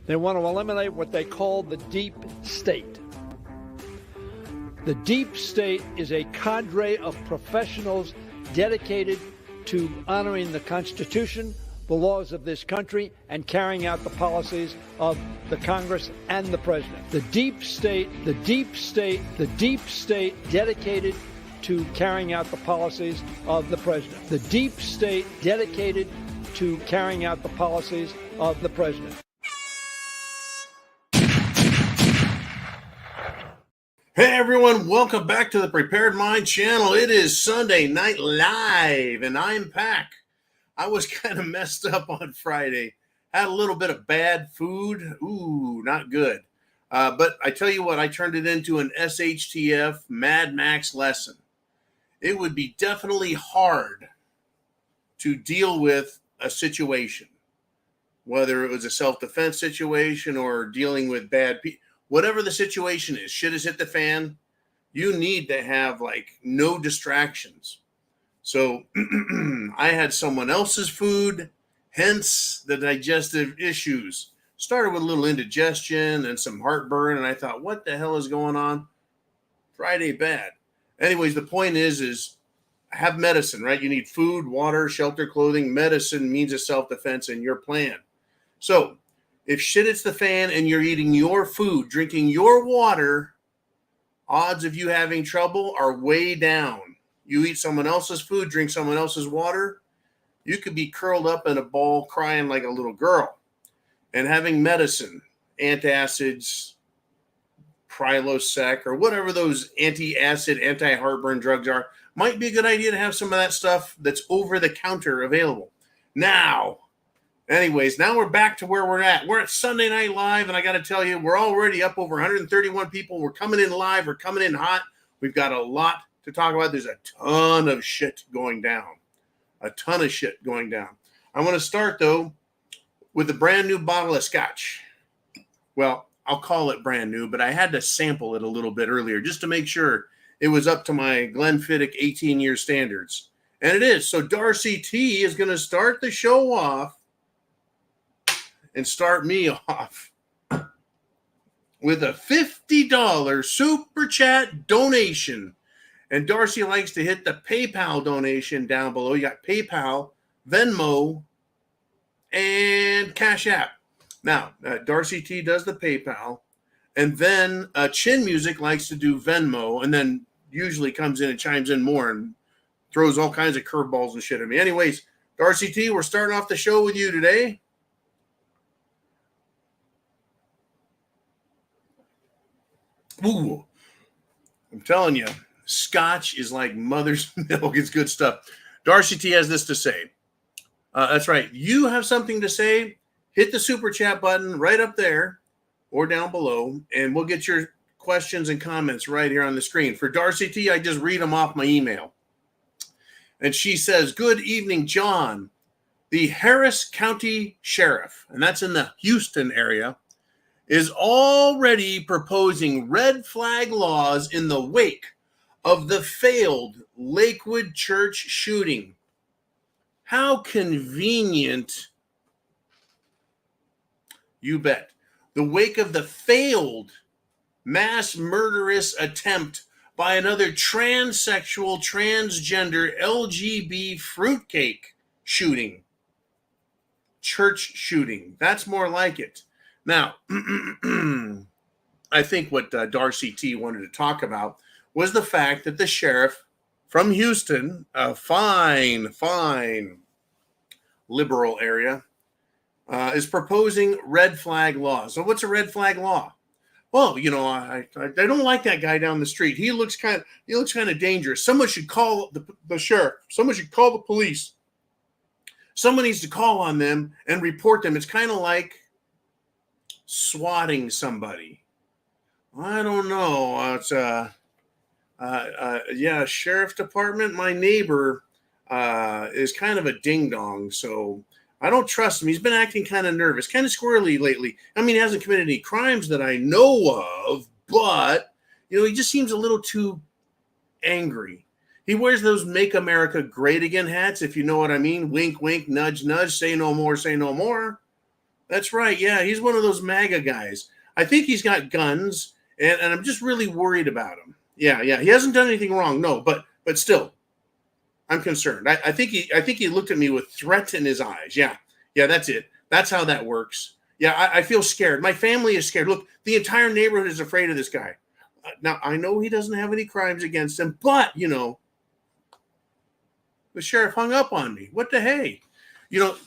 They want to eliminate what they call the deep state. The deep state is a cadre of professionals dedicated to honoring the Constitution, the laws of this country, and carrying out the policies of the Congress and the President. The deep state dedicated to carrying out the policies of the President. The deep state dedicated to carrying out the policies of the President. Hey everyone, welcome back to the Prepared Mind channel. It is Sunday Night Live and I'm Pac. I was kind of messed up on Friday. Had a little bit of bad food. Ooh, not good. But I tell you what, I turned it into an SHTF Mad Max lesson. It would be definitely hard to deal with a situation, whether it was a self-defense situation or dealing with bad people. Whatever the situation is, shit has hit the fan, you need to have like no distractions. So I had someone else's food, hence the digestive issues. Started with a little indigestion and some heartburn, and I thought, what the hell is going on? Friday bad. Anyways, the point is have medicine, right? You need food, water, shelter, clothing. Medicine means a self-defense in your plan. So if shit hits the fan and you're eating your food, drinking your water, odds of you having trouble are way down. You eat someone else's food, drink someone else's water, you could be curled up in a ball crying like a little girl. And having medicine, antacids, Prilosec, or whatever those anti-acid, anti-heartburn drugs are, might be a good idea to have some of that stuff that's over the counter available. Anyways, now we're back to where we're at. We're at Sunday Night Live, and I got to tell you, we're already up over 131 people. We're coming in live. We're coming in hot. We've got a lot to talk about. There's a ton of shit going down. I want to start, though, with a brand new bottle of scotch. Well, I'll call it brand new, but I had to sample it a little bit earlier just to make sure it was up to my Glenfiddich 18-year standards. And it is. So Darcy T is going to start the show off and start me off with a $50 super chat donation. And Darcy likes to hit the PayPal donation down below. You got PayPal, Venmo, and CashApp. Now, Darcy T does the PayPal, and then Chin Music likes to do Venmo, and then usually comes in and chimes in more and throws all kinds of curveballs and shit at me. Anyways, Darcy T, we're starting off the show with you today. Ooh, I'm telling you, scotch is like mother's milk. It's good stuff. Darcy T has this to say. That's right. You have something to say, hit the super chat button right up there or down below, and we'll get your questions and comments right here on the screen. For Darcy T, I just read them off my email. And she says, good evening, John. The Harris County Sheriff, and that's in the Houston area, is already proposing red flag laws in the wake of the failed Lakewood church shooting. How convenient. You bet. The wake of the failed mass murderous attempt by another transsexual, transgender, LGB fruitcake shooting. Church shooting. That's more like it. Now, I think what Darcy T wanted to talk about was the fact that the sheriff from Houston, a fine liberal area, is proposing red flag laws. So what's a red flag law? Well, you know, I don't like that guy down the street. He looks kind of dangerous. Someone should call the sheriff. Someone should call the police. Someone needs to call on them and report them. It's kind of like swatting somebody. I don't know. It's sheriff department. My neighbor is kind of a ding dong, so I don't trust him. He's been acting kind of nervous, kind of squirrely lately. I mean, he hasn't committed any crimes that I know of, but you know, he just seems a little too angry. He wears those "Make America Great Again" hats, if you know what I mean. Wink, wink, nudge, nudge. Say no more, say no more. That's right. Yeah, he's one of those MAGA guys. I think he's got guns, and I'm just really worried about him. Yeah. He hasn't done anything wrong, no, but still, I'm concerned. I think he looked at me with threat in his eyes. Yeah, that's it. That's how that works. Yeah, I feel scared. My family is scared. Look, the entire neighborhood is afraid of this guy. Now, I know he doesn't have any crimes against him, but, the sheriff hung up on me. What the hey?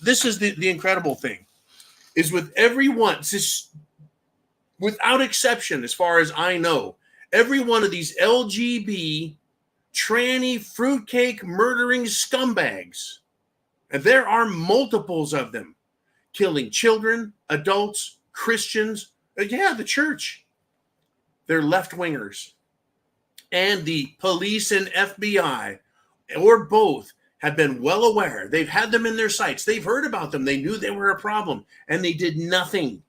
This is the incredible thing, is with everyone, without exception, as far as I know, every one of these LGB, tranny, fruitcake, murdering scumbags, and there are multiples of them, killing children, adults, Christians, the church. They're left-wingers. And the police and FBI, or both, have been well aware. They've had them in their sights. They've heard about them. They knew they were a problem, and they did nothing.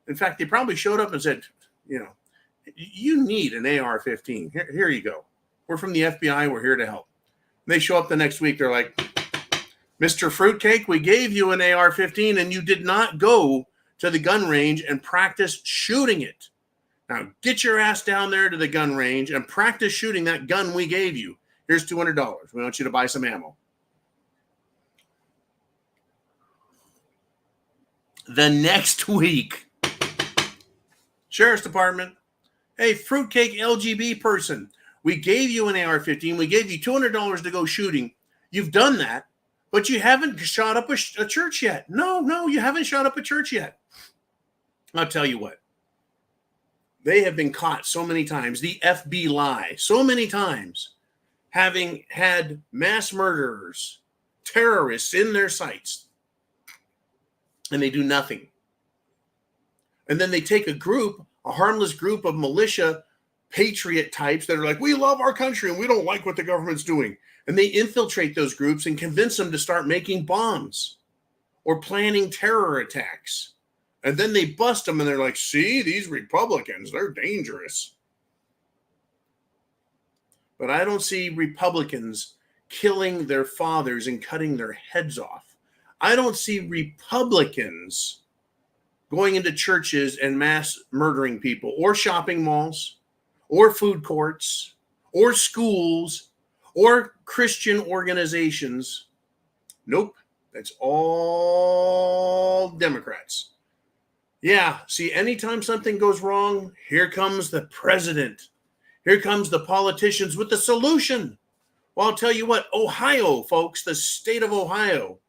In fact, they probably showed up and said, you need an AR-15. Here you go. We're from the FBI. We're here to help. And they show up the next week. They're like, Mr. Fruitcake, we gave you an AR-15, and you did not go to the gun range and practice shooting it. Now, get your ass down there to the gun range and practice shooting that gun we gave you. Here's $200. We want you to buy some ammo. The next week, Sheriff's Department, hey, fruitcake LGB person, we gave you an AR-15. We gave you $200 to go shooting. You've done that, but you haven't shot up a church yet. No, you haven't shot up a church yet. I'll tell you what. They have been caught so many times, the FB lie, so many times, having had mass murderers, terrorists in their sights, and they do nothing. And then they take a harmless group of militia patriot types that are like, we love our country and we don't like what the government's doing. And they infiltrate those groups and convince them to start making bombs or planning terror attacks. And then they bust them and they're like, see, these Republicans, they're dangerous. But I don't see Republicans killing their fathers and cutting their heads off. I don't see Republicans going into churches and mass murdering people, or shopping malls, or food courts, or schools, or Christian organizations. Nope, that's all Democrats. Yeah, see, anytime something goes wrong, here comes the president. Here comes the politicians with the solution. Well, I'll tell you what, Ohio, folks, the state of Ohio,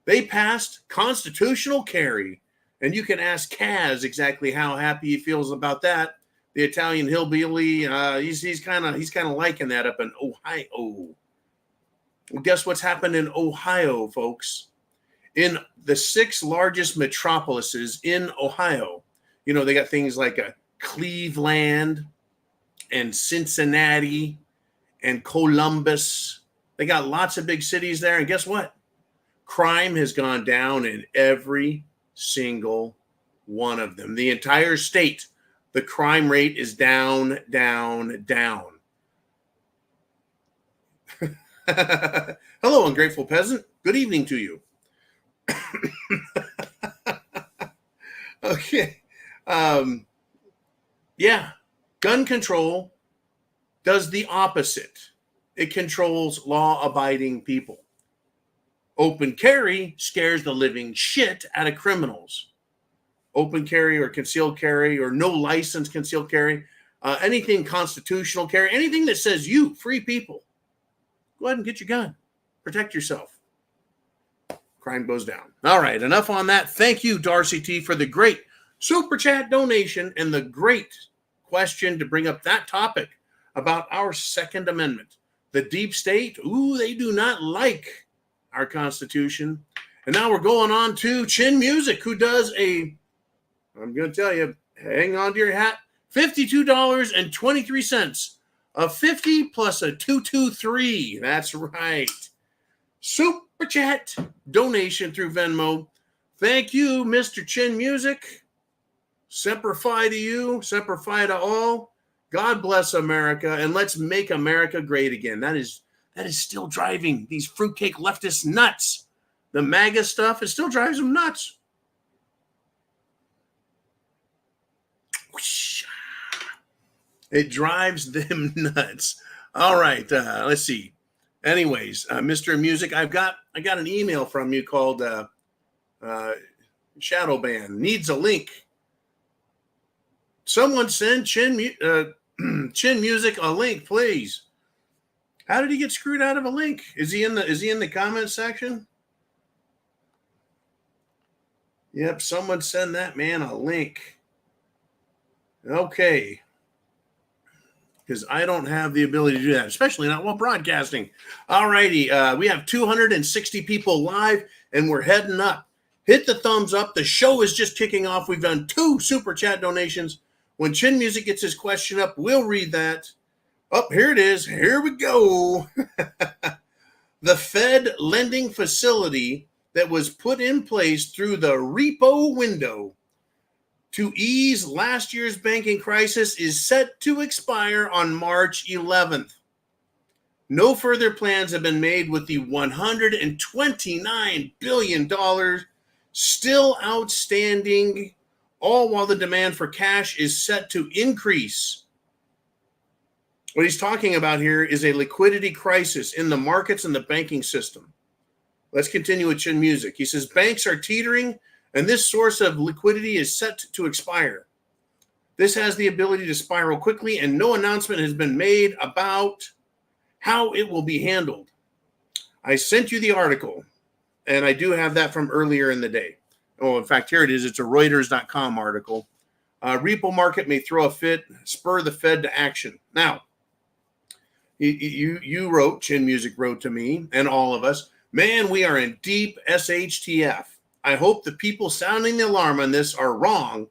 they passed constitutional carry. And you can ask Kaz exactly how happy he feels about that. The Italian hillbilly, he's kind of liking that up in Ohio. Well, guess what's happened in Ohio, folks? In the 6 largest metropolises in Ohio, they got things like Cleveland and Cincinnati and Columbus. They got lots of big cities there. And guess what? Crime has gone down in every single one of them. The entire state, the crime rate is down, down, down. Hello, ungrateful peasant. Good evening to you. Okay. Gun control does the opposite. It controls law-abiding people. Open carry scares the living shit out of criminals. Open carry or concealed carry or no license concealed carry, anything constitutional carry, anything that says you, free people, go ahead and get your gun. Protect yourself. Crime goes down. All right, enough on that. Thank you, Darcy T, for the great super chat donation and the great question to bring up that topic about our Second Amendment. The deep state, they do not like our Constitution. And now we're going on to Chin Music, who does I'm going to tell you, hang on to your hat, $52.23. A 50 plus a 223. That's right. Super chat donation through Venmo. Thank you, Mr. Chin Music. Semper Fi to you. Semper Fi to all. God bless America, and let's make America great again. That is still driving these fruitcake leftists nuts. The MAGA stuff, it still drives them nuts. It drives them nuts. All right, let's see. Anyways, Mr. Music, I got an email from you called Shadow Ban. Needs a link. Someone send Chin Music a link, please. How did he get screwed out of a link? Is he in the comment section? Yep, someone send that man a link. Okay. Because I don't have the ability to do that, especially not while broadcasting. All righty. We have 260 people live, and we're heading up. Hit the thumbs up. The show is just kicking off. We've done 2 super chat donations. When Chin Music gets his question up, we'll read that. Oh, here it is. Here we go. The Fed lending facility that was put in place through the repo window to ease last year's banking crisis is set to expire on March 11th. No further plans have been made with the $129 billion still outstanding, all while the demand for cash is set to increase. What he's talking about here is a liquidity crisis in the markets and the banking system. Let's continue with Chin Music. He says banks are teetering, and this source of liquidity is set to expire. This has the ability to spiral quickly, and no announcement has been made about how it will be handled. I sent you the article, and I do have that from earlier in the day. Oh, in fact, here it is. It's a Reuters.com article. Repo market may throw a fit, spur the Fed to action. Now, you wrote, Chin Music wrote to me, and all of us, man, we are in deep SHTF. I hope the people sounding the alarm on this are wrong,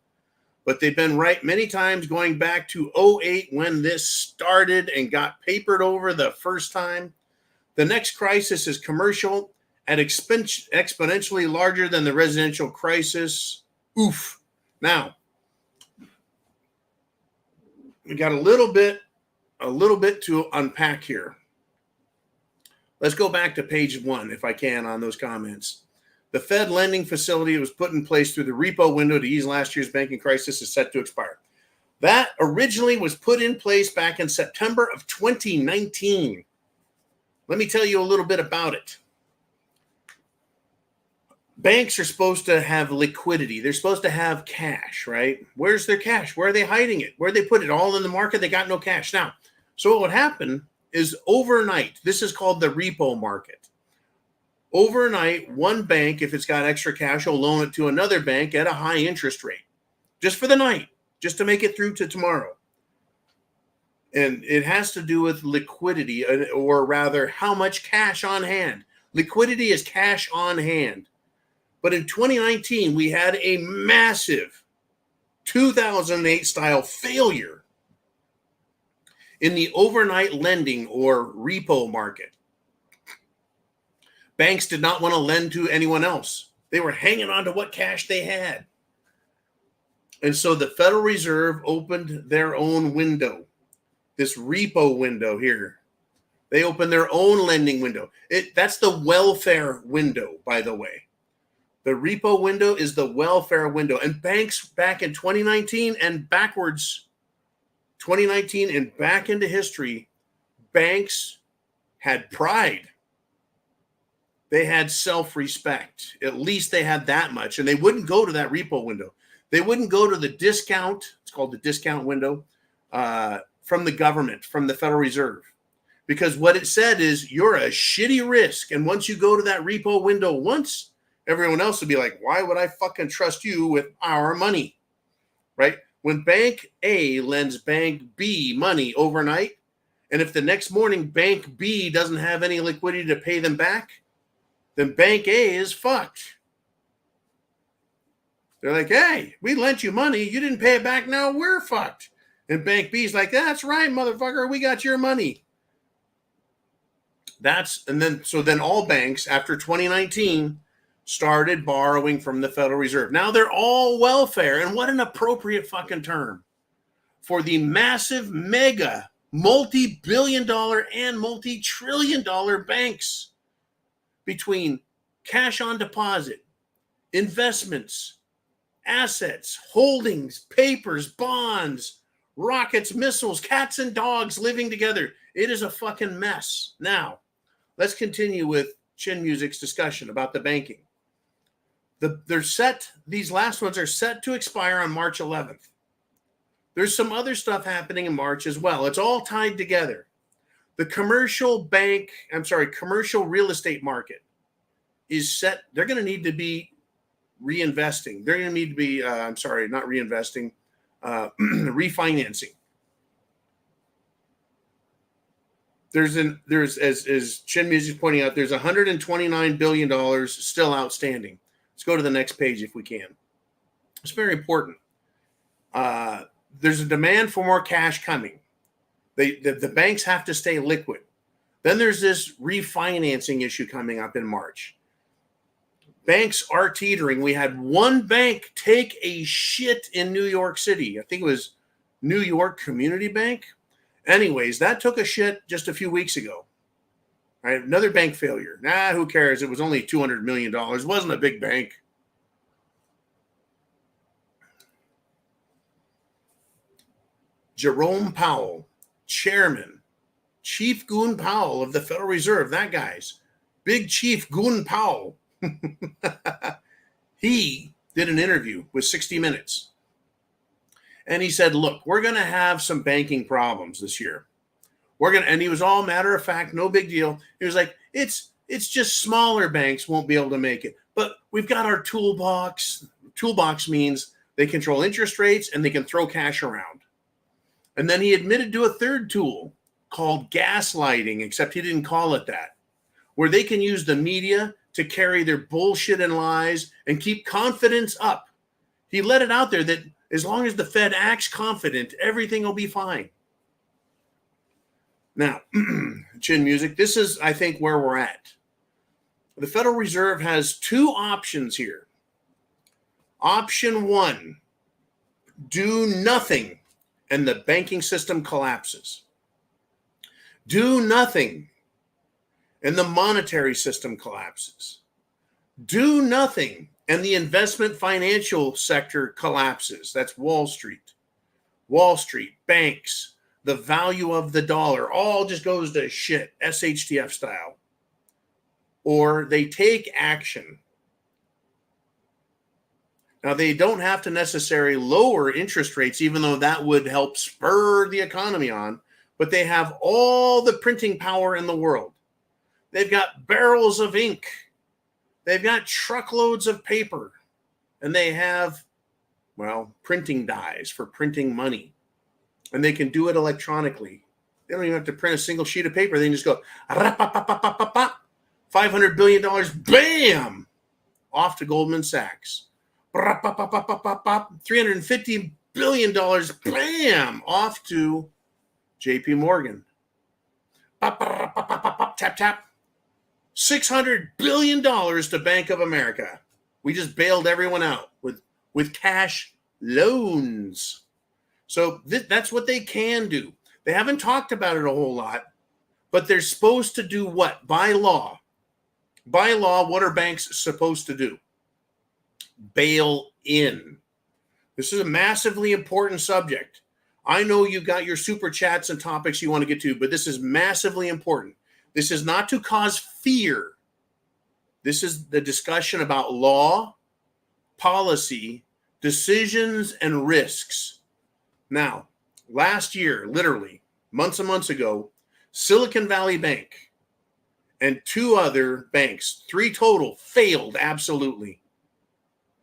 but they've been right many times going back to 2008 when this started and got papered over the first time. The next crisis is commercial at exponentially larger than the residential crisis. Oof. Now, we got a little bit to unpack here. Let's go back to page 1, if I can, on those comments. The Fed lending facility was put in place through the repo window to ease last year's banking crisis is set to expire. That originally was put in place back in September of 2019. Let me tell you a little bit about it. Banks are supposed to have liquidity. They're supposed to have cash, right? Where's their cash? Where are they hiding it? Where they put it? All in the market? They got no cash. Now, so what would happen is overnight, this is called the repo market. Overnight, one bank, if it's got extra cash, will loan it to another bank at a high interest rate, just for the night, just to make it through to tomorrow. And it has to do with liquidity, or rather, how much cash on hand. Liquidity is cash on hand. But in 2019, we had a massive 2008 style failure in the overnight lending or repo market. Banks did not want to lend to anyone else. They were hanging on to what cash they had. And so the Federal Reserve opened their own window, this repo window here. They opened their own lending window. That's the welfare window, by the way. The repo window is the welfare window. And banks back in 2019 and backwards, 2019 and back into history, banks had pride. They had self-respect. At least they had that much. And they wouldn't go to that repo window. They wouldn't go to the discount. It's called the discount window from the government, from the Federal Reserve. Because what it said is you're a shitty risk. And once you go to that repo window once, everyone else would be like, why would I fucking trust you with our money? Right? When Bank A lends Bank B money overnight, and if the next morning Bank B doesn't have any liquidity to pay them back, then Bank A is fucked. They're like, hey, we lent you money. You didn't pay it back. Now we're fucked. And Bank B is like, that's right, motherfucker. We got your money. So then all banks after 2019 started borrowing from the Federal Reserve. Now they're all welfare. And what an appropriate fucking term for the massive, mega, multi-billion dollar and multi-trillion dollar banks between cash on deposit, investments, assets, holdings, papers, bonds, rockets, missiles, cats and dogs living together. It is a fucking mess. Now, let's continue with Chin Music's discussion about the banking. These last ones are set to expire on March 11th. There's some other stuff happening in March as well. It's all tied together. The commercial real estate market is set. They're going to need to be reinvesting. They're going to need to be, not reinvesting, refinancing. There's as Chin Music is pointing out, there's $129 billion still outstanding. Let's go to the next page if we can. It's very important. There's a demand for more cash coming. The banks have to stay liquid. Then there's this refinancing issue coming up in March. Banks are teetering. We had one bank take a shit in New York City. I think it was New York Community Bank. Anyways, that took a shit just a few weeks ago. All right, another bank failure. Who cares? It was only $200 million. It wasn't a big bank. Jerome Powell, chairman, Chief Goon Powell of the Federal Reserve, that guy's Big Chief Goon Powell. He did an interview with 60 Minutes. And he said, look, we're going to have some banking problems this year. And he was all matter of fact, no big deal. He was like, it's just smaller banks won't be able to make it. But we've got our toolbox. Toolbox means they control interest rates and they can throw cash around. And then he admitted to a third tool called gaslighting, except he didn't call it that, where they can use the media to carry their bullshit and lies and keep confidence up. He let it out there that as long as the Fed acts confident, everything will be fine. Now, Chin Music, this is, I think, where we're at. The Federal Reserve has two options here. Option one, do nothing, and the banking system collapses. Do nothing, and the monetary system collapses. Do nothing, and the investment financial sector collapses. That's Wall Street. Wall Street, banks, the value of the dollar, all just goes to shit, SHTF style. Or they take action. Now, they don't have to necessarily lower interest rates, even though that would help spur the economy on, but they have all the printing power in the world. They've got barrels of ink. They've got truckloads of paper. And they have, printing dies for printing money. And they can do it electronically. They don't even have to print a single sheet of paper. They can just go, $500 billion, bam, off to Goldman Sachs. $350 billion, bam, off to JP Morgan. Tap, tap. $600 billion to Bank of America. We just bailed everyone out with cash loans. So that's what they can do. They haven't talked about it a whole lot, but they're supposed to do what? By law. By law, what are banks supposed to do? Bail in. This is a massively important subject. I know you've got your super chats and topics you want to get to, but this is massively important. This is not to cause fear. This is the discussion about law, policy, decisions, and risks. Now, last year, literally, months and months ago, Silicon Valley Bank and two other banks, 3 total, failed absolutely.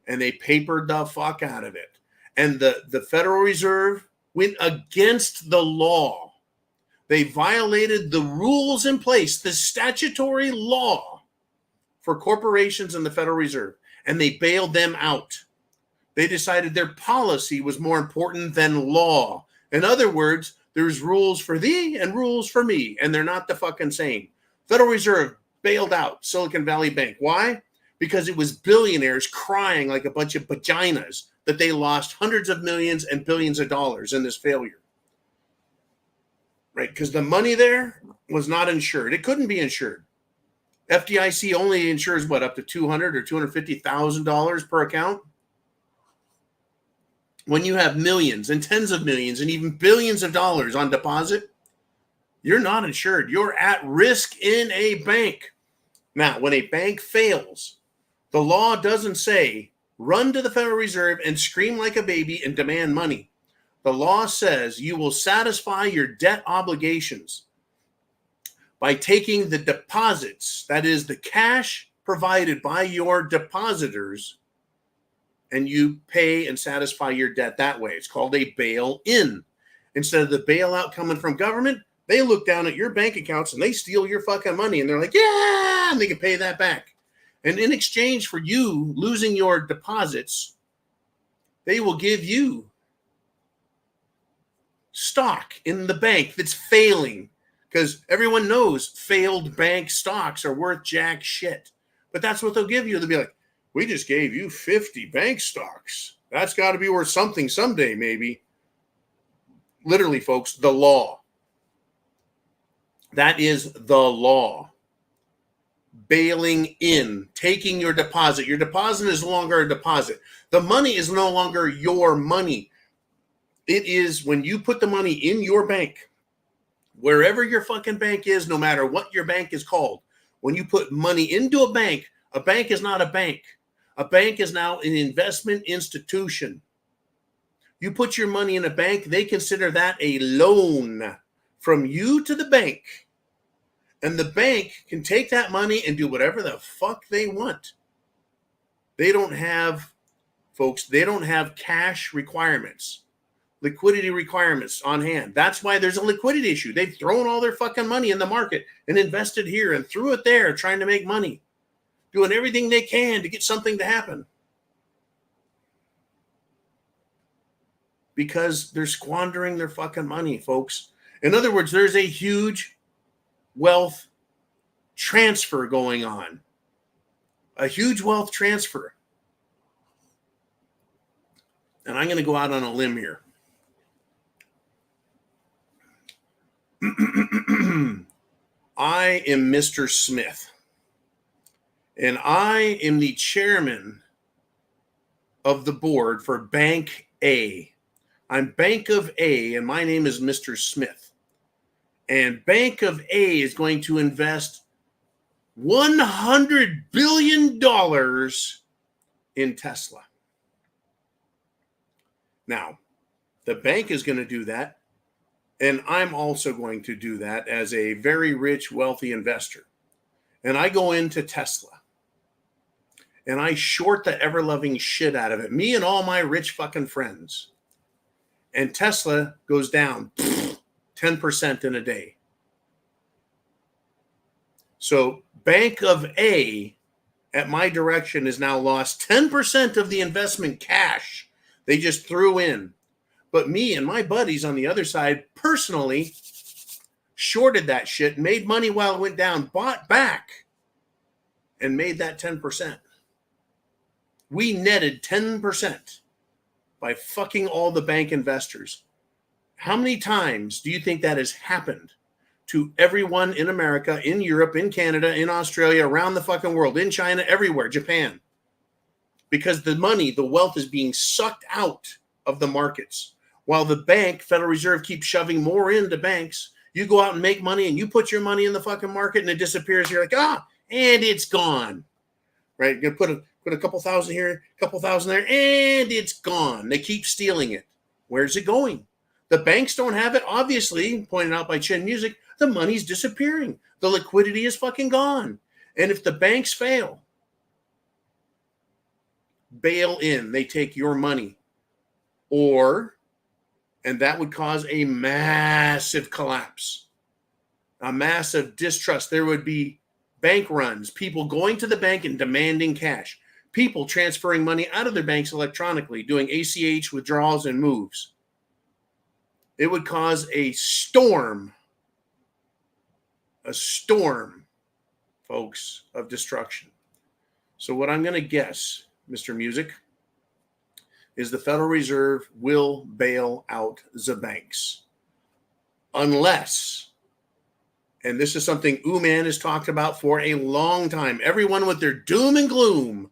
And they papered the fuck out of it. And the Federal Reserve went against the law. They violated the rules in place, the statutory law for corporations and the Federal Reserve, and they bailed them out. They decided their policy was more important than law. In other words, there's rules for thee and rules for me, and they're not the fucking same. Federal Reserve bailed out Silicon Valley Bank. Why? Because it was billionaires crying like a bunch of vaginas that they lost hundreds of millions and billions of dollars in this failure. Right? Because the money there was not insured. It couldn't be insured. FDIC only insures up to $200,000 or $250,000 per account. when you have millions and tens of millions and even billions of dollars on deposit, you're not insured. You're at risk in a bank. Now, when a bank fails, the law doesn't say run to the Federal Reserve and scream like a baby and demand money. The law says you will satisfy your debt obligations by taking the deposits, that is the cash provided by your depositors, and you pay and satisfy your debt that way. It's called a bail-in. Instead of the bailout coming from government, they look down at your bank accounts and they steal your fucking money, and they're like, yeah, and they can pay that back. And in exchange for you losing your deposits, they will give you stock in the bank that's failing, because everyone knows failed bank stocks are worth jack shit. But that's what they'll give you. They'll be like, we just gave you 50 bank stocks. That's got to be worth something someday, maybe. Literally, folks, the law. That is the law. Bailing in, taking your deposit. Your deposit is no longer a deposit. The money is no longer your money. It is when you put the money in your bank, wherever your fucking bank is, no matter what your bank is called. When you put money into a bank is not a bank. A bank is now an investment institution. You put your money in a bank, they consider that a loan from you to the bank. And the bank can take that money and do whatever the fuck they want. They don't have, folks, they don't have cash requirements, liquidity requirements on hand. That's why there's a liquidity issue. They've thrown all their fucking money in the market and invested here and threw it there trying to make money, doing everything they can to get something to happen. Because they're squandering their fucking money, folks. In other words, there's a huge wealth transfer going on. A huge wealth transfer. And I'm going to go out on a limb here. I am Mr. Smith. And I am the chairman of the board for Bank A. I'm Bank of A, and my name is Mr. Smith. And Bank of A is going to invest $100 billion in Tesla. Now, the bank is going to do that, and I'm also going to do that as a very rich, wealthy investor. And I go into Tesla, and I short the ever-loving shit out of it, me and all my rich fucking friends. And Tesla goes down 10% in a day. So Bank of A, at my direction, has now lost 10% of the investment cash they just threw in. But me and my buddies on the other side personally shorted that shit, made money while it went down, bought back, and made that 10%. We netted 10% by fucking all the bank investors. How many times do you think that has happened to everyone in America, in Europe, in Canada, in Australia, around the fucking world, in China, everywhere, Japan? Because the money, the wealth is being sucked out of the markets. While the bank, Federal Reserve, keeps shoving more into banks, you go out and make money and you put your money in the fucking market and it disappears. You're like, and it's gone. Right? You're going to put a couple thousand here, a couple thousand there, and it's gone. They keep stealing it. Where's it going? The banks don't have it, obviously, pointed out by Chin Music. The money's disappearing. The liquidity is fucking gone. And if the banks fail, bail in, they take your money. And that would cause a massive collapse, a massive distrust. There would be bank runs, people going to the bank and demanding cash, people transferring money out of their banks electronically, doing ACH withdrawals and moves. It would cause a storm, folks, of destruction. So what I'm going to guess, Mr. Music, is the Federal Reserve will bail out the banks. Unless, and this is something Uman has talked about for a long time, everyone with their doom and gloom,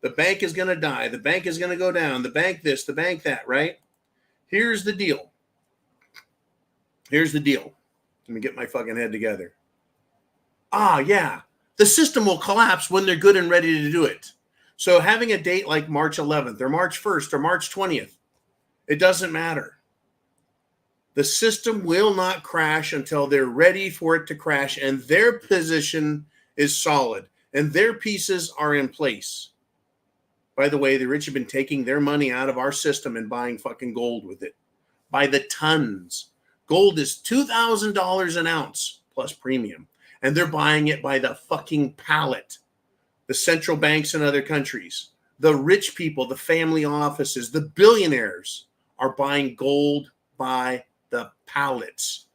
The bank is going to die. The bank is going to go down. The bank this, the bank that, right? Here's the deal. Let me get my fucking head together. Yeah. The system will collapse when they're good and ready to do it. So having a date like March 11th or March 1st or March 20th, it doesn't matter. The system will not crash until they're ready for it to crash, and their position is solid and their pieces are in place. By the way, the rich have been taking their money out of our system and buying fucking gold with it by the tons. Gold is $2,000 an ounce plus premium, and they're buying it by the fucking pallet. The central banks in other countries, the rich people, the family offices, the billionaires are buying gold by the pallets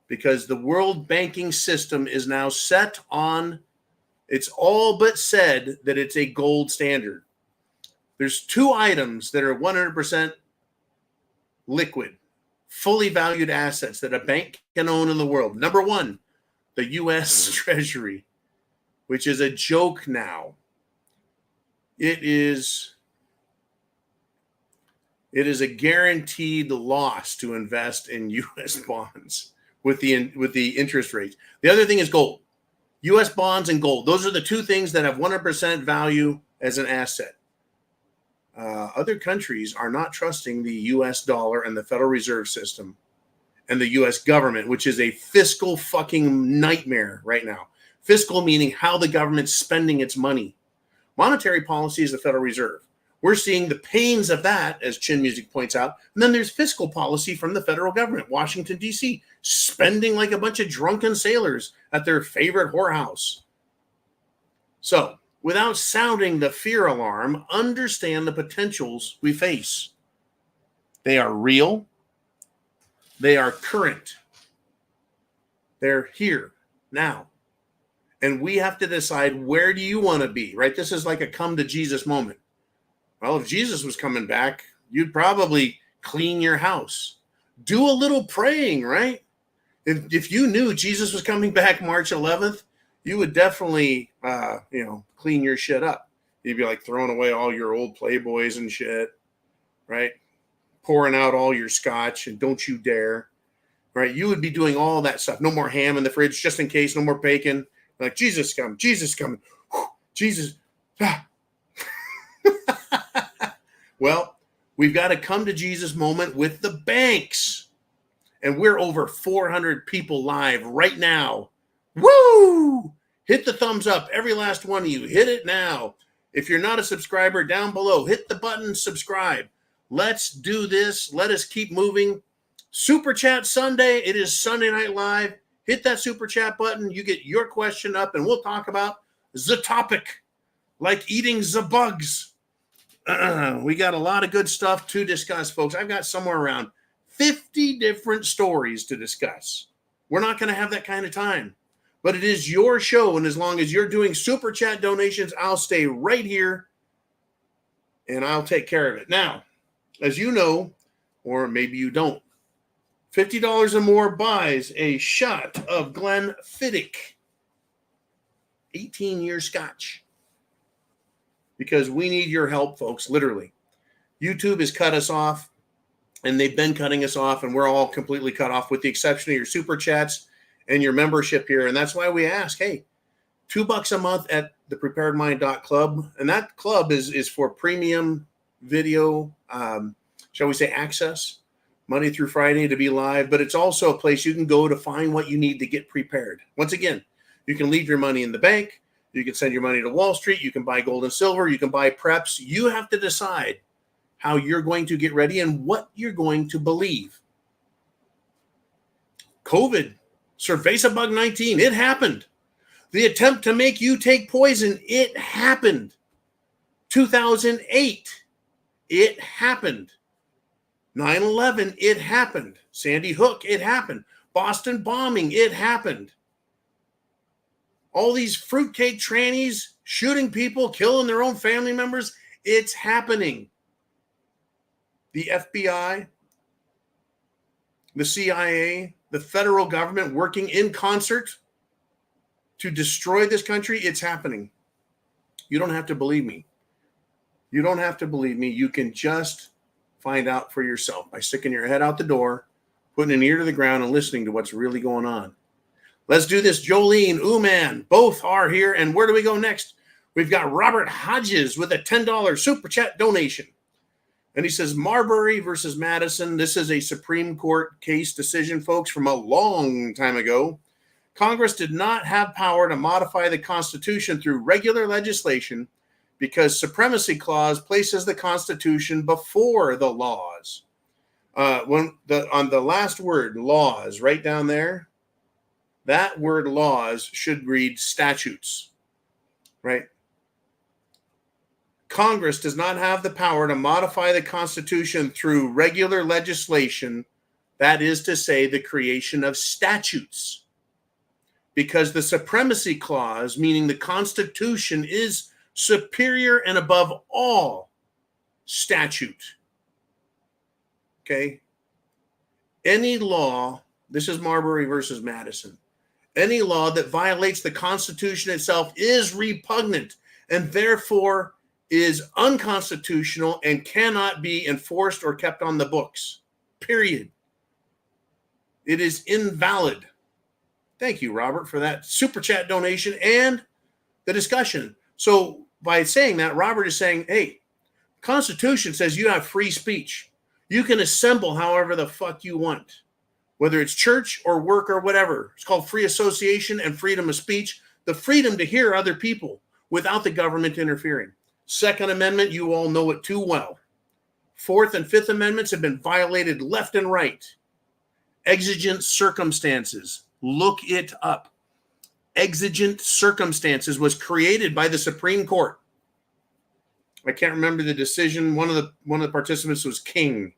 because the world banking system is now set on, it's all but said that it's a gold standard. There's two items that are 100% liquid, fully valued assets that a bank can own in the world. Number one, the U.S. Treasury, which is a joke now. It is a guaranteed loss to invest in U.S. bonds with the interest rates. The other thing is gold. U.S. bonds and gold. Those are the two things that have 100% value as an asset. Other countries are not trusting the U.S. dollar and the Federal Reserve System and the U.S. government, which is a fiscal fucking nightmare right now. Fiscal meaning how the government's spending its money. Monetary policy is the Federal Reserve. We're seeing the pains of that, as Chin Music points out. And then there's fiscal policy from the federal government, Washington, D.C., spending like a bunch of drunken sailors at their favorite whorehouse. So, without sounding the fear alarm, understand the potentials we face. They are real. They are current. They're here now. And we have to decide, where do you want to be, right? This is like a come to Jesus moment. Well, if Jesus was coming back, you'd probably clean your house. Do a little praying, right? If you knew Jesus was coming back March 11th, you would definitely, clean your shit up. You'd be like throwing away all your old Playboys and shit, right? Pouring out all your scotch and don't you dare, right? You would be doing all that stuff. No more ham in the fridge, just in case. No more bacon. Like, Jesus coming. Whew, Jesus. Well, we've got to come to Jesus moment with the banks. And we're over 400 people live right now. Woo! Hit the thumbs up, every last one of you. Hit it now. If you're not a subscriber, down below, hit the button, subscribe. Let's do this. Let us keep moving. Super Chat Sunday. It is Sunday Night Live. Hit that Super Chat button. You get your question up, and we'll talk about the topic, like eating the bugs. We got a lot of good stuff to discuss, folks. I've got somewhere around 50 different stories to discuss. We're not going to have that kind of time. But it is your show, and as long as you're doing Super Chat donations, I'll stay right here, and I'll take care of it. Now, as you know, or maybe you don't, $50 or more buys a shot of Glenfiddich 18-year scotch. Because we need your help, folks, literally. YouTube has cut us off, and they've been cutting us off, and we're all completely cut off with the exception of your Super Chats and your membership here. And that's why we ask, hey, $2 a month at thepreparedmind.club. And that club is for premium video, shall we say, access, Monday through Friday to be live. But it's also a place you can go to find what you need to get prepared. Once again, you can leave your money in the bank. You can send your money to Wall Street. You can buy gold and silver. You can buy preps. You have to decide how you're going to get ready and what you're going to believe. COVID, Cerveza bug 19, it happened. The attempt to make you take poison, it happened. 2008, it happened. 9/11, it happened. Sandy Hook, it happened. Boston bombing, it happened. All these fruitcake trannies shooting people, killing their own family members, it's happening. The FBI, the CIA, the federal government working in concert to destroy this country, it's happening. You don't have to believe me. You don't have to believe me. You can just find out for yourself by sticking your head out the door, putting an ear to the ground, and listening to what's really going on. Let's do this. Jolene, Uman, both are here. And where do we go next? We've got Robert Hodges with a $10 super chat donation. And he says, Marbury versus Madison. This is a Supreme Court case decision, folks, from a long time ago. Congress did not have power to modify the Constitution through regular legislation because Supremacy Clause places the Constitution before the laws. On the last word, laws, right down there, that word laws should read statutes, right? Congress does not have the power to modify the Constitution through regular legislation, that is to say, the creation of statutes. Because the Supremacy Clause, meaning the Constitution, is superior and above all statute. Okay? Any law, this is Marbury versus Madison, any law that violates the Constitution itself is repugnant and therefore is unconstitutional and cannot be enforced or kept on the books. Period. It is invalid. Thank you, Robert, for that super chat donation and the discussion. So by saying that, Robert is saying, hey, Constitution says you have free speech. You can assemble however the fuck you want, whether it's church or work or whatever. It's called free association and freedom of speech, the freedom to hear other people without the government interfering. Second Amendment, you all know it too well. Fourth and Fifth Amendments have been violated left and right. Exigent circumstances. Look it up. Exigent circumstances was created by the Supreme Court. I can't remember the decision. One of the participants was King.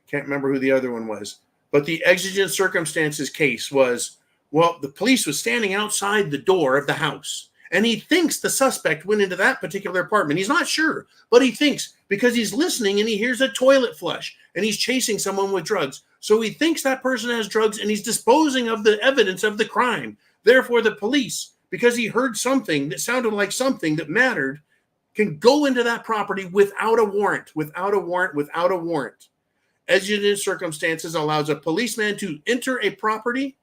Can't remember who the other one was. But the exigent circumstances case was, well, the police was standing outside the door of the house. And he thinks the suspect went into that particular apartment. He's not sure, but he thinks because he's listening and he hears a toilet flush and he's chasing someone with drugs. So he thinks that person has drugs and he's disposing of the evidence of the crime. Therefore, the police, because he heard something that sounded like something that mattered, can go into that property without a warrant. Exigent circumstances allows a policeman to enter a property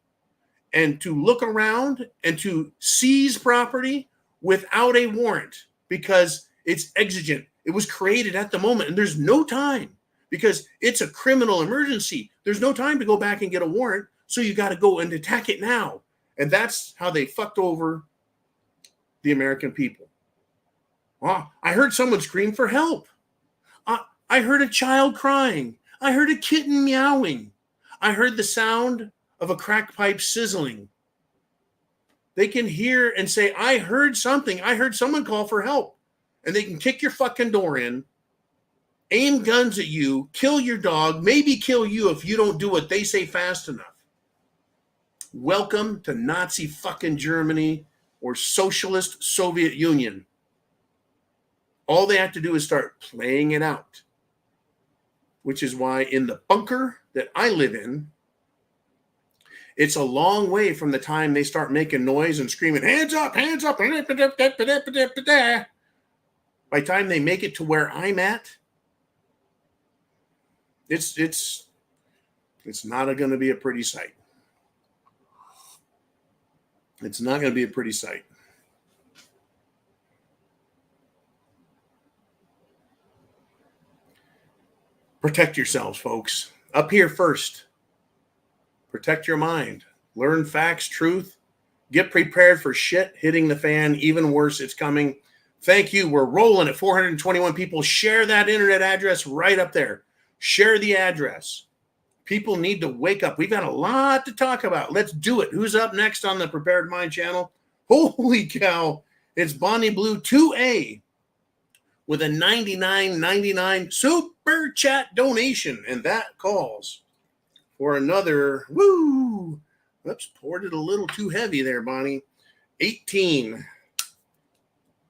and to look around and to seize property without a warrant because it's exigent. It was created at the moment and there's no time because it's a criminal emergency. There's no time to go back and get a warrant. So you got to go and attack it now. And that's how they fucked over the American people. Oh, I heard someone scream for help. I heard a child crying. I heard a kitten meowing. I heard the sound of a crack pipe sizzling. They can hear and say, I heard something. I heard someone call for help. And they can kick your fucking door in, aim guns at you, kill your dog, maybe kill you if you don't do what they say fast enough. Welcome to Nazi fucking Germany or socialist Soviet Union. All they have to do is start playing it out, which is why in the bunker that I live in, it's a long way from the time they start making noise and screaming, hands up, hands up. By the time they make it to where I'm at, it's not going to be a pretty sight. It's not going to be a pretty sight. Protect yourselves, folks. Up here first. Protect your mind. Learn facts, truth. Get prepared for shit hitting the fan. Even worse, it's coming. Thank you. We're rolling at 421 people. Share that internet address right up there. Share the address. People need to wake up. We've got a lot to talk about. Let's do it. Who's up next on the Prepared Mind channel? Holy cow. It's Bonnie Blue 2A with a $99.99 super chat donation. And that calls for another, woo, oops, poured it a little too heavy there, Bonnie. 18.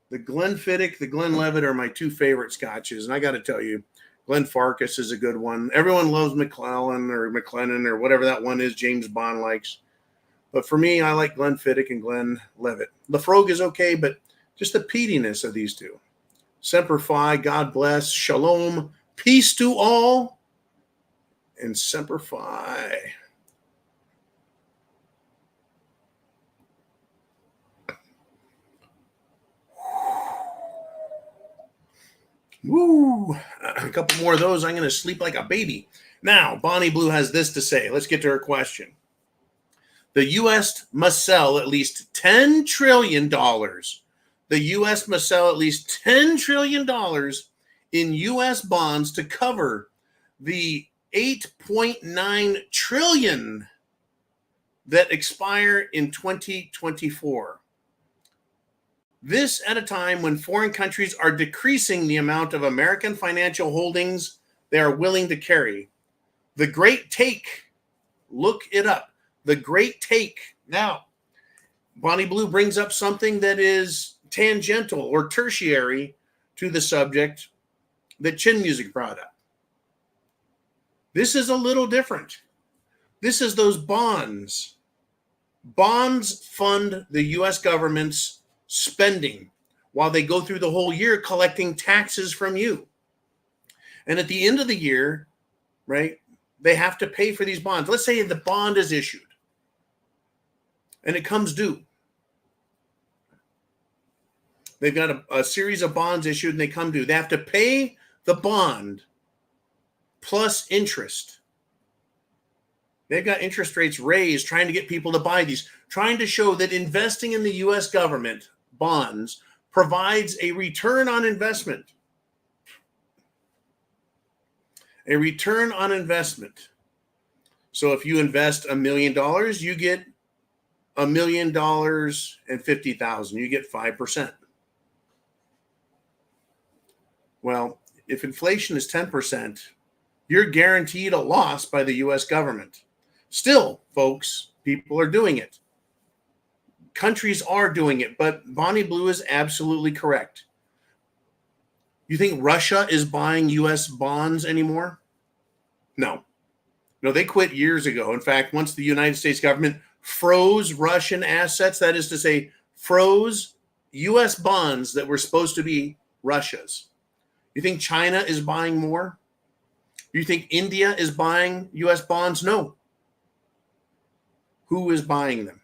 The Glenfiddich, the Glenlivet are my two favorite scotches. And I got to tell you, Glenfarclas is a good one. Everyone loves McClellan or McLennan or whatever that one is James Bond likes. But for me, I like Glenfiddich and Glenlivet. Lafrogue is okay, but just the peatiness of these two. Semper Fi, God bless, Shalom, peace to all, and Semper Fi. Woo! A couple more of those. I'm going to sleep like a baby. Now, Bonnie Blue has this to say. Let's get to her question. The U.S. must sell at least $10 trillion. The U.S. must sell at least $10 trillion in U.S. bonds to cover the $8.9 trillion that expire in 2024. This at a time when foreign countries are decreasing the amount of American financial holdings they are willing to carry. The Great Take, look it up. The Great Take. Now, Bonnie Blue brings up something that is tangential or tertiary to the subject that Chin Music brought up. This is a little different. This is those bonds. Bonds fund the U.S. government's spending while they go through the whole year collecting taxes from you. And at the end of the year, right, they have to pay for these bonds. Let's say the bond is issued and it comes due. They've got a series of bonds issued and they come due. They have to pay the bond plus interest. They've got interest rates raised, trying to get people to buy these, trying to show that investing in the U.S. government bonds provides a return on investment. A return on investment. So if you invest $1 million, you get $1,050,000. You get 5%. Well, if inflation is 10%, you're guaranteed a loss by the U.S. government. Still, folks, people are doing it. Countries are doing it, but Bonnie Blue is absolutely correct. You think Russia is buying U.S. bonds anymore? No. No, they quit years ago. In fact, once the United States government froze Russian assets, that is to say, froze U.S. bonds that were supposed to be Russia's. You think China is buying more? You think India is buying U.S. bonds? No. Who is buying them?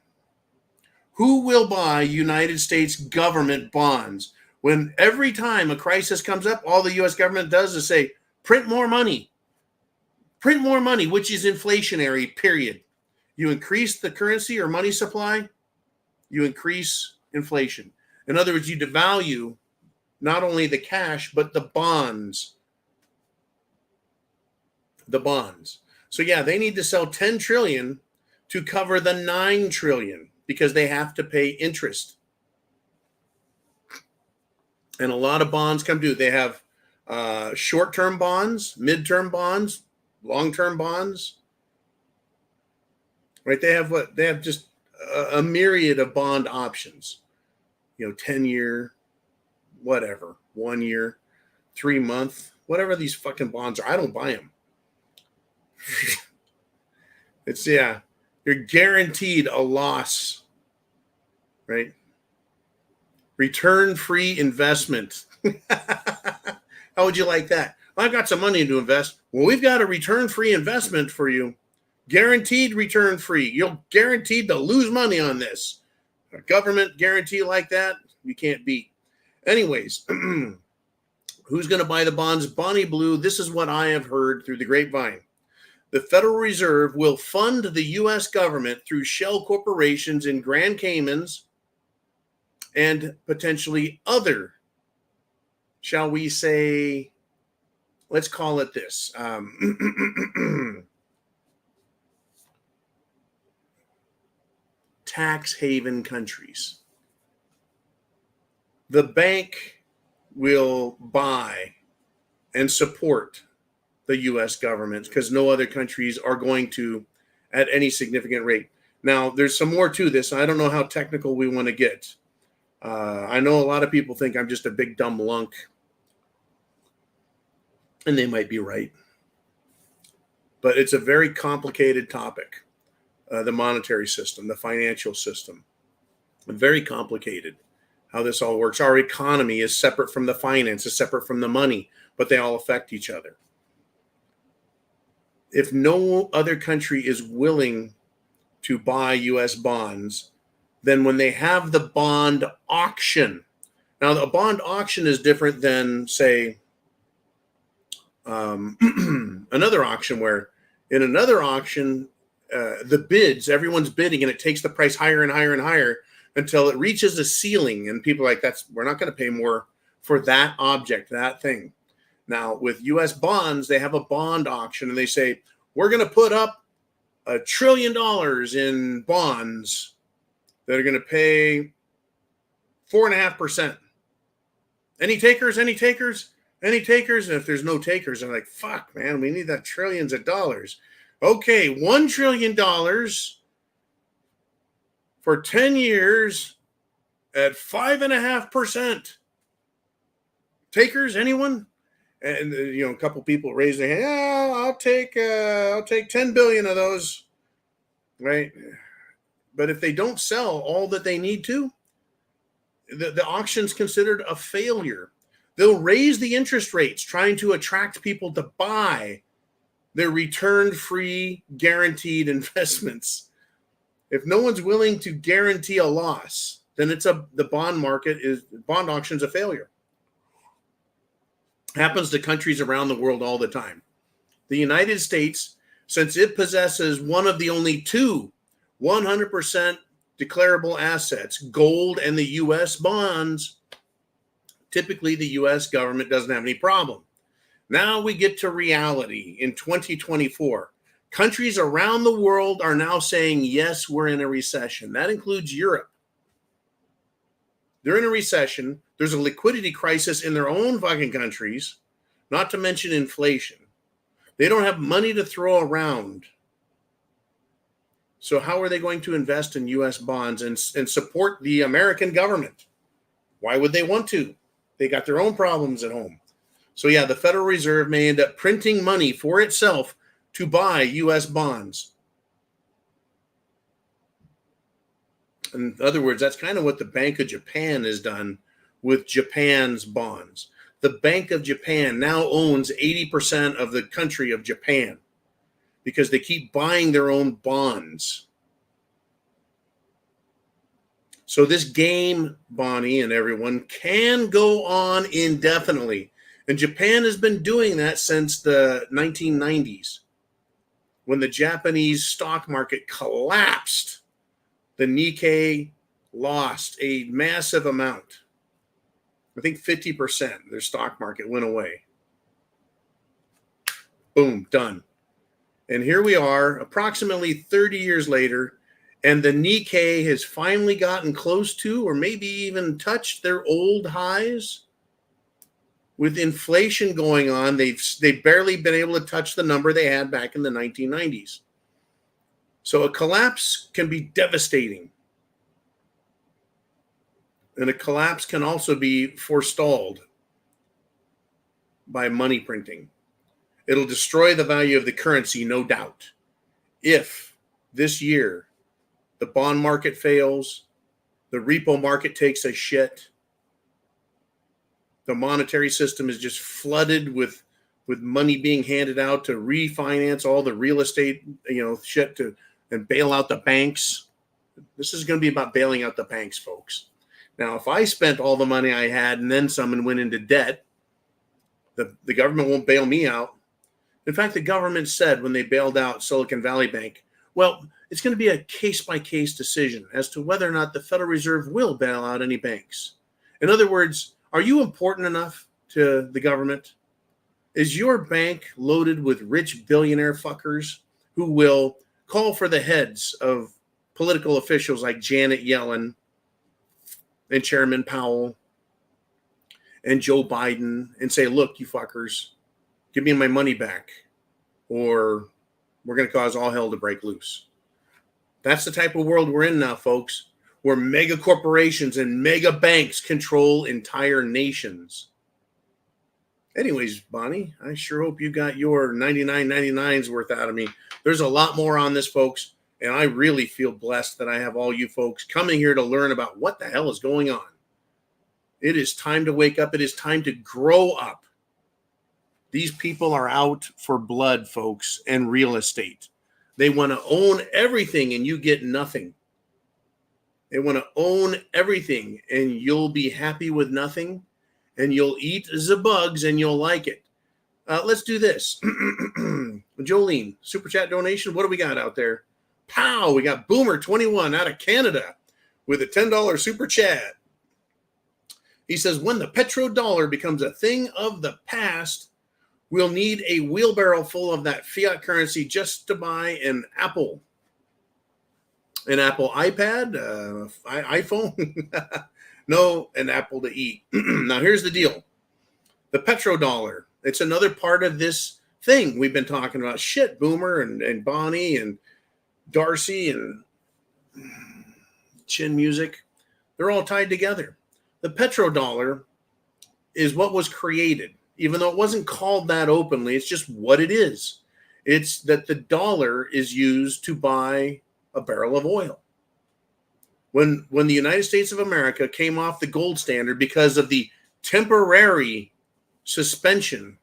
Who will buy United States government bonds? When every time a crisis comes up, all the U.S. government does is say, print more money. Print more money, which is inflationary, period. You increase the currency or money supply, you increase inflation. In other words, you devalue not only the cash, but the bonds. The bonds. So yeah, they need to sell 10 trillion to cover the 9 trillion because they have to pay interest. And a lot of bonds come due. They have short-term bonds, mid-term bonds, long-term bonds. Right? They have what? They have just a myriad of bond options. 10-year, whatever, 1 year, 3 month, whatever these fucking bonds are. I don't buy them. You're guaranteed a loss, right? Return-free investment. How would you like that? Well, I've got some money to invest. Well, we've got a return-free investment for you. Guaranteed return-free. You're guaranteed to lose money on this. A government guarantee like that, you can't beat. Anyways, who's going to buy the bonds? Bonnie Blue. This is what I have heard through the grapevine. The Federal Reserve will fund the U.S. government through shell corporations in Grand Caymans and potentially other, shall we say, let's call it this, tax haven countries. The bank will buy and support the U.S. government because no other countries are going to at any significant rate. Now, there's some more to this. I don't know how technical we want to get. I know a lot of people think I'm just a big dumb lunk, and they might be right. But it's a very complicated topic, the monetary system, the financial system. Very complicated. how this all works. Our economy is separate from the finance, is separate from the money, but they all affect each other. If no other country is willing to buy U.S. bonds, then when they have the bond auction, now the bond auction is different than, say, another auction, where in another auction, the bids, everyone's bidding, and it takes the price higher and higher and higher until it reaches a ceiling, and people are like, we're not going to pay more for that object, that thing. Now, with U.S. bonds, they have a bond auction, and they say, we're going to put up $1 trillion in bonds that are going to pay 4.5%. Any takers? Any takers? Any takers? And if there's no takers, I'm like, fuck, man, we need that trillions of dollars. Okay, $1 trillion for 10 years at 5.5%. Takers, anyone? And a couple people raised their hand. Yeah, I'll take 10 billion of those, right? But if they don't sell all that they need to, the auction's considered a failure. They'll raise the interest rates, trying to attract people to buy their return-free guaranteed investments. If no one's willing to guarantee a loss, then the bond auction's a failure. Happens to countries around the world all the time. The United States, since it possesses one of the only two 100% declarable assets, gold and the U.S. bonds, typically the U.S. government doesn't have any problem. Now we get to reality in 2024. Countries around the world are now saying, yes, we're in a recession. That includes Europe. They're in a recession. There's a liquidity crisis in their own fucking countries, not to mention inflation. They don't have money to throw around. So how are they going to invest in U.S. bonds and support the American government? Why would they want to? They got their own problems at home. So yeah, the Federal Reserve may end up printing money for itself to buy U.S. bonds. In other words, that's kind of what the Bank of Japan has done with Japan's bonds. The Bank of Japan now owns 80% of the country of Japan because they keep buying their own bonds. So this game, Bonnie and everyone, can go on indefinitely. And Japan has been doing that since the 1990s, when the Japanese stock market collapsed. The Nikkei lost a massive amount. I think 50%. Their stock market went away. Boom, done. And here we are, approximately 30 years later, and the Nikkei has finally gotten close to, or maybe even touched, their old highs. With inflation going on, they've barely been able to touch the number they had back in the 1990s. So a collapse can be devastating. And a collapse can also be forestalled by money printing. It'll destroy the value of the currency, no doubt. If this year the bond market fails, the repo market takes a shit, the monetary system is just flooded with money being handed out to refinance all the real estate, shit and bail out the banks. This is going to be about bailing out the banks, folks. Now, if I spent all the money I had and then some and went into debt, the government won't bail me out. In fact, the government said when they bailed out Silicon Valley Bank, well, it's going to be a case-by-case decision as to whether or not the Federal Reserve will bail out any banks. In other words, are you important enough to the government? Is your bank loaded with rich billionaire fuckers who will call for the heads of political officials like Janet Yellen and Chairman Powell and Joe Biden and say, look, you fuckers, give me my money back, or we're going to cause all hell to break loose? That's the type of world we're in now, folks, where mega corporations and mega banks control entire nations. Anyways, Bonnie, I sure hope you got your 99.99s worth out of me. There's a lot more on this, folks, and I really feel blessed that I have all you folks coming here to learn about what the hell is going on. It is time to wake up. It is time to grow up. These people are out for blood, folks, and real estate. They want to own everything and you get nothing. They want to own everything and you'll be happy with nothing, and you'll eat the bugs and you'll like it. Let's do this. Jolene, super chat donation. What do we got out there? Pow, we got Boomer21 out of Canada with a $10 super chat. He says, when the petrodollar becomes a thing of the past, we'll need a wheelbarrow full of that fiat currency just to buy an Apple iPad, iPhone. No, an apple to eat. Now, here's the deal. The petrodollar, it's another part of this thing we've been talking about. Shit, Boomer and Bonnie and Darcy and Chin Music, they're all tied together. The petrodollar is what was created, even though it wasn't called that openly. It's just what it is. It's that the dollar is used to buy a barrel of oil. When the United States of America came off the gold standard because of the temporary suspension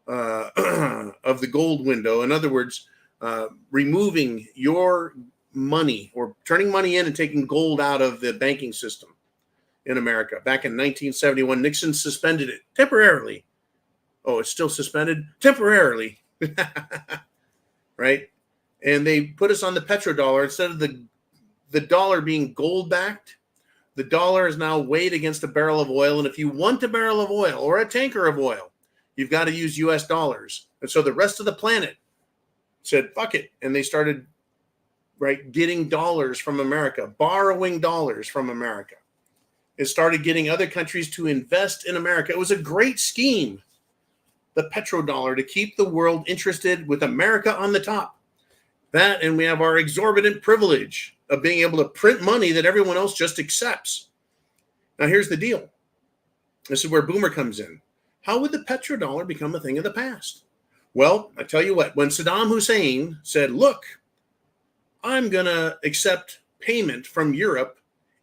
of the gold window, in other words, removing your money or turning money in and taking gold out of the banking system in America back in 1971, Nixon suspended it temporarily. Oh, it's still suspended temporarily, right? And they put us on the petrodollar instead of the dollar being gold backed. The dollar is now weighed against a barrel of oil. And if you want a barrel of oil or a tanker of oil, you've got to use US dollars. And so the rest of the planet said, fuck it. And they started, right, getting dollars from America, borrowing dollars from America. It started getting other countries to invest in America. It was a great scheme, the petrodollar, to keep the world interested with America on the top. That, and we have our exorbitant privilege of being able to print money that everyone else just accepts. Now, here's the deal. This is where Boomer comes in. How would the petrodollar become a thing of the past? Well, I tell you what, when Saddam Hussein said, look, I'm going to accept payment from Europe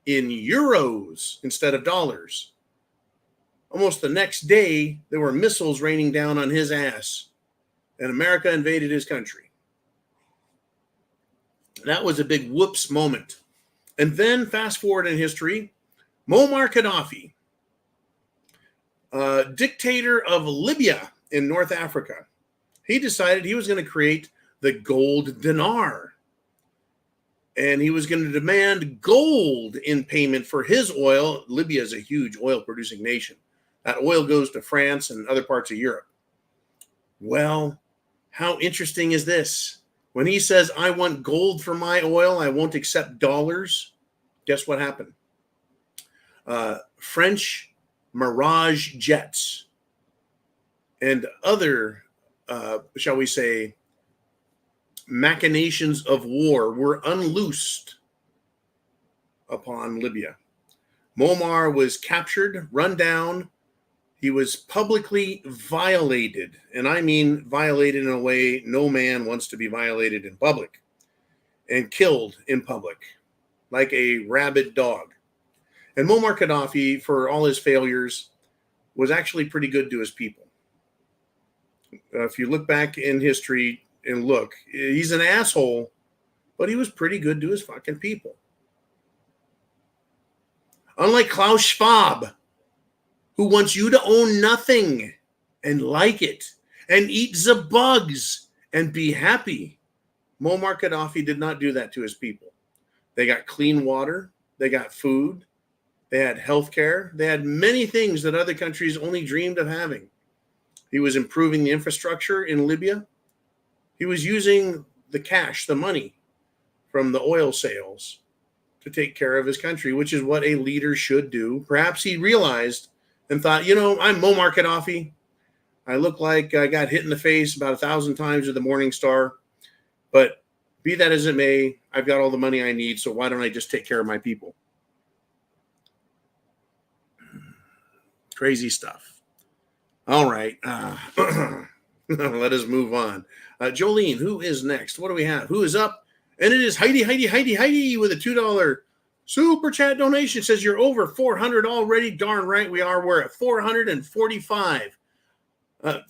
in euros instead of dollars, almost the next day, there were missiles raining down on his ass, and America invaded his country. That was a big whoops moment. And then fast forward in history, Muammar Gaddafi, dictator of Libya in North Africa, he decided he was going to create the gold dinar. And he was going to demand gold in payment for his oil. Libya is a huge oil producing nation. That oil goes to France and other parts of Europe. Well, how interesting is this? When he says, I want gold for my oil, I won't accept dollars, guess what happened? French Mirage jets and other, shall we say, machinations of war were unloosed upon Libya. Muammar was captured, run down. He was publicly violated, and I mean violated in a way no man wants to be violated in public, and killed in public like a rabid dog. And Muammar Gaddafi, for all his failures, was actually pretty good to his people. If you look back in history and look, he's an asshole, but he was pretty good to his fucking people. Unlike Klaus Schwab, who wants you to own nothing and like it and eat the bugs and be happy. Muammar Gaddafi did not do that to his people. They got clean water. They got food. They had health care. They had many things that other countries only dreamed of having. He was improving the infrastructure in Libya. He was using the cash, the money from the oil sales to take care of his country, which is what a leader should do. Perhaps he realized and thought, I'm Muammar Gaddafi. I look like I got hit in the face about 1,000 times with the Morning Star. But be that as it may, I've got all the money I need, so why don't I just take care of my people? Crazy stuff. All right. Let us move on. Jolene, who is next? What do we have? Who is up? And it is Heidi with a $2 Super chat donation says you're over 400 already. Darn right we are. We're at 445.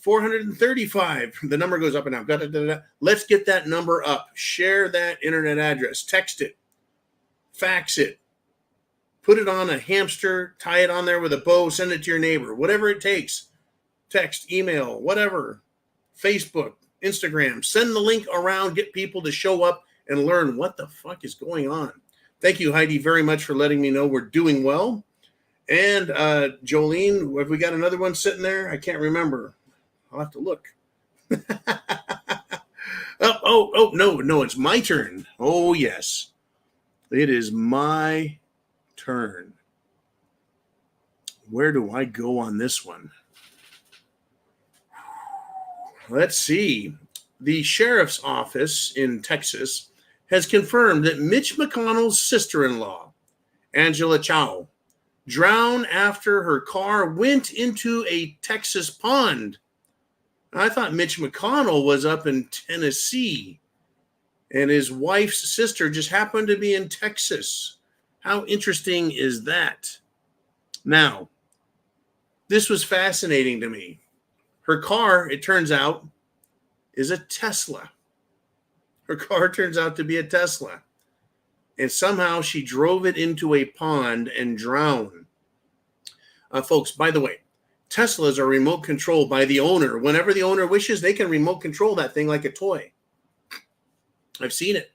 435. The number goes up and down. Let's get that number up. Share that internet address. Text it. Fax it. Put it on a hamster. Tie it on there with a bow. Send it to your neighbor. Whatever it takes. Text, email, whatever. Facebook, Instagram. Send the link around. Get people to show up and learn what the fuck is going on. Thank you, Heidi, very much for letting me know we're doing well. And Jolene, have we got another one sitting there? I can't remember. I'll have to look. No, it's my turn. Oh, yes. It is my turn. Where do I go on this one? Let's see. The sheriff's office in Texas has confirmed that Mitch McConnell's sister-in-law, Angela Chow, drowned after her car went into a Texas pond. I thought Mitch McConnell was up in Tennessee, and his wife's sister just happened to be in Texas. How interesting is that? Now, this was fascinating to me. Her car, it turns out, is a Tesla. Her car turns out to be a Tesla. And somehow she drove it into a pond and drowned. Folks, by the way, Teslas are remote controlled by the owner. Whenever the owner wishes, they can remote control that thing like a toy. I've seen it.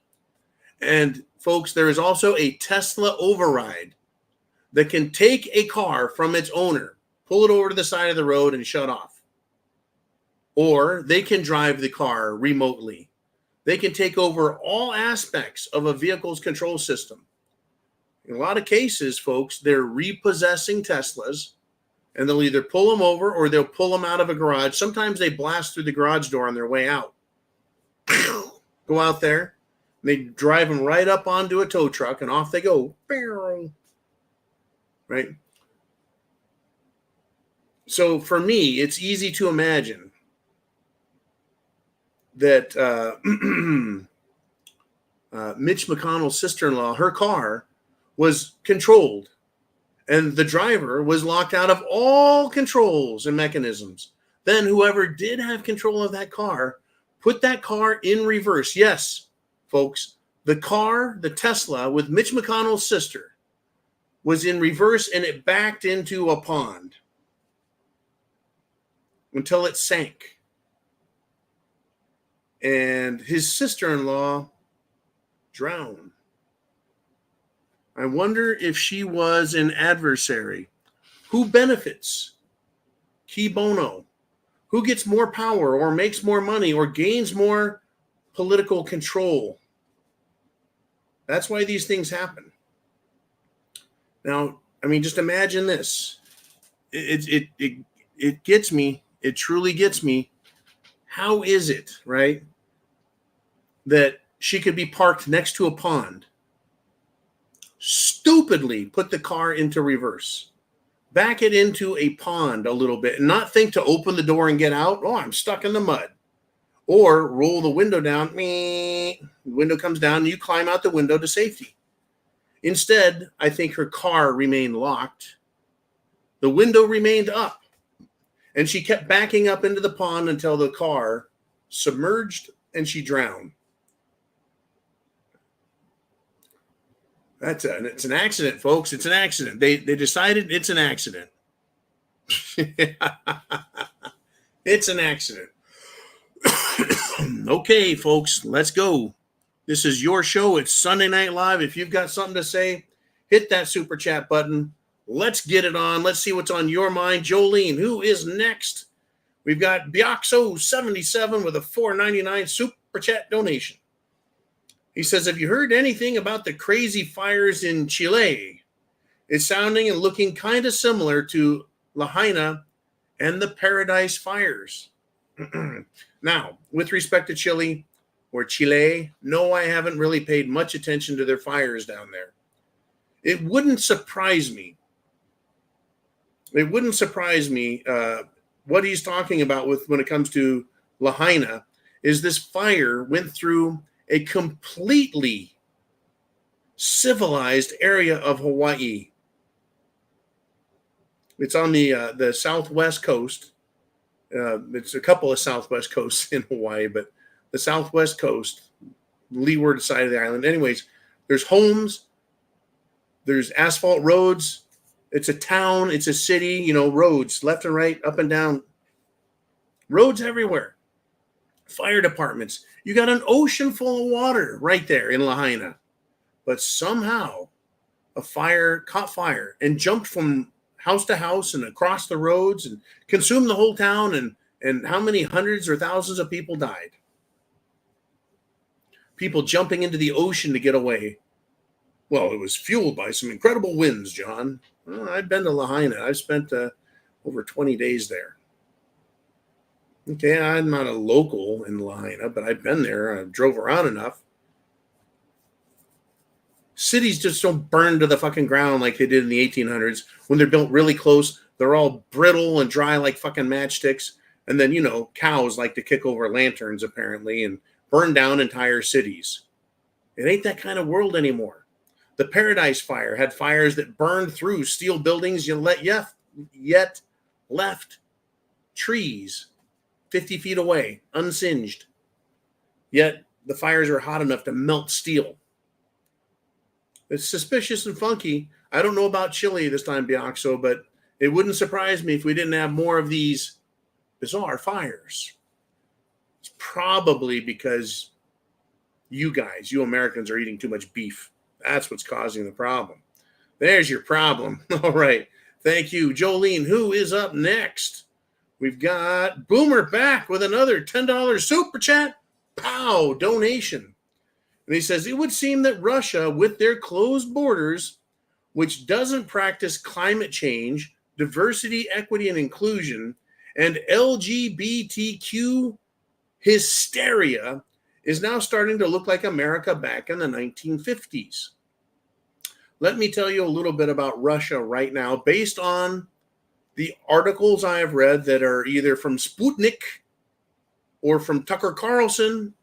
And folks, there is also a Tesla override that can take a car from its owner, pull it over to the side of the road and shut off. Or they can drive the car remotely. They can take over all aspects of a vehicle's control system. In a lot of cases, folks, they're repossessing Teslas, and they'll either pull them over or they'll pull them out of a garage. Sometimes they blast through the garage door on their way out. Go out there, and they drive them right up onto a tow truck, and off they go. Right? So for me, it's easy to imagine that Mitch McConnell's sister-in-law, her car was controlled, and the driver was locked out of all controls and mechanisms. Then whoever did have control of that car put that car in reverse. Yes, folks, the car, the Tesla with Mitch McConnell's sister, was in reverse, and it backed into a pond until it sank. And his sister-in-law drowned. I wonder if she was an adversary. Who benefits? Key bono. Who gets more power or makes more money or gains more political control? That's why these things happen. Now, I mean, just imagine this. It gets me. It truly gets me. How is it, right, that she could be parked next to a pond, stupidly put the car into reverse, back it into a pond a little bit, and not think to open the door and get out? Oh, I'm stuck in the mud. Or roll the window down. The window comes down, and you climb out the window to safety. Instead, I think her car remained locked. The window remained up. And she kept backing up into the pond until the car submerged and she drowned. It's an accident, folks. It's an accident. They decided it's an accident. It's an accident. Okay, folks, let's go. This is your show. It's Sunday Night Live. If you've got something to say, hit that super chat button. Let's get it on. Let's see what's on your mind. Jolene, who is next? We've got Bioxo77 with a $4.99 super chat donation. He says, have you heard anything about the crazy fires in Chile? It's sounding and looking kind of similar to Lahaina and the Paradise Fires. Now, with respect to Chile, no, I haven't really paid much attention to their fires down there. It wouldn't surprise me. What he's talking about when it comes to Lahaina is this fire went through a completely civilized area of Hawaii. It's on the southwest coast. It's a couple of southwest coasts in Hawaii, but the southwest coast, leeward side of the island. Anyways, there's homes, there's asphalt roads. It's a town, it's a city, roads left and right, up and down, roads everywhere. Fire departments. You got an ocean full of water right there in Lahaina. But somehow a fire caught fire and jumped from house to house and across the roads and consumed the whole town. And how many hundreds or thousands of people died? People jumping into the ocean to get away. Well, it was fueled by some incredible winds, John. Well, I've been to Lahaina. I've spent over 20 days there. Okay, I'm not a local in Lahaina, but I've been there. I drove around enough. Cities just don't burn to the fucking ground like they did in the 1800s. When they're built really close, they're all brittle and dry like fucking matchsticks. And then, cows like to kick over lanterns, apparently, and burn down entire cities. It ain't that kind of world anymore. The Paradise Fire had fires that burned through steel buildings, yet left trees 50 feet away, unsinged. Yet the fires are hot enough to melt steel. It's suspicious and funky. I don't know about Chile this time, Biaxo, but it wouldn't surprise me if we didn't have more of these bizarre fires. It's probably because you Americans, are eating too much beef. That's what's causing the problem. There's your problem. All right. Thank you. Jolene, who is up next? We've got Boomer back with another $10 super chat. Pow, donation. And he says, it would seem that Russia, with their closed borders, which doesn't practice climate change, diversity, equity, and inclusion, and LGBTQ hysteria, is now starting to look like America back in the 1950s. Let me tell you a little bit about Russia right now, based on the articles I have read that are either from Sputnik or from Tucker Carlson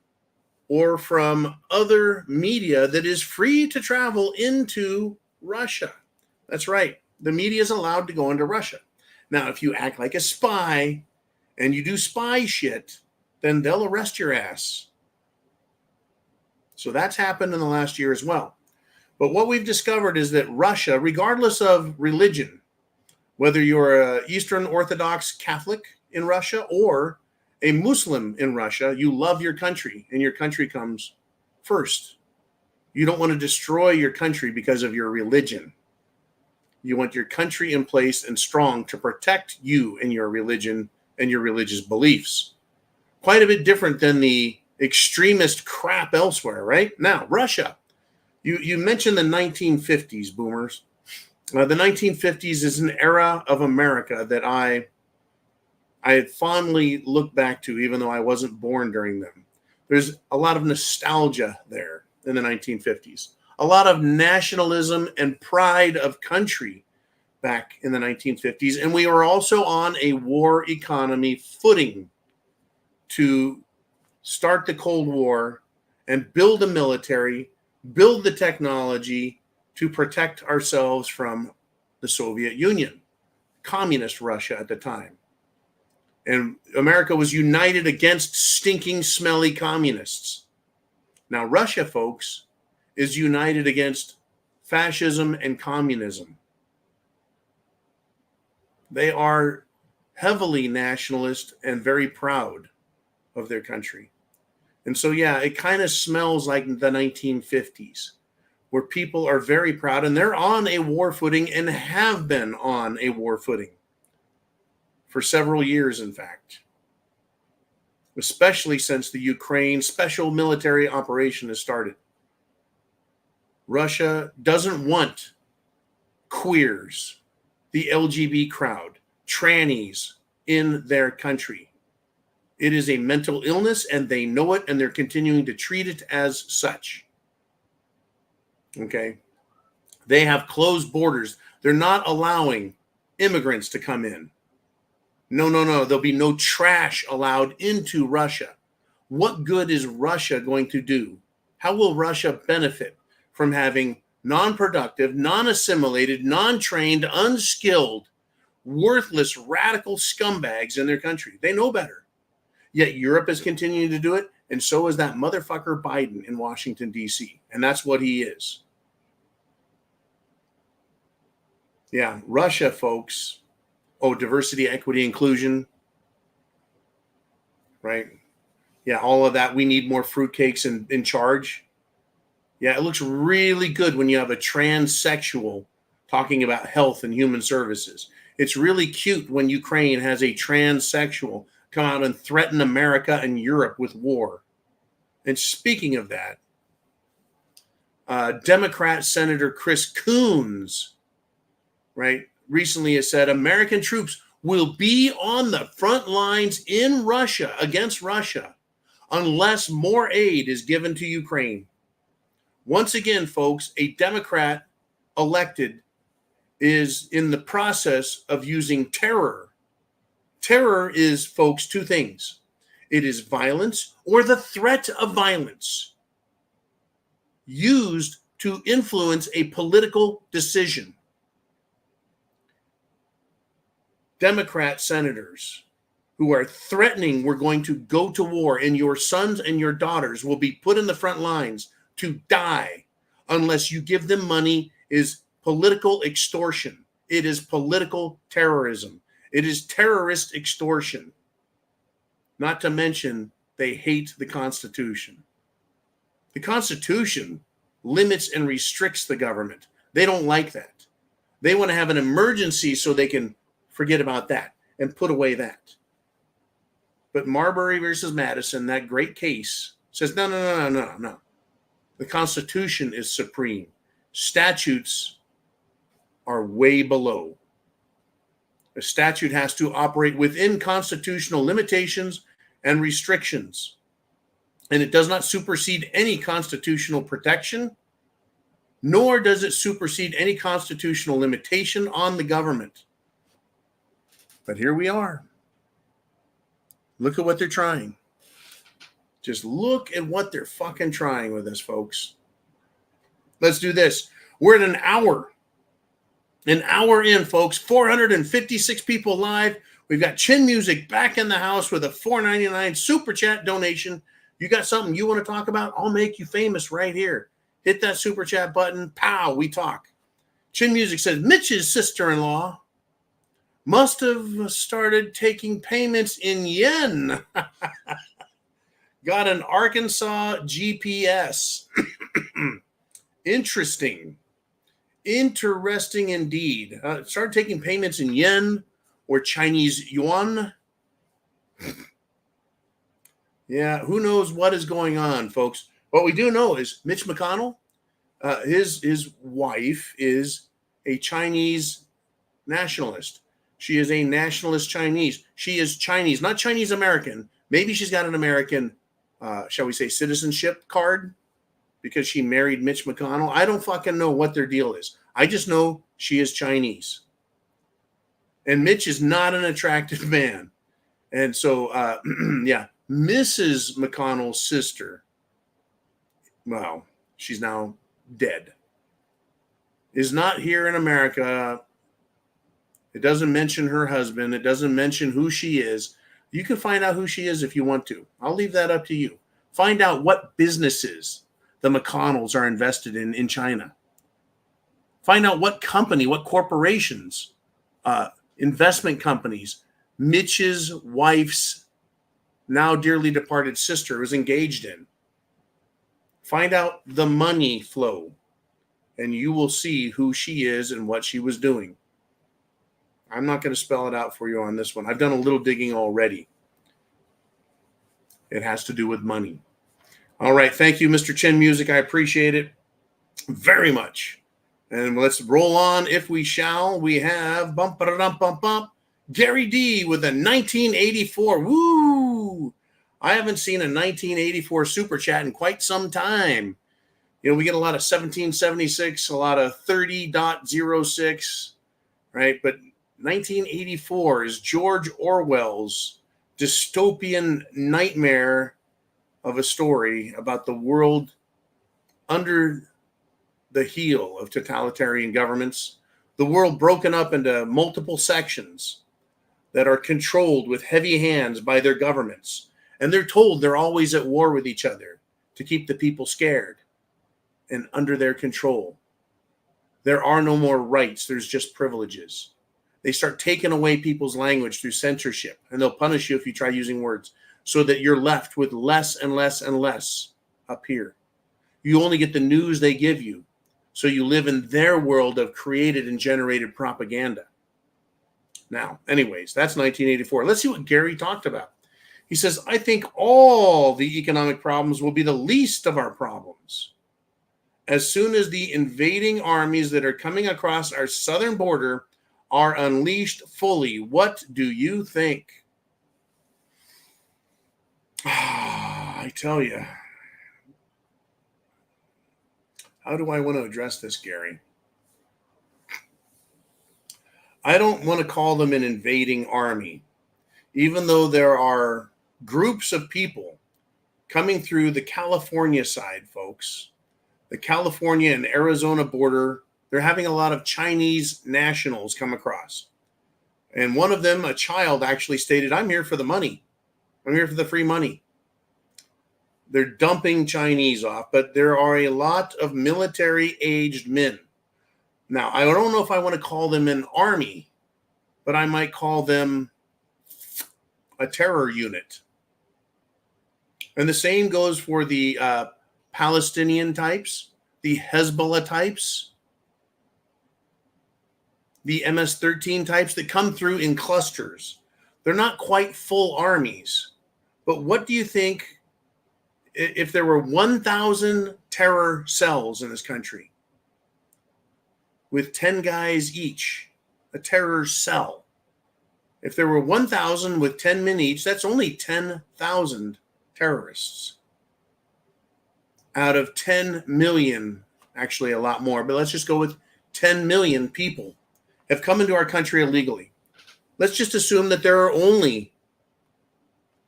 or from other media that is free to travel into Russia. That's right. The media is allowed to go into Russia. Now, if you act like a spy and you do spy shit, then they'll arrest your ass. So that's happened in the last year as well. But what we've discovered is that Russia, regardless of religion, whether you're an Eastern Orthodox Catholic in Russia or a Muslim in Russia, you love your country and your country comes first. You don't want to destroy your country because of your religion. You want your country in place and strong to protect you and your religion and your religious beliefs. Quite a bit different than the extremist crap elsewhere, right? Now, Russia. You mentioned the 1950s, boomers. The 1950s is an era of America that I fondly look back to, even though I wasn't born during them. There's a lot of nostalgia there in the 1950s. A lot of nationalism and pride of country back in the 1950s. And we were also on a war economy footing to start the Cold War and build a military, build the technology to protect ourselves from the Soviet Union, communist Russia at the time. And America was united against stinking, smelly communists. Now, Russia, folks, is united against fascism and communism. They are heavily nationalist and very proud of their country. And so, yeah, it kind of smells like the 1950s, where people are very proud and they're on a war footing and have been on a war footing for several years, in fact, especially since the Ukraine special military operation has started. Russia doesn't want queers, the LGBT crowd, trannies in their country. It is a mental illness, and they know it, and they're continuing to treat it as such. Okay? They have closed borders. They're not allowing immigrants to come in. No. There'll be no trash allowed into Russia. What good is Russia going to do? How will Russia benefit from having non-productive, non-assimilated, non-trained, unskilled, worthless, radical scumbags in their country. They know better. Yet Europe is continuing to do it, and so is that motherfucker Biden in Washington, D.C., and that's what he is. Yeah, Russia, folks. Oh, diversity, equity, inclusion. Right? Yeah, all of that. We need more fruitcakes in charge. Yeah, it looks really good when you have a transsexual talking about health and human services. It's really cute when Ukraine has a transsexual come out and threaten America and Europe with war. And speaking of that, Democrat Senator Chris Coons, right, recently has said American troops will be on the front lines in Russia against Russia unless more aid is given to Ukraine. Once again, folks, a Democrat elected is in the process of using terror. Terror is, folks, two things. It is violence or the threat of violence used to influence a political decision. Democrat senators who are threatening we're going to go to war and your sons and your daughters will be put in the front lines to die unless you give them money is political extortion. It is political terrorism. It is terrorist extortion. Not to mention, they hate the Constitution. The Constitution limits and restricts the government. They don't like that. They want to have an emergency so they can forget about that and put away that. But Marbury versus Madison, that great case, says no. The Constitution is supreme. Statutes are way below. A statute has to operate within constitutional limitations and restrictions. And it does not supersede any constitutional protection, nor does it supersede any constitutional limitation on the government. But here we are. Look at what they're trying. Just look at what they're fucking trying with us, folks. Let's do this. We're at an hour. An hour in, folks. 456 people live. We've got Chin Music back in the house with a $4.99 super chat donation. You got something you want to talk about? I'll make you famous right here. Hit that super chat button. Pow, we talk. Chin Music says, Mitch's sister-in-law must have started taking payments in yen. Got an Arkansas GPS. Interesting indeed. Started taking payments in yen or Chinese yuan. Yeah, who knows what is going on, folks. What we do know is Mitch McConnell, his wife is a Chinese nationalist. She is a nationalist Chinese. She is Chinese, not Chinese American. Maybe she's got an American, shall we say, citizenship card because she married Mitch McConnell. I don't fucking know what their deal is. I just know she is Chinese. And Mitch is not an attractive man. And so, yeah, Mrs. McConnell's sister, well, she's now dead, is not here in America. It doesn't mention her husband. It doesn't mention who she is. You can find out who she is if you want to. I'll leave that up to you. Find out what businesses the McConnells are invested in China. Find out what company, what corporations, investment companies, Mitch's wife's now dearly departed sister was engaged in. Find out the money flow, and you will see who she is and what she was doing. I'm not going to spell it out for you on this one. I've done a little digging already. It has to do with money. All right. Thank you, Mr. Chin Music. I appreciate it very much. And let's roll on if we shall. We have Gary D with a 1984. Woo! I haven't seen a 1984 super chat in quite some time. You know, we get a lot of 1776, a lot of 30.06, right? But 1984 is George Orwell's dystopian nightmare of a story about the world under the heel of totalitarian governments, the world broken up into multiple sections that are controlled with heavy hands by their governments. And they're told they're always at war with each other to keep the people scared and under their control. There are no more rights. There's just privileges. They start taking away people's language through censorship, and they'll punish you if you try using words, so that you're left with less and less and less up here. You only get the news they give you, so you live in their world of created and generated propaganda. Now, anyways, that's 1984. Let's see what Gary talked about. He says, I think all the economic problems will be the least of our problems. As soon as the invading armies that are coming across our southern border are unleashed fully, what do you think? I tell you, how do I want to address this, Gary? I don't want to call them an invading army, even though there are groups of people coming through the California side, folks. The California and Arizona border, they're having a lot of Chinese nationals come across. And one of them, a child, actually stated, I'm here for the money. I'm here for the free money. They're dumping Chinese off, but there are a lot of military-aged men. Now, I don't know if I want to call them an army, but I might call them a terror unit. And the same goes for the Palestinian types, the Hezbollah types, the MS-13 types that come through in clusters. They're not quite full armies. But what do you think if there were 1,000 terror cells in this country with 10 guys each, a terror cell? If there were 1,000 with 10 men each, that's only 10,000 terrorists out of 10 million, actually a lot more, but let's just go with 10 million people have come into our country illegally. Let's just assume that there are only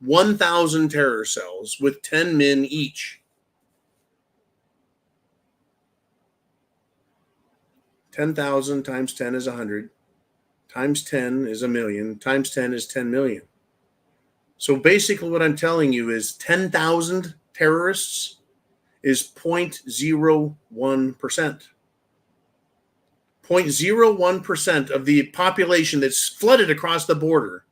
1,000 terror cells with 10 men each. 10,000 times 10 is 100, times 10 is a million, times 10 is 10 million. So basically what I'm telling you is 10,000 terrorists is 0.01%. 0.01% of the population that's flooded across the border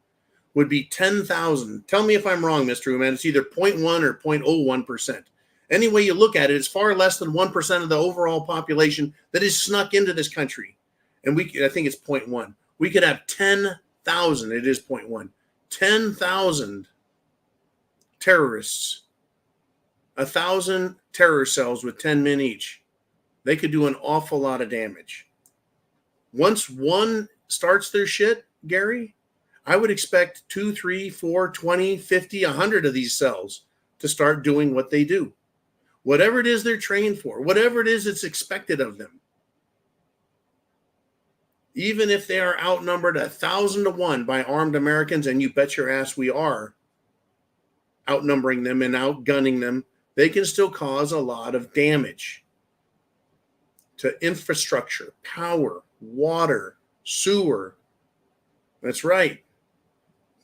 would be 10,000. Tell me if I'm wrong, Mr. Human. It's either 0.1 or 0.01%. Any way you look at it, it's far less than 1% of the overall population that is snuck into this country. And I think it's 0.1. We could have 10,000. It is 0.1. 10,000 terrorists. 1,000 terror cells with 10 men each. They could do an awful lot of damage. Once one starts their shit, Gary, I would expect 2, 3, 4, 20, 50, 100 of these cells to start doing what they do. Whatever it is they're trained for, whatever it is that's expected of them. Even if they are outnumbered 1,000 to 1 by armed Americans, and you bet your ass we are outnumbering them and outgunning them, they can still cause a lot of damage to infrastructure, power, water, sewer. That's right.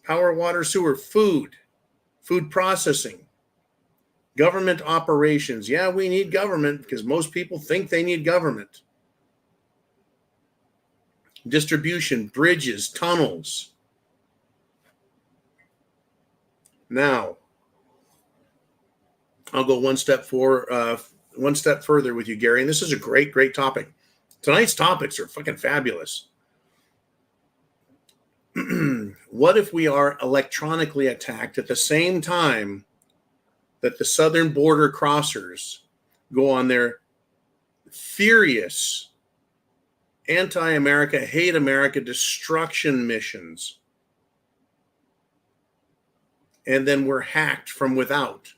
Power, water, sewer, food processing, government operations. Yeah, we need government because most people think they need government. Distribution, bridges, tunnels. Now, I'll go one step further with you, Gary, and this is a great, great topic. Tonight's topics are fucking fabulous. What if we are electronically attacked at the same time that the southern border crossers go on their furious anti-America, hate America destruction missions, and then we're hacked from without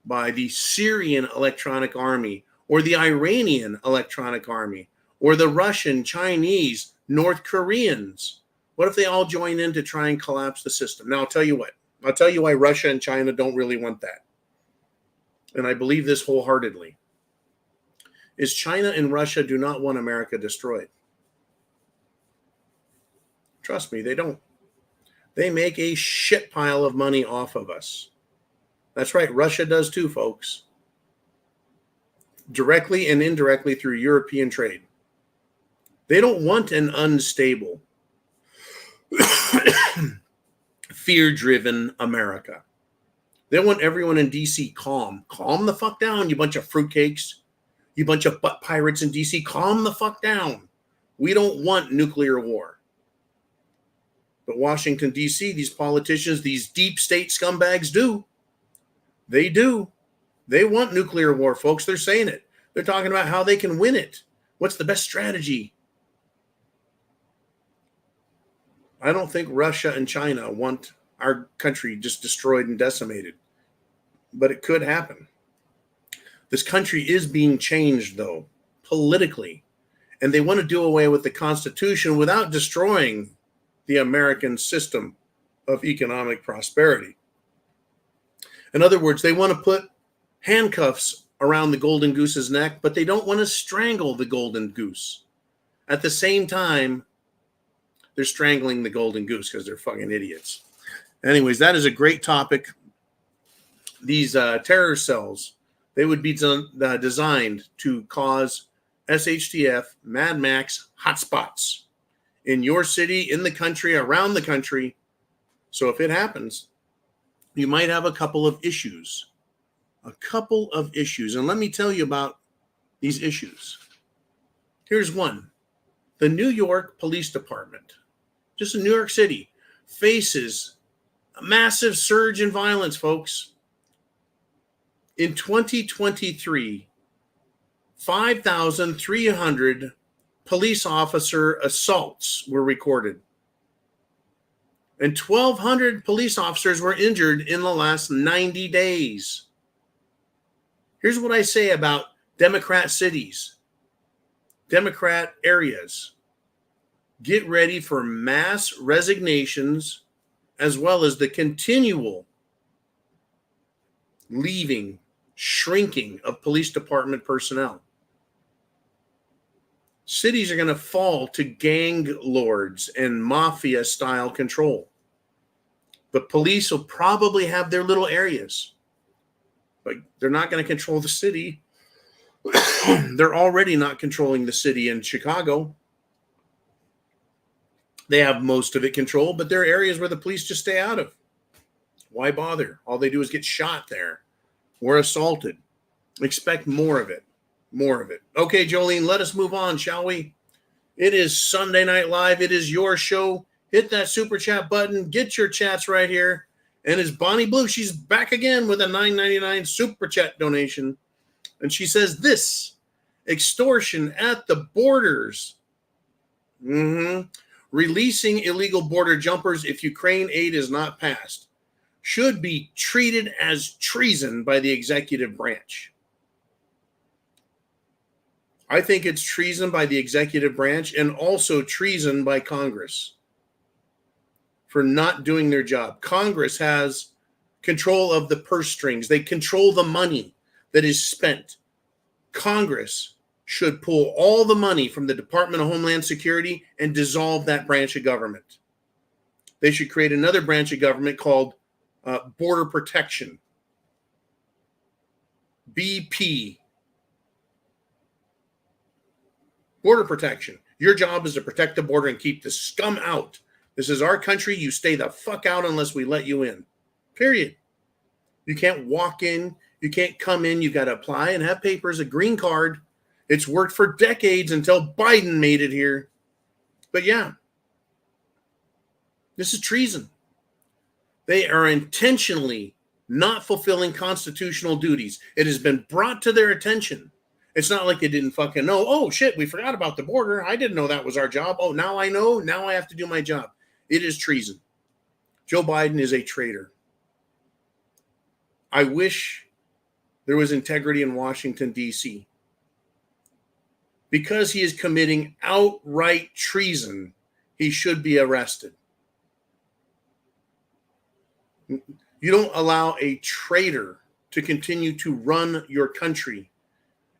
by the Syrian electronic army or the Iranian electronic army or the Russian, Chinese, North Koreans? What if they all join in to try and collapse the system? Now, I'll tell you what. I'll tell you why Russia and China don't really want that. And I believe this wholeheartedly. is China and Russia do not want America destroyed. Trust me, they don't. They make a shit pile of money off of us. That's right, Russia does too, folks. Directly and indirectly through European trade. They don't want an unstable, fear-driven America. They want everyone in D.C. calm. Calm the fuck down, you bunch of fruitcakes. You bunch of butt pirates in D.C., calm the fuck down. We don't want nuclear war. But Washington, D.C., these politicians, these deep state scumbags do. They do. They want nuclear war, folks. They're saying it. They're talking about how they can win it. What's the best strategy? I don't think Russia and China want our country just destroyed and decimated. But it could happen. This country is being changed, though, politically. And they want to do away with the Constitution without destroying the American system of economic prosperity. In other words, they want to put handcuffs around the golden goose's neck, but they don't want to strangle the golden goose. At the same time, they're strangling the golden goose because they're fucking idiots. Anyways, that is a great topic. These terror cells, they would be designed to cause SHTF, Mad Max hotspots in your city, in the country, around the country. So if it happens, you might have a couple of issues. A couple of issues. And let me tell you about these issues. Here's one. The New York Police Department, just in New York City, faces a massive surge in violence, folks. In 2023, 5,300 police officer assaults were recorded. And 1,200 police officers were injured in the last 90 days. Here's what I say about Democrat cities, Democrat areas. Get ready for mass resignations as well as the continual leaving, shrinking of police department personnel. Cities are going to fall to gang lords and mafia style control. The police will probably have their little areas, but they're not going to control the city. They're already not controlling the city in Chicago. They have most of it controlled, but there are areas where the police just stay out of. Why bother? All they do is get shot there or assaulted. Expect more of it. More of it. Okay, Jolene, let us move on, shall we? It is Sunday Night Live. It is your show. Hit that super chat button. Get your chats right here. And it's Bonnie Blue. She's back again with a $9.99 super chat donation. And she says this: extortion at the borders. Releasing illegal border jumpers if Ukraine aid is not passed should be treated as treason by the executive branch. I think it's treason by the executive branch and also treason by Congress for not doing their job. Congress has control of the purse strings. They control the money that is spent. Congress should pull all the money from the Department of Homeland Security and dissolve that branch of government. They should create another branch of government called Border Protection. BP. Border Protection. Your job is to protect the border and keep the scum out. This is our country. You stay the fuck out unless we let you in. Period. You can't walk in. You can't come in. You got to apply and have papers, a green card. It's worked for decades until Biden made it here. But yeah, this is treason. They are intentionally not fulfilling constitutional duties. It has been brought to their attention. It's not like they didn't fucking know. Oh, shit, we forgot about the border. I didn't know that was our job. Oh, now I know. Now I have to do my job. It is treason. Joe Biden is a traitor. I wish there was integrity in Washington, D.C. Because he is committing outright treason, he should be arrested. You don't allow a traitor to continue to run your country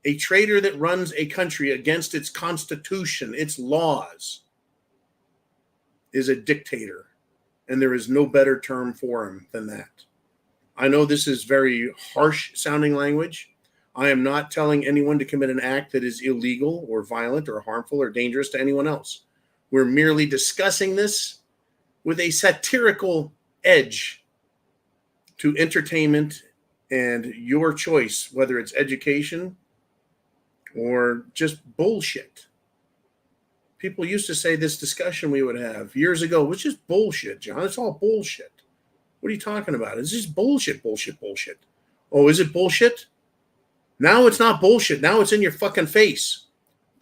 A traitor that runs a country against its constitution, its laws, is a dictator. And there is no better term for him than that. I know this is very harsh sounding language. I am not telling anyone to commit an act that is illegal or violent or harmful or dangerous to anyone else. We're merely discussing this with a satirical edge to entertainment and your choice, whether it's education or just bullshit. People used to say this discussion we would have years ago was just bullshit, John. It's all bullshit. What are you talking about? It's just bullshit. Oh, is it bullshit? Now it's not bullshit. Now it's in your fucking face.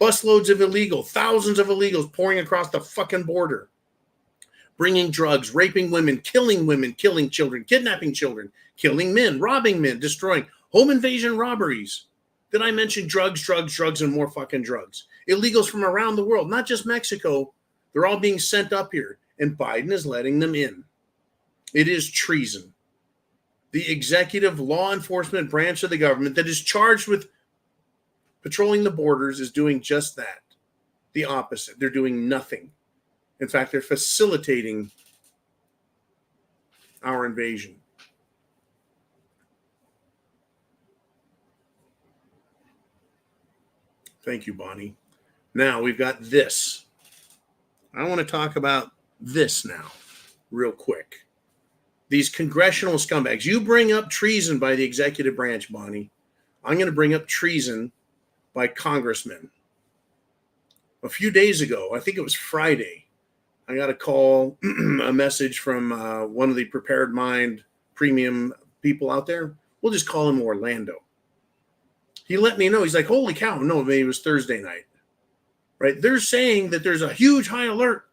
Busloads of illegal, thousands of illegals pouring across the fucking border, bringing drugs, raping women, killing children, kidnapping children, killing men, robbing men, destroying, home invasion robberies. Did I mention drugs, and more fucking drugs? Illegals from around the world, not just Mexico. They're all being sent up here, and Biden is letting them in. It is treason. The executive law enforcement branch of the government that is charged with patrolling the borders is doing just that. The opposite. They're doing nothing. In fact, they're facilitating our invasion. Thank you, Bonnie. Now we've got this. I want to talk about this now, real quick. These congressional scumbags. You bring up treason by the executive branch, Bonnie. I'm going to bring up treason by congressmen. A few days ago, I think it was Friday, I got a call, a message from one of the Prepared Mind premium people out there. We'll just call him Orlando. He let me know. He's like, holy cow. No, maybe it was Thursday night. Right? They're saying that there's a huge high alert.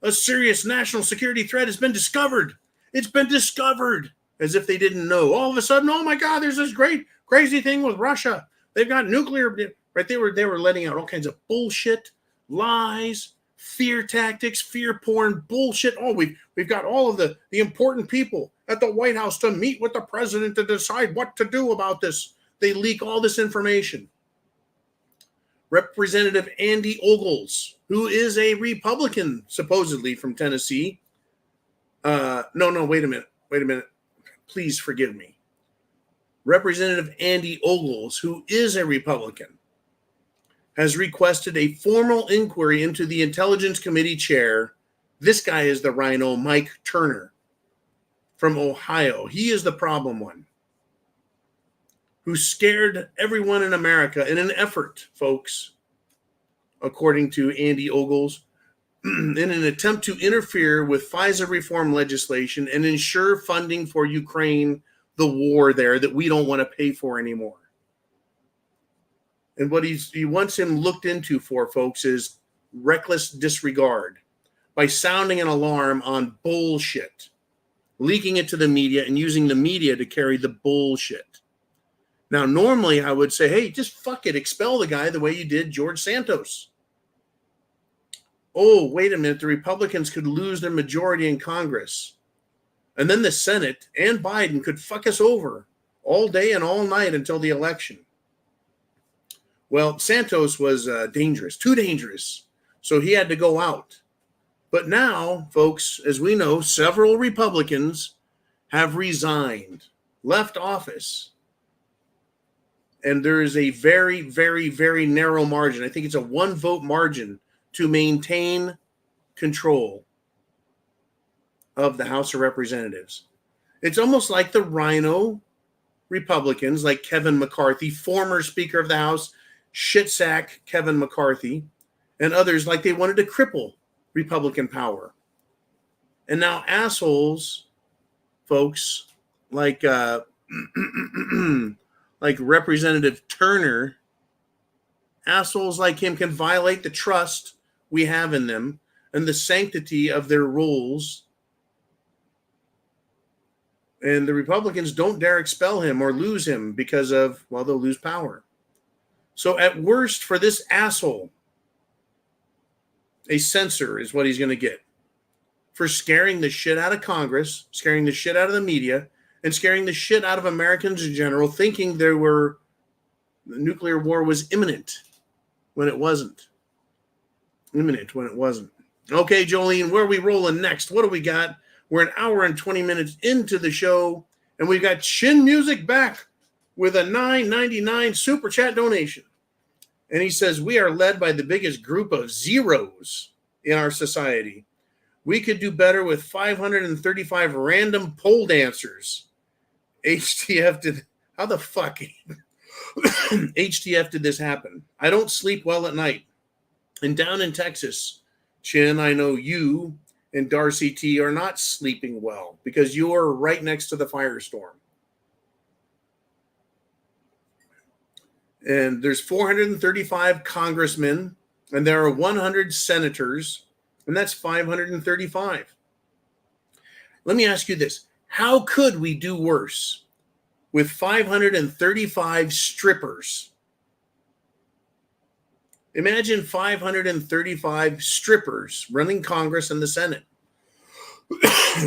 A serious national security threat has been discovered. It's been discovered. As if they didn't know. All of a sudden, oh my God, there's this great, crazy thing with Russia. They've got nuclear, right? They were letting out all kinds of bullshit, lies, fear tactics, fear porn, bullshit. Oh, we've got all of the important people at the White House to meet with the president to decide what to do about this. They leak all this information. Representative Andy Ogles, who is a Republican, supposedly from Tennessee. No, wait a minute. Please forgive me. Representative Andy Ogles, who is a Republican, has requested a formal inquiry into the Intelligence Committee chair. This guy is the rhino, Mike Turner from Ohio. He is the problem one who scared everyone in America in an effort, folks, according to Andy Ogles, in an attempt to interfere with FISA reform legislation and ensure funding for Ukraine, the war there that we don't want to pay for anymore. And what he wants him looked into for, folks, is reckless disregard by sounding an alarm on bullshit, leaking it to the media and using the media to carry the bullshit. Now, normally I would say, hey, just fuck it, expel the guy the way you did George Santos. Oh, wait a minute, the Republicans could lose their majority in Congress. And then the Senate and Biden could fuck us over all day and all night until the election. Well, Santos was dangerous, too dangerous. So he had to go out. But now, folks, as we know, several Republicans have resigned, left office. And there is a very, very, very narrow margin. I think it's a 1-vote margin to maintain control of the House of Representatives. It's almost like the rhino Republicans, like Kevin McCarthy, former Speaker of the House, shitsack Kevin McCarthy, and others, like they wanted to cripple Republican power. And now assholes, folks, like like Representative Turner, assholes like him can violate the trust we have in them and the sanctity of their rules. And the Republicans don't dare expel him or lose him because of, well, they'll lose power. So at worst for this asshole, a censor is what he's going to get for scaring the shit out of Congress, scaring the shit out of the media, and scaring the shit out of Americans in general, thinking they were The nuclear war was imminent when it wasn't. Imminent when it wasn't. Okay, Jolene, where are we rolling next? What do we got? We're an hour and 20 minutes into the show, and we've got Chin Music back with a $9.99 super chat donation. And he says, we are led by the biggest group of zeros in our society. We could do better with 535 random pole dancers. HTF did, how the fuck HTF did this happen? I don't sleep well at night. And down in Texas, Chin, I know you and Darcy T are not sleeping well because you're right next to the firestorm. And there's 435 congressmen, and there are 100 senators, and that's 535. Let me ask you this. How could we do worse with 535 strippers? Imagine 535 strippers running Congress and the Senate.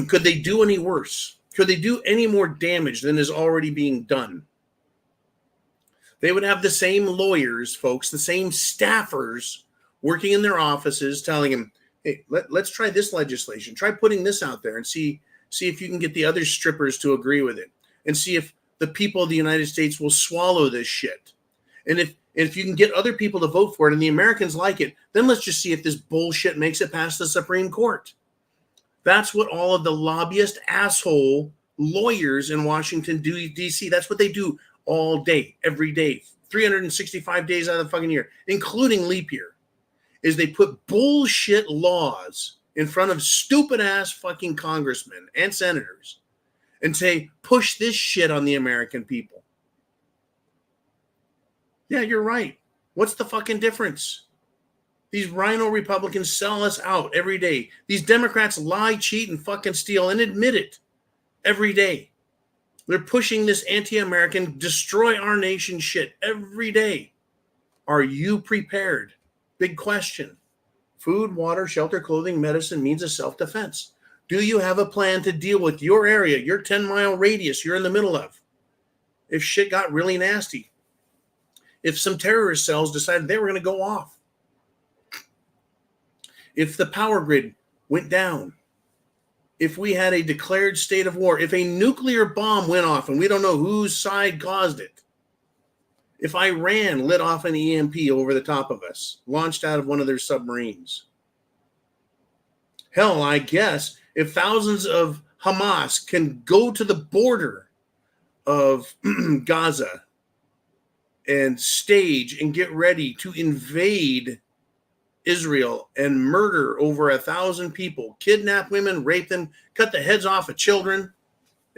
Could they do any worse? Could they do any more damage than is already being done? They would have the same lawyers, folks, the same staffers working in their offices telling them, hey, let's try this legislation. Try putting this out there and see if you can get the other strippers to agree with it and see if the people of the United States will swallow this shit. And if you can get other people to vote for it and the Americans like it, then let's just see if this bullshit makes it past the Supreme Court. That's what all of the lobbyist asshole lawyers in Washington, D.C., that's what they do all day, every day, 365 days out of the fucking year, including leap year, is they put bullshit laws in front of stupid ass fucking congressmen and senators and say, push this shit on the American people. Yeah, you're right. What's the fucking difference? These rhino Republicans sell us out every day. These Democrats lie, cheat, and fucking steal and admit it every day. They're pushing this anti-American, destroy our nation shit every day. Are you prepared? Big question. Food, water, shelter, clothing, medicine, means of self-defense. Do you have a plan to deal with your area, your 10-mile radius you're in the middle of? If shit got really nasty. If some terrorist cells decided they were going to go off. If the power grid went down. If we had a declared state of war, if a nuclear bomb went off and we don't know whose side caused it, if Iran lit off an EMP over the top of us, launched out of one of their submarines, hell, I guess if thousands of Hamas can go to the border of Gaza and stage and get ready to invade Israel and murder over 1,000 people, kidnap women, rape them, cut the heads off of children,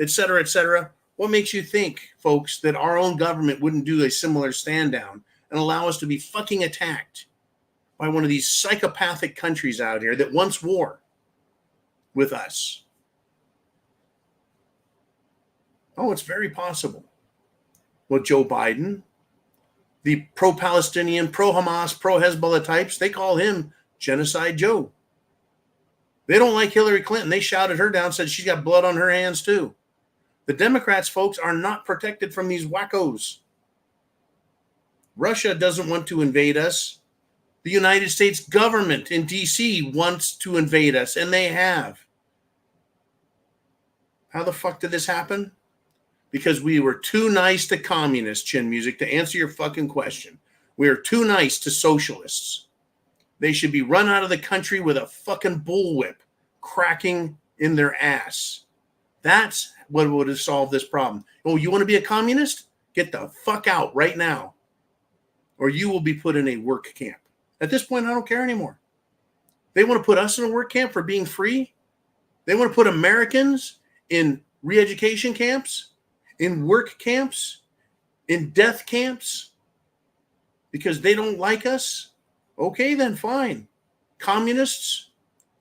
etc., etc. What makes you think, folks, that our own government wouldn't do a similar stand down and allow us to be fucking attacked by one of these psychopathic countries out here that wants war with us? Oh, it's very possible. Well, Joe Biden, the pro-Palestinian, pro-Hamas, pro-Hezbollah types, they call him Genocide Joe. They don't like Hillary Clinton. They shouted her down, said she's got blood on her hands too. The Democrats, folks, are not protected from these wackos. Russia doesn't want to invade us. The United States government in D.C. wants to invade us, and they have. How the fuck did this happen? Because we were too nice to communists, Chin Music, to answer your fucking question. We are too nice to socialists. They should be run out of the country with a fucking bullwhip cracking in their ass. That's what would have solved this problem. Oh, you want to be a communist? Get the fuck out right now. Or you will be put in a work camp. At this point, I don't care anymore. They want to put us in a work camp for being free. They want to put Americans in re-education camps, in work camps, in death camps, because they don't like us. Okay, then fine. Communists,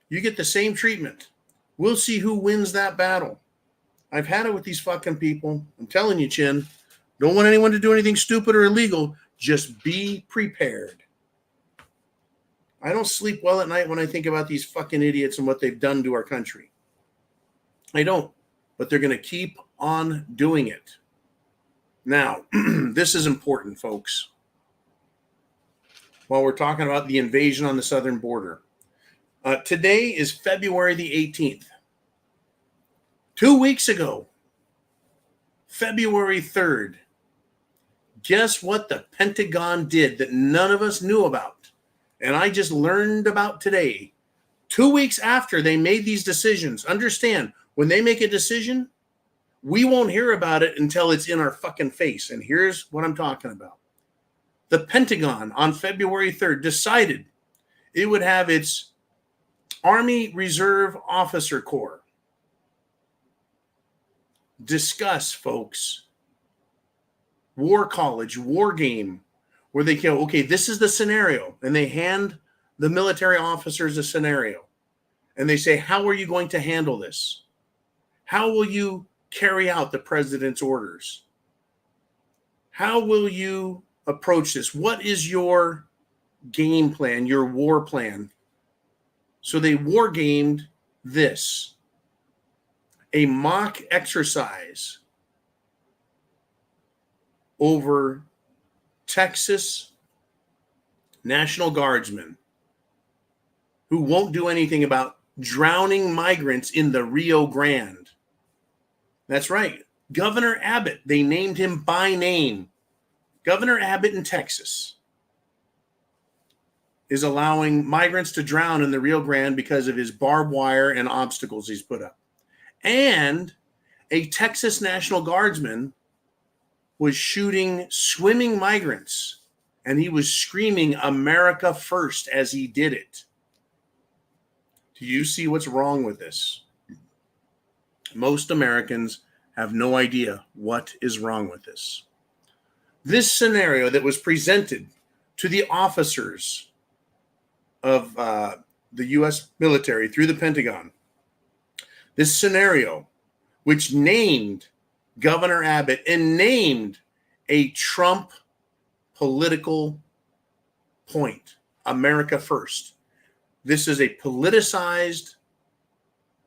you get the same treatment. We'll see who wins that battle. I've had it with these fucking people. I'm telling you, Chin, don't want anyone to do anything stupid or illegal. Just be prepared. I don't sleep well at night when I think about these fucking idiots and what they've done to our country. I don't, but they're going to keep on doing it. Now, this is important, folks. While we're talking about the invasion on the southern border, today is February the 18th. 2 weeks ago, February 3rd, guess what the Pentagon did that none of us knew about? And I just learned about today. 2 weeks after they made these decisions, understand, when they make a decision, we won't hear about it until it's in our fucking face. And here's what I'm talking about. The Pentagon on February 3rd decided it would have its Army Reserve Officer Corps discuss, folks, war college, war game, where they go, okay, this is the scenario. And they hand the military officers a scenario. And they say, how are you going to handle this? How will you carry out the president's orders? How will you approach this? What is your game plan, your war plan? So they war gamed this, a mock exercise over Texas National Guardsmen who won't do anything about drowning migrants in the Rio Grande. That's right. Governor Abbott, they named him by name. Governor Abbott in Texas is allowing migrants to drown in the Rio Grande because of his barbed wire and obstacles he's put up. And a Texas National Guardsman was shooting swimming migrants, and he was screaming America first as he did it. Do you see what's wrong with this? Most Americans have no idea what is wrong with this. This scenario that was presented to the officers of the U.S. military through the Pentagon, this scenario, which named Governor Abbott and named a Trump political point, America first. This is a politicized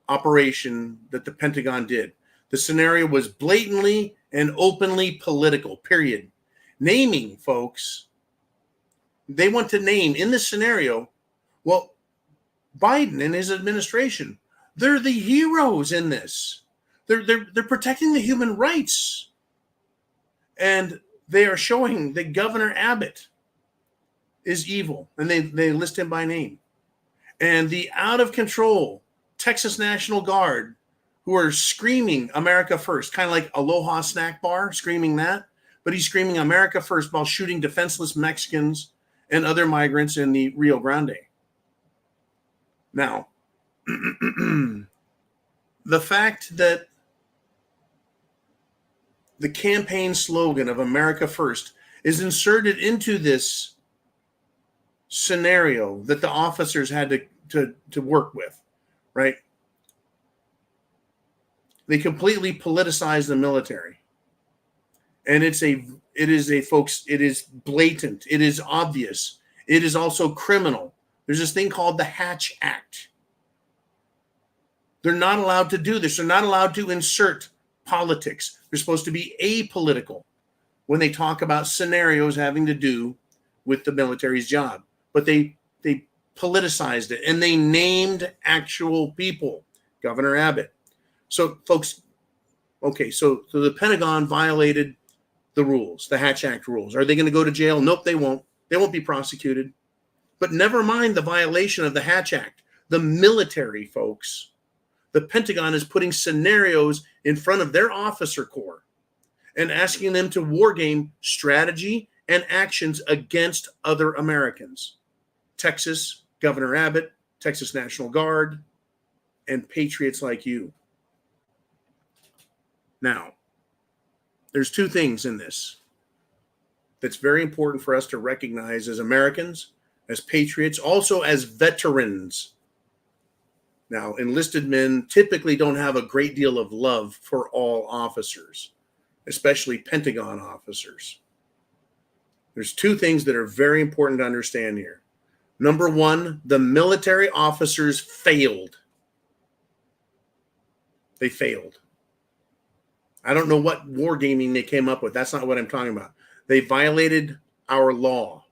operation that the Pentagon did. The scenario was blatantly and openly political, period. Naming, folks, they want to name in this scenario, well, Biden and his administration, they're the heroes in this. They're protecting the human rights. And they are showing that Governor Abbott is evil. And they list him by name. And the out of control Texas National Guard, who are screaming America first, kind of like Aloha Snack Bar, screaming that. But he's screaming America first while shooting defenseless Mexicans and other migrants in the Rio Grande. Now, the fact that the campaign slogan of America First is inserted into this scenario that the officers had to work with, right? They completely politicize the military. And it is blatant. It is obvious. It is also criminal. There's this thing called the Hatch Act. They're not allowed to do this. They're not allowed to insert politics. They're supposed to be apolitical when they talk about scenarios having to do with the military's job. But they politicized it, and they named actual people, Governor Abbott. So, folks, okay, so the Pentagon violated the rules, the Hatch Act rules. Are they going to go to jail? Nope, they won't. They won't be prosecuted. But never mind the violation of the Hatch Act. The military, folks, the Pentagon is putting scenarios in front of their officer corps and asking them to war game strategy and actions against other Americans. Texas, Governor Abbott, Texas National Guard, and patriots like you. Now, there's two things in this that's very important for us to recognize as Americans, as patriots, also as veterans. Now, enlisted men typically don't have a great deal of love for all officers, especially Pentagon officers. There's two things that are very important to understand here. Number one, the military officers failed. They failed. I don't know what wargaming they came up with. That's not what I'm talking about. They violated our law.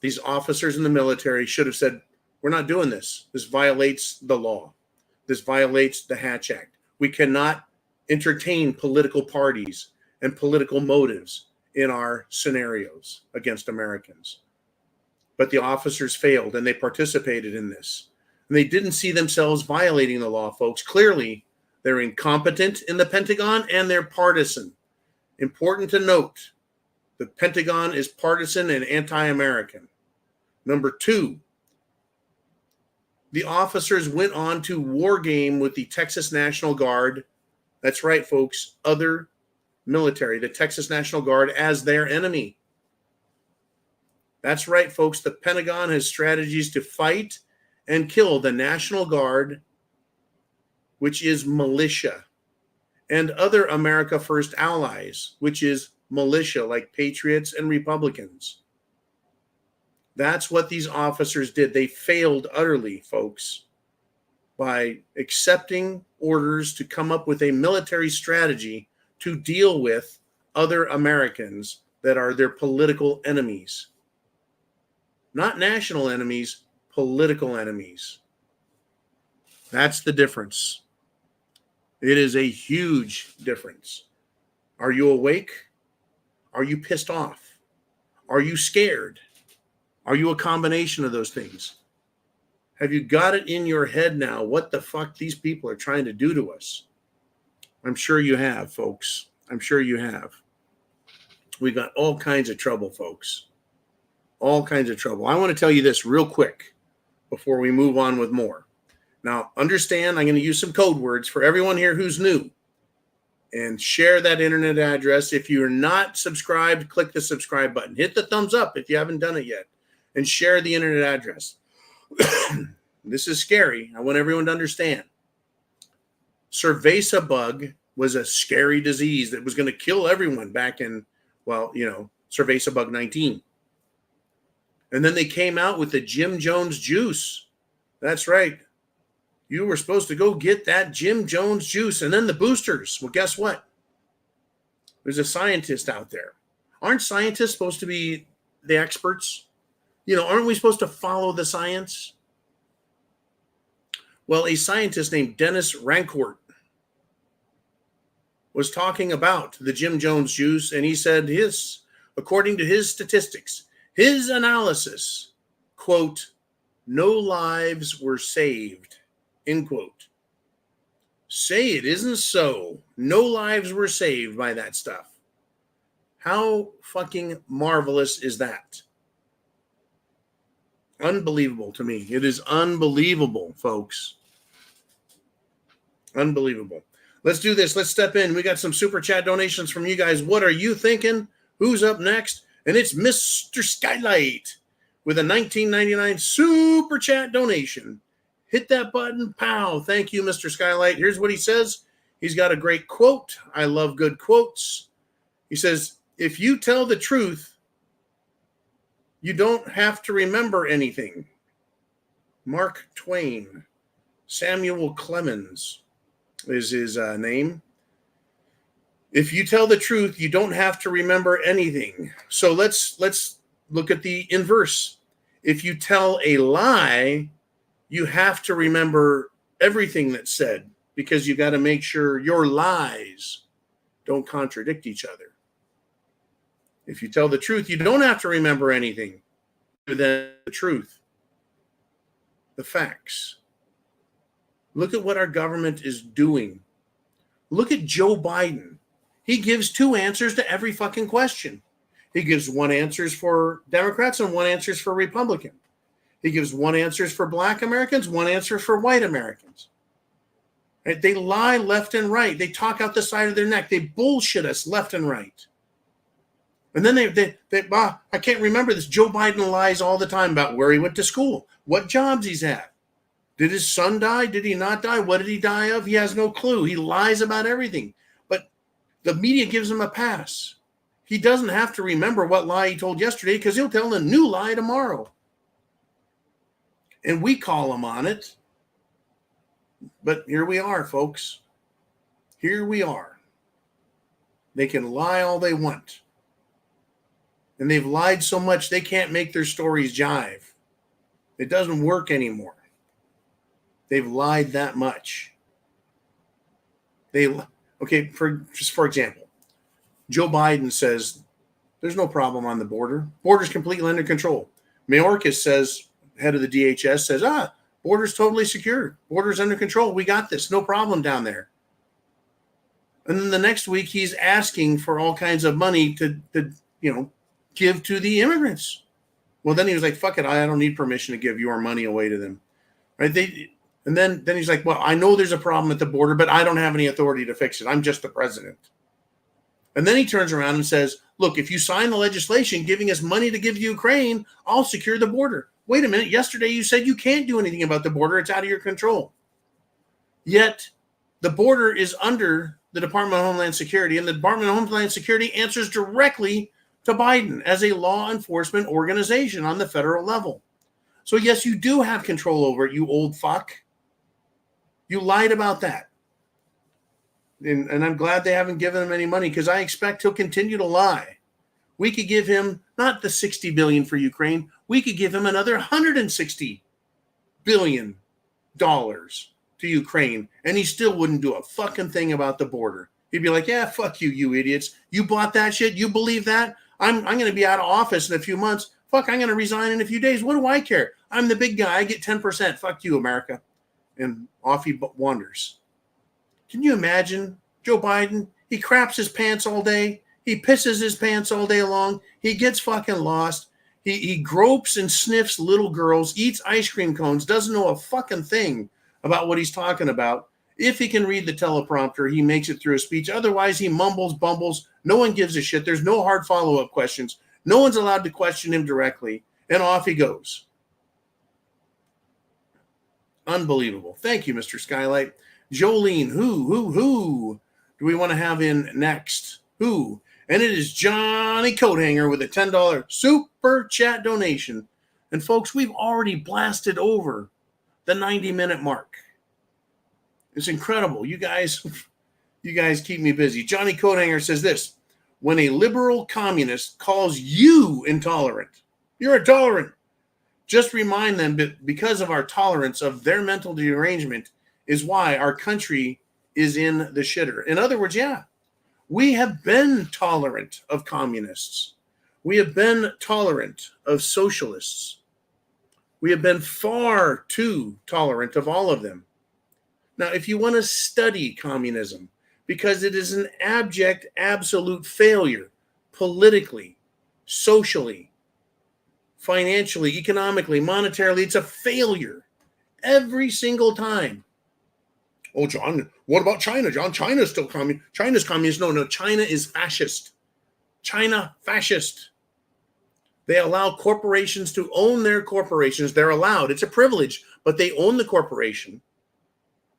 These officers in the military should have said, we're not doing this. This violates the law. This violates the Hatch Act. We cannot entertain political parties and political motives in our scenarios against Americans. But the officers failed, and they participated in this. And they didn't see themselves violating the law, folks. Clearly, they're incompetent in the Pentagon, and they're partisan. Important to note, the Pentagon is partisan and anti-American. Number two, the officers went on to war game with the Texas National Guard. That's right, folks. Other military, the Texas National Guard, as their enemy. That's right, folks. The Pentagon has strategies to fight and kill the National Guard, which is militia, and other America First allies, which is militia, like patriots and Republicans. That's what these officers did. They failed utterly, folks, by accepting orders to come up with a military strategy to deal with other Americans that are their political enemies. Not national enemies, political enemies. That's the difference. It is a huge difference. Are you awake? Are you pissed off? Are you scared? Are you a combination of those things? Have you got it in your head now what the fuck these people are trying to do to us? I'm sure you have, folks. I'm sure you have. We got all kinds of trouble, folks. All kinds of trouble. I want to tell you this real quick before we move on with more. Now, understand, I'm going to use some code words for everyone here who's new. And share that internet address. If you're not subscribed, click the subscribe button. Hit the thumbs up if you haven't done it yet. And share the internet address. This is scary. I want everyone to understand. Cerveza bug was a scary disease that was going to kill everyone back in, Cerveza bug 19. And then they came out with the Jim Jones juice. That's right. You were supposed to go get that Jim Jones juice. And then the boosters. Well, guess what? There's a scientist out there. Aren't scientists supposed to be the experts? Aren't we supposed to follow the science? Well, a scientist named Dennis Rancourt was talking about the Jim Jones juice, and he said according to his statistics, his analysis, quote, no lives were saved, end quote. Say it isn't so. No lives were saved by that stuff. How fucking marvelous is that? Unbelievable to me. It is unbelievable, folks. Unbelievable. Let's do this. Let's step in. We got some super chat donations from you guys. What are you thinking? Who's up next? And it's Mr. Skylight with a $19.99 super chat donation. Hit that button. Pow. Thank you, Mr. Skylight. Here's what he says. He's got a great quote. I love good quotes. He says, if you tell the truth, you don't have to remember anything. Mark Twain. Samuel Clemens is his name. If you tell the truth, you don't have to remember anything. So let's look at the inverse. If you tell a lie, you have to remember everything that's said because you got to make sure your lies don't contradict each other. If you tell the truth, you don't have to remember anything other than the truth, the facts. Look at what our government is doing. Look at Joe Biden. He gives two answers to every fucking question. He gives one answers for Democrats and one answers for Republicans. He gives one answers for Black Americans, one answer for white Americans. Right? They lie left and right. They talk out the side of their neck. They bullshit us left and right. And then I can't remember this. Joe Biden lies all the time about where he went to school, what jobs he's had. Did his son die? Did he not die? What did he die of? He has no clue. He lies about everything. But the media gives him a pass. He doesn't have to remember what lie he told yesterday because he'll tell a new lie tomorrow. And we call him on it. But here we are, folks. Here we are. They can lie all they want. And they've lied so much they can't make their stories jive. It doesn't work anymore. They've lied that much. For example, Joe Biden says there's no problem on the border. Border's completely under control. Mayorkas says, head of the DHS says, border's totally secure. Border's under control. We got this. No problem down there. And then the next week he's asking for all kinds of money to give to the immigrants. Well, then he was like, fuck it, I don't need permission to give your money away to them. Right? And then he's like, well, I know there's a problem at the border, but I don't have any authority to fix it. I'm just the president. And then he turns around and says, look, if you sign the legislation giving us money to give to Ukraine, I'll secure the border. Wait a minute. Yesterday you said you can't do anything about the border. It's out of your control. Yet the border is under the Department of Homeland Security, and the Department of Homeland Security answers directly to Biden as a law enforcement organization on the federal level. So yes, you do have control over it, you old fuck. You lied about that. And I'm glad they haven't given him any money, because I expect he'll continue to lie. We could give him not the $60 billion for Ukraine. We could give him another $160 billion to Ukraine, and he still wouldn't do a fucking thing about the border. He'd be like, yeah, fuck you, you idiots. You bought that shit? You believe that? I'm going to be out of office in a few months. Fuck, I'm going to resign in a few days. What do I care? I'm the big guy. I get 10%. Fuck you, America. And off he wanders. Can you imagine Joe Biden? He craps his pants all day. He pisses his pants all day long. He gets fucking lost. He gropes and sniffs little girls, eats ice cream cones, doesn't know a fucking thing about what he's talking about. If he can read the teleprompter, he makes it through a speech. Otherwise, he mumbles, bumbles. No one gives a shit. There's no hard follow-up questions. No one's allowed to question him directly. And off he goes. Unbelievable. Thank you, Mr. Skylight. Jolene, who do we want to have in next? Who? And it is Johnny Coathanger with a $10 super chat donation. And folks, we've already blasted over the 90-minute mark. It's incredible. You guys keep me busy. Johnny Coathanger says this: when a liberal communist calls you intolerant, you're intolerant. Just remind them that because of our tolerance of their mental derangement is why our country is in the shitter. In other words, yeah, we have been tolerant of communists. We have been tolerant of socialists. We have been far too tolerant of all of them. Now, if you want to study communism, because it is an abject, absolute failure, politically, socially, financially, economically, monetarily, it's a failure every single time. Oh, John, what about China? John, China's still communist. China's communist. No, China is fascist. China, fascist. They allow corporations to own their corporations. They're allowed. It's a privilege, but they own the corporation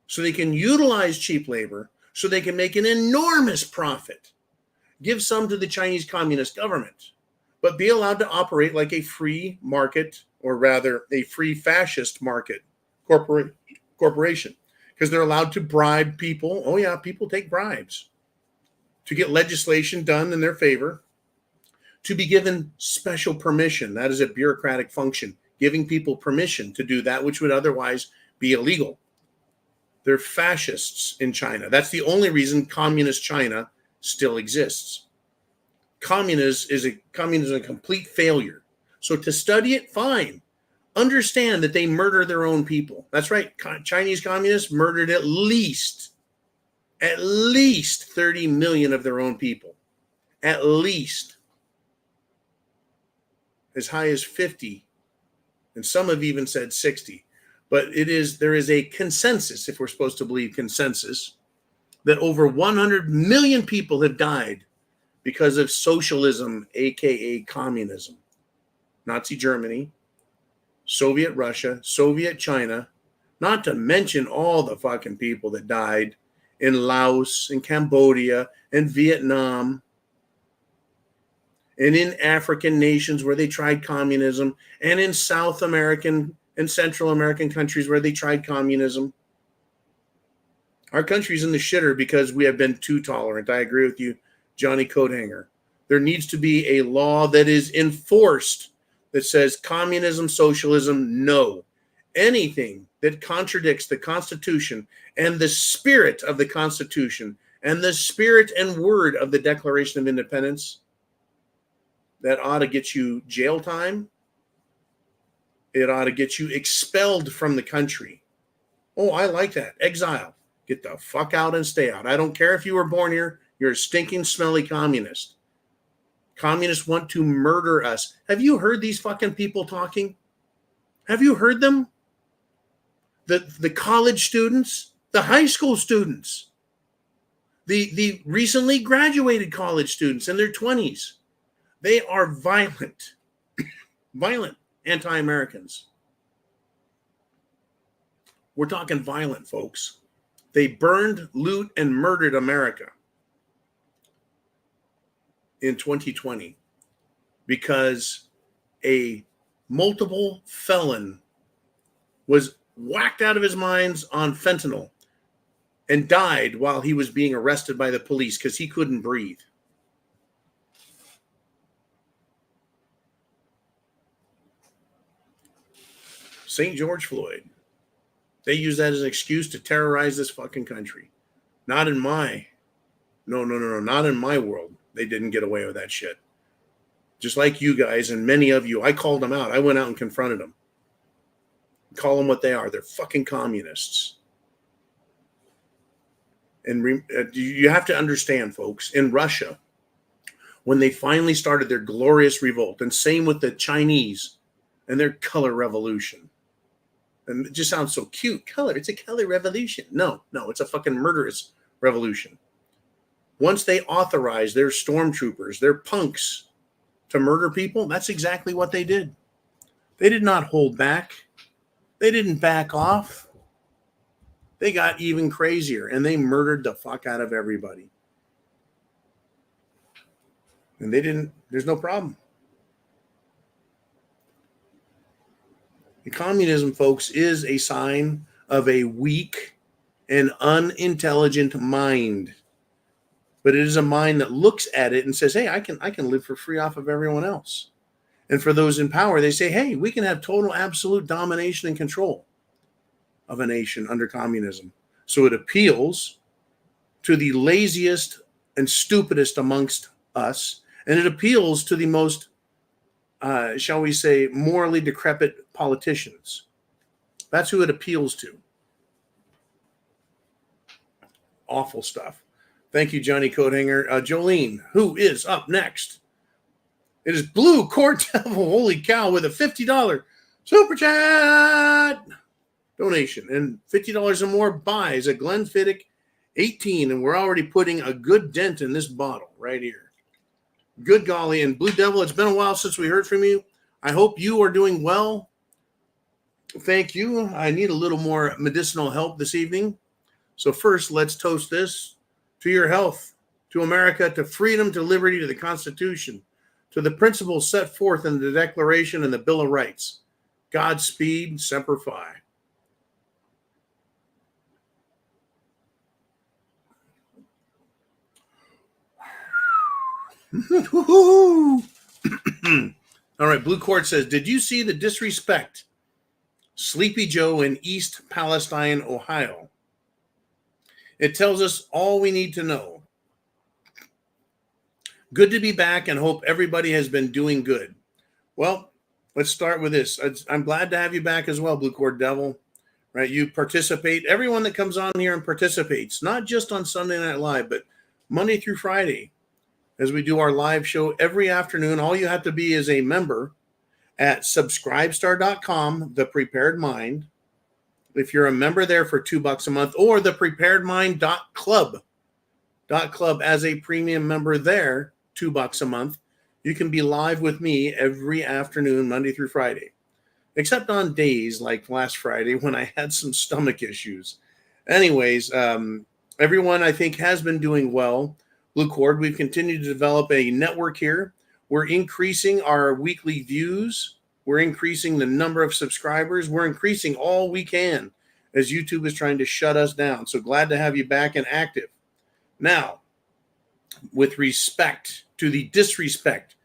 so they can utilize cheap labor, so they can make an enormous profit, give some to the Chinese Communist government, but be allowed to operate like a free market, or rather a free fascist market corporation, because they're allowed to bribe people. Oh yeah, people take bribes to get legislation done in their favor, to be given special permission. That is a bureaucratic function, giving people permission to do that which would otherwise be illegal. They're fascists in China. That's the only reason communist China still exists. Communism is a complete failure. So to study it, fine. Understand that they murder their own people. That's right. Chinese communists murdered at least 30 million of their own people. At least. As high as 50. And some have even said 60. But there is a consensus, if we're supposed to believe consensus, that over 100 million people have died because of socialism, aka communism. Nazi Germany, Soviet Russia, Soviet China, not to mention all the fucking people that died in Laos, in Cambodia, in Vietnam, and in African nations where they tried communism, and in South American and Central American countries where they tried communism. Our country's in the shitter because we have been too tolerant. I agree with you, Johnny Coathanger. There needs to be a law that is enforced that says communism, socialism, no. Anything that contradicts the Constitution and the spirit of the Constitution and the spirit and word of the Declaration of Independence, that ought to get you jail time. It ought to get you expelled from the country. Oh, I like that. Exile. Get the fuck out and stay out. I don't care if you were born here. You're a stinking, smelly communist. Communists want to murder us. Have you heard these fucking people talking? Have you heard them? The college students, the high school students, the recently graduated college students in their 20s. They are violent, violent anti-Americans. We're talking violent, folks. They burned, loot, and murdered America in 2020 because a multiple felon was whacked out of his mind on fentanyl and died while he was being arrested by the police because he couldn't breathe. St. George Floyd. They use that as an excuse to terrorize this fucking country. Not in my, no, not in my world. They didn't get away with that shit. Just like you guys and many of you, I called them out. I went out and confronted them. Call them what they are. They're fucking communists. And you have to understand, folks, in Russia, when they finally started their glorious revolt, and same with the Chinese and their color revolution. And it just sounds so cute. Color, it's a color revolution. No, it's a fucking murderous revolution. Once they authorize their stormtroopers, their punks, to murder people, that's exactly what they did. They did not hold back. They didn't back off. They got even crazier, and they murdered the fuck out of everybody. And they didn't, there's no problem. Communism, folks, is a sign of a weak and unintelligent mind. But it is a mind that looks at it and says, hey, I can live for free off of everyone else. And for those in power, they say, hey, we can have total, absolute domination and control of a nation under communism. So it appeals to the laziest and stupidest amongst us. And it appeals to the most, shall we say, morally decrepit politicians. That's who it appeals to. Awful stuff. Thank you, Johnny Coathanger. Jolene, who is up next? It is Blue Court Devil, holy cow, with a $50 super chat donation. And $50 or more buys a Glenfiddich 18. And we're already putting a good dent in this bottle right here. Good golly. And Blue Devil, it's been a while since we heard from you. I hope you are doing well. Thank you. I need a little more medicinal help this evening. So first, let's toast this to your health, to America, to freedom, to liberty, to the Constitution, to the principles set forth in the Declaration and the Bill of Rights. Godspeed, Semper Fi. All right, Blue Court says, did you see the disrespect? Sleepy Joe in East Palestine, Ohio. It tells us all we need to know. Good to be back and hope everybody has been doing good. Well, let's start with this. I'm glad to have you back as well, Blue Court Devil. Right? You participate. Everyone that comes on here and participates, not just on Sunday Night Live, but Monday through Friday, as we do our live show every afternoon. All you have to be is a member at subscribestar.com, The Prepared Mind. If you're a member there for $2 a month, or thepreparedmind.club as a premium member there, $2 a month, you can be live with me every afternoon, Monday through Friday, except on days like last Friday when I had some stomach issues. Anyways, everyone I think has been doing well. Blue Cord, we've continued to develop a network here. We're increasing our weekly views. We're increasing the number of subscribers. We're increasing all we can as YouTube is trying to shut us down. So glad to have you back and active. Now, with respect to the disrespect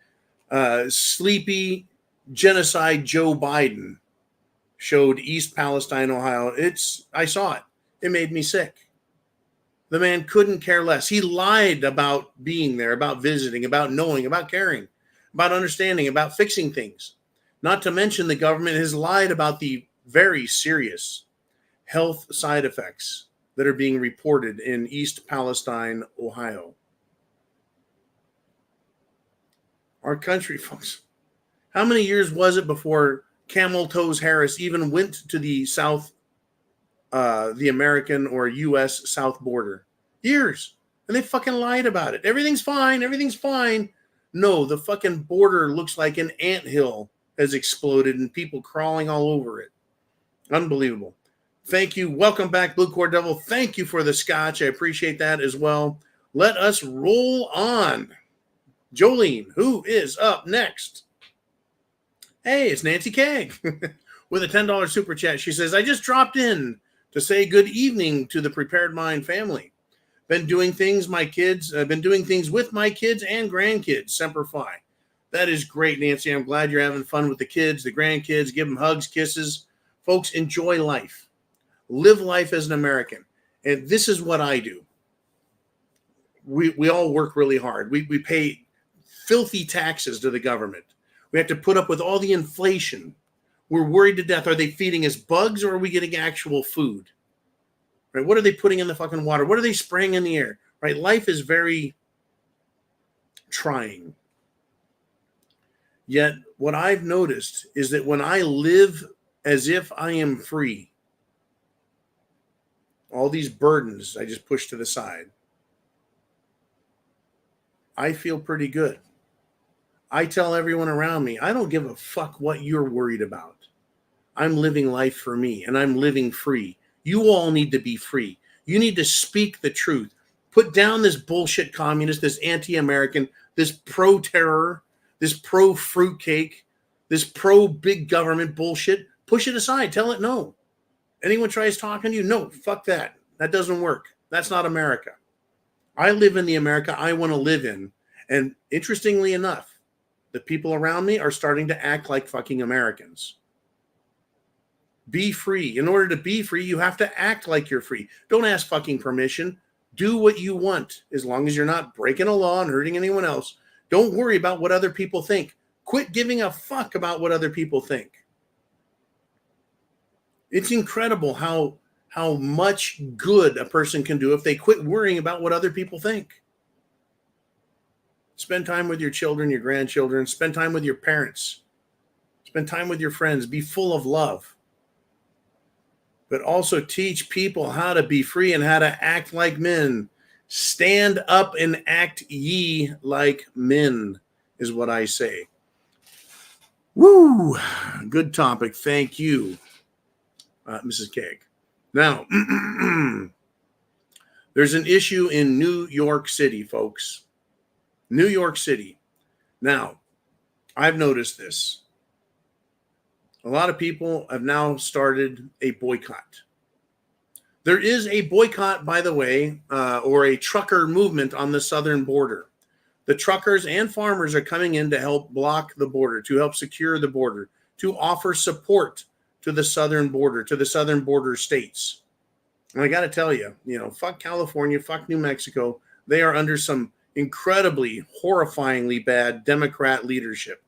sleepy genocide Joe Biden showed East Palestine, Ohio. I saw it. It made me sick. The man couldn't care less. He lied about being there, about visiting, about knowing, about caring, about understanding, about fixing things. Not to mention the government has lied about the very serious health side effects that are being reported in East Palestine, Ohio. Our country, folks. How many years was it before Camel Toes Harris even went to the South, the American or U.S. South border? Years. And they fucking lied about it. Everything's fine. Everything's fine. No, the fucking border looks like an anthill has exploded and people crawling all over it. Unbelievable. Thank you. Welcome back, Blue Core Devil. Thank you for the scotch. I appreciate that as well. Let us roll on. Jolene, who is up next? Hey, it's Nancy Keg with a $10 super chat. She says, I just dropped in to say good evening to the Prepared Mind family. Been doing things with my kids and grandkids. Semper Fi. That is great, Nancy. I'm glad you're having fun with the kids, the grandkids. Give them hugs, kisses. Folks, enjoy life. Live life as an American. And this is what I do. We all work really hard. We pay filthy taxes to the government. We have to put up with all the inflation. We're worried to death. Are they feeding us bugs or are we getting actual food? Right? What are they putting in the fucking water? What are they spraying in the air? Right? Life is very trying. Yet what I've noticed is that when I live as if I am free, all these burdens I just push to the side, I feel pretty good. I tell everyone around me, I don't give a fuck what you're worried about. I'm living life for me, and I'm living free. You all need to be free. You need to speak the truth. Put down this bullshit communist, this anti-American, this pro-terror, this pro-fruitcake, this pro-big government bullshit. Push it aside. Tell it no. Anyone tries talking to you, no, fuck that. That doesn't work. That's not America. I live in the America I want to live in. And interestingly enough, the people around me are starting to act like fucking Americans. Be free. In order to be free, you have to act like you're free. Don't ask fucking permission. Do what you want, as long as you're not breaking a law and hurting anyone else. Don't worry about what other people think. Quit giving a fuck about what other people think. It's incredible how much good a person can do if they quit worrying about what other people think. Spend time with your children, your grandchildren. Spend time with your parents. Spend time with your friends. Be full of love. But also teach people how to be free and how to act like men. Stand up and act ye like men is what I say. Woo! Good topic. Thank you, Mrs. Keg. Now, there's an issue in New York City, folks. New York City. Now, I've noticed this. A lot of people have now started a boycott. There is a boycott, by the way, or a trucker movement on the southern border. The truckers and farmers are coming in to help block the border, to help secure the border, to offer support to the southern border, to the southern border states. And I got to tell you, fuck California, fuck New Mexico. They are under some incredibly, horrifyingly bad Democrat leadership.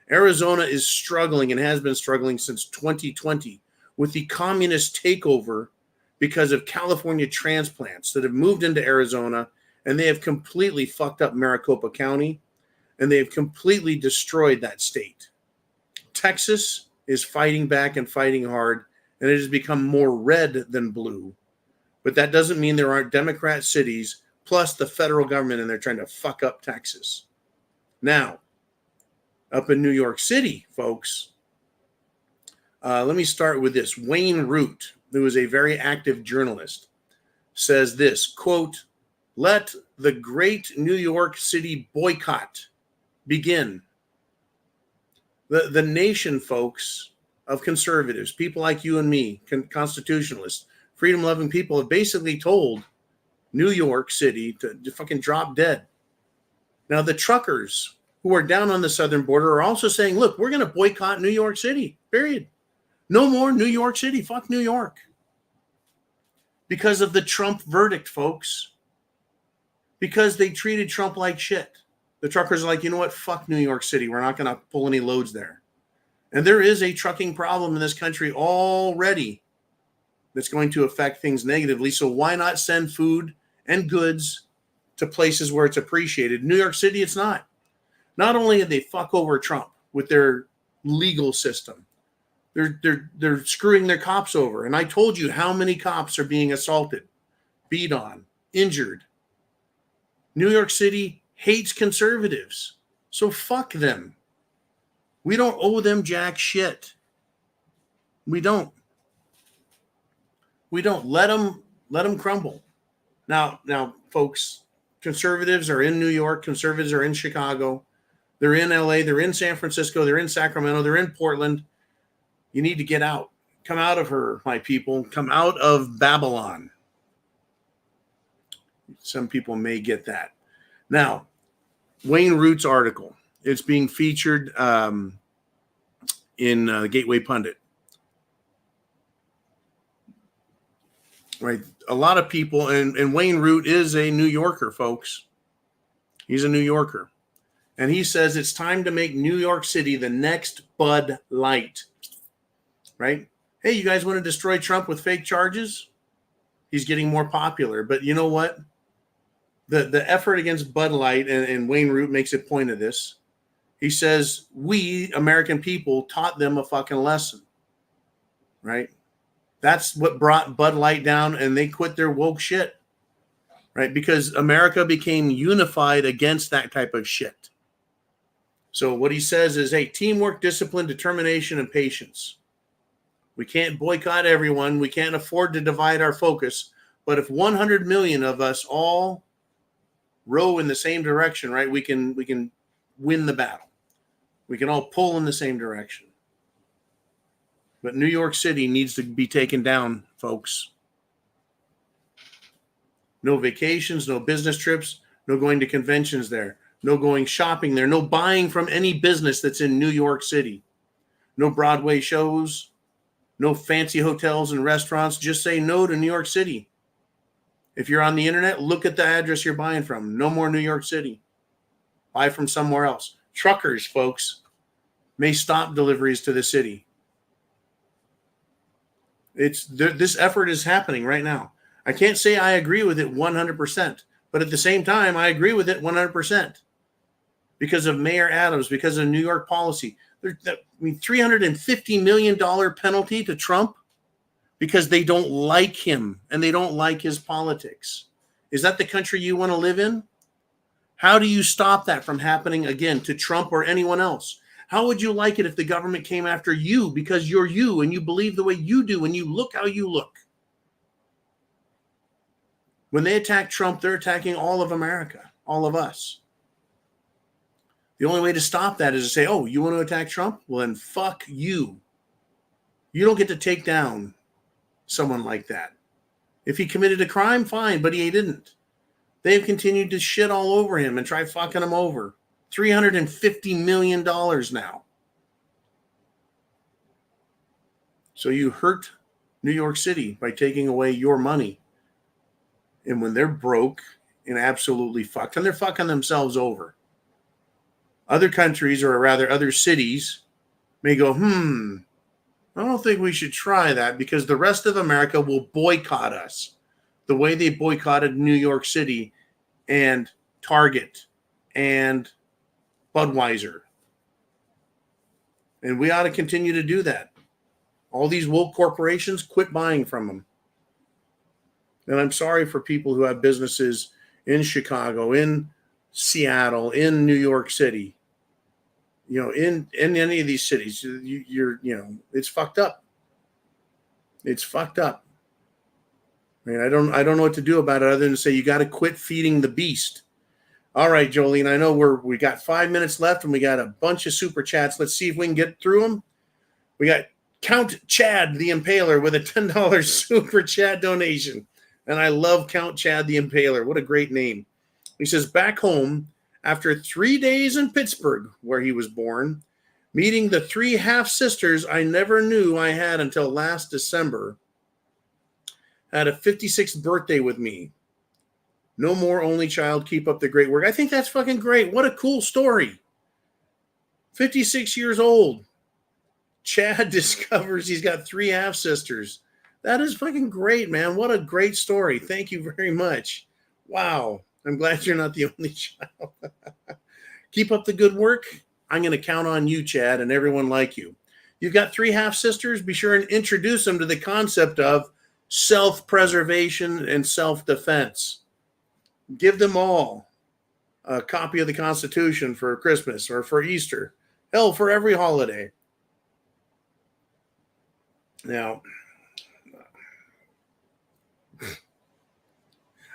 Arizona is struggling and has been struggling since 2020 with the communist takeover because of California transplants that have moved into Arizona, and they have completely fucked up Maricopa County, and they have completely destroyed that state. Texas is fighting back and fighting hard, and it has become more red than blue. But that doesn't mean there aren't Democrat cities plus the federal government, and they're trying to fuck up Texas. Now, up in New York City, folks, let me start with this. Wayne Root, who is a very active journalist, says this, quote, "Let the great New York City boycott begin." The nation, folks, of conservatives, people like you and me, constitutionalists, freedom-loving people, have basically told New York City to fucking drop dead. Now, the truckers who are down on the southern border are also saying, look, we're going to boycott New York City, period. No more New York City. Fuck New York. Because of the Trump verdict, folks. Because they treated Trump like shit. The truckers are like, you know what? Fuck New York City. We're not going to pull any loads there. And there is a trucking problem in this country already that's going to affect things negatively. So why not send food and goods to places where it's appreciated? New York City, it's not. Not only did they fuck over Trump with their legal system, they're screwing their cops over. And I told you how many cops are being assaulted, beat on, injured. New York City hates conservatives. So fuck them. We don't owe them jack shit. We don't. We don't. Let them crumble. Now, folks, conservatives are in New York. Conservatives are in Chicago. They're in LA. They're in San Francisco. They're in Sacramento. They're in Portland. You need to get out. Come out of her, my people. Come out of Babylon. Some people may get that. Now, Wayne Root's article. It's being featured in Gateway Pundit. Right. A lot of people, and Wayne Root is a New Yorker, folks. He's a New Yorker. And he says it's time to make New York City the next Bud Light. Right? Hey, you guys want to destroy Trump with fake charges? He's getting more popular. But you know what? The effort against Bud Light, and Wayne Root makes a point of this. He says, we, American people, taught them a fucking lesson. Right? That's what brought Bud Light down, and they quit their woke shit. Right? Because America became unified against that type of shit. So what he says is, hey, teamwork, discipline, determination, and patience. We can't boycott everyone. We can't afford to divide our focus. But if 100 million of us all row in the same direction, right, we can win the battle. We can all pull in the same direction. But New York City needs to be taken down, folks. No vacations, no business trips, no going to conventions there, no going shopping there, no buying from any business that's in New York City. No Broadway shows, no fancy hotels and restaurants. Just say no to New York City. If you're on the internet, look at the address you're buying from. No more New York City. Buy from somewhere else. Truckers, folks, may stop deliveries to the city. This effort is happening right now. I can't say I agree with it 100%, but at the same time, I agree with it 100% because of Mayor Adams, because of New York policy. $350 million penalty to Trump because they don't like him and they don't like his politics. Is that the country you want to live in? How do you stop that from happening again to Trump or anyone else? How would you like it if the government came after you because you're you and you believe the way you do and you look how you look? When they attack Trump, they're attacking all of America, all of us. The only way to stop that is to say, oh, you want to attack Trump? Well, then fuck you. You don't get to take down someone like that. If he committed a crime, fine, but he didn't. They've continued to shit all over him and try fucking him over. $350 million now. So you hurt New York City by taking away your money. And when they're broke and absolutely fucked, and they're fucking themselves over, other countries, or rather other cities, may go, I don't think we should try that because the rest of America will boycott us the way they boycotted New York City and Target and Budweiser. And we ought to continue to do that. All these woke corporations, quit buying from them. And I'm sorry for people who have businesses in Chicago, in Seattle, in New York City. In any of these cities, it's fucked up. It's fucked up. I mean, I don't know what to do about it other than to say you got to quit feeding the beast. All right, Jolene, I know we got 5 minutes left and we got a bunch of super chats. Let's see if we can get through them. We got Count Chad the Impaler with a $10 super chat donation. And I love Count Chad the Impaler. What a great name. He says, back home, after 3 days in Pittsburgh, where he was born, meeting the 3 half-sisters I never knew I had until last December. Had a 56th birthday with me. No more only child. Keep up the great work. I think that's fucking great. What a cool story. 56 years old. Chad discovers he's got 3 half-sisters. That is fucking great, man. What a great story. Thank you very much. Wow. I'm glad you're not the only child. Keep up the good work. I'm going to count on you, Chad, and everyone like you. You've got 3 half-sisters. Be sure and introduce them to the concept of self-preservation and self-defense. Give them all a copy of the Constitution for Christmas or for Easter. Hell, for every holiday. Now,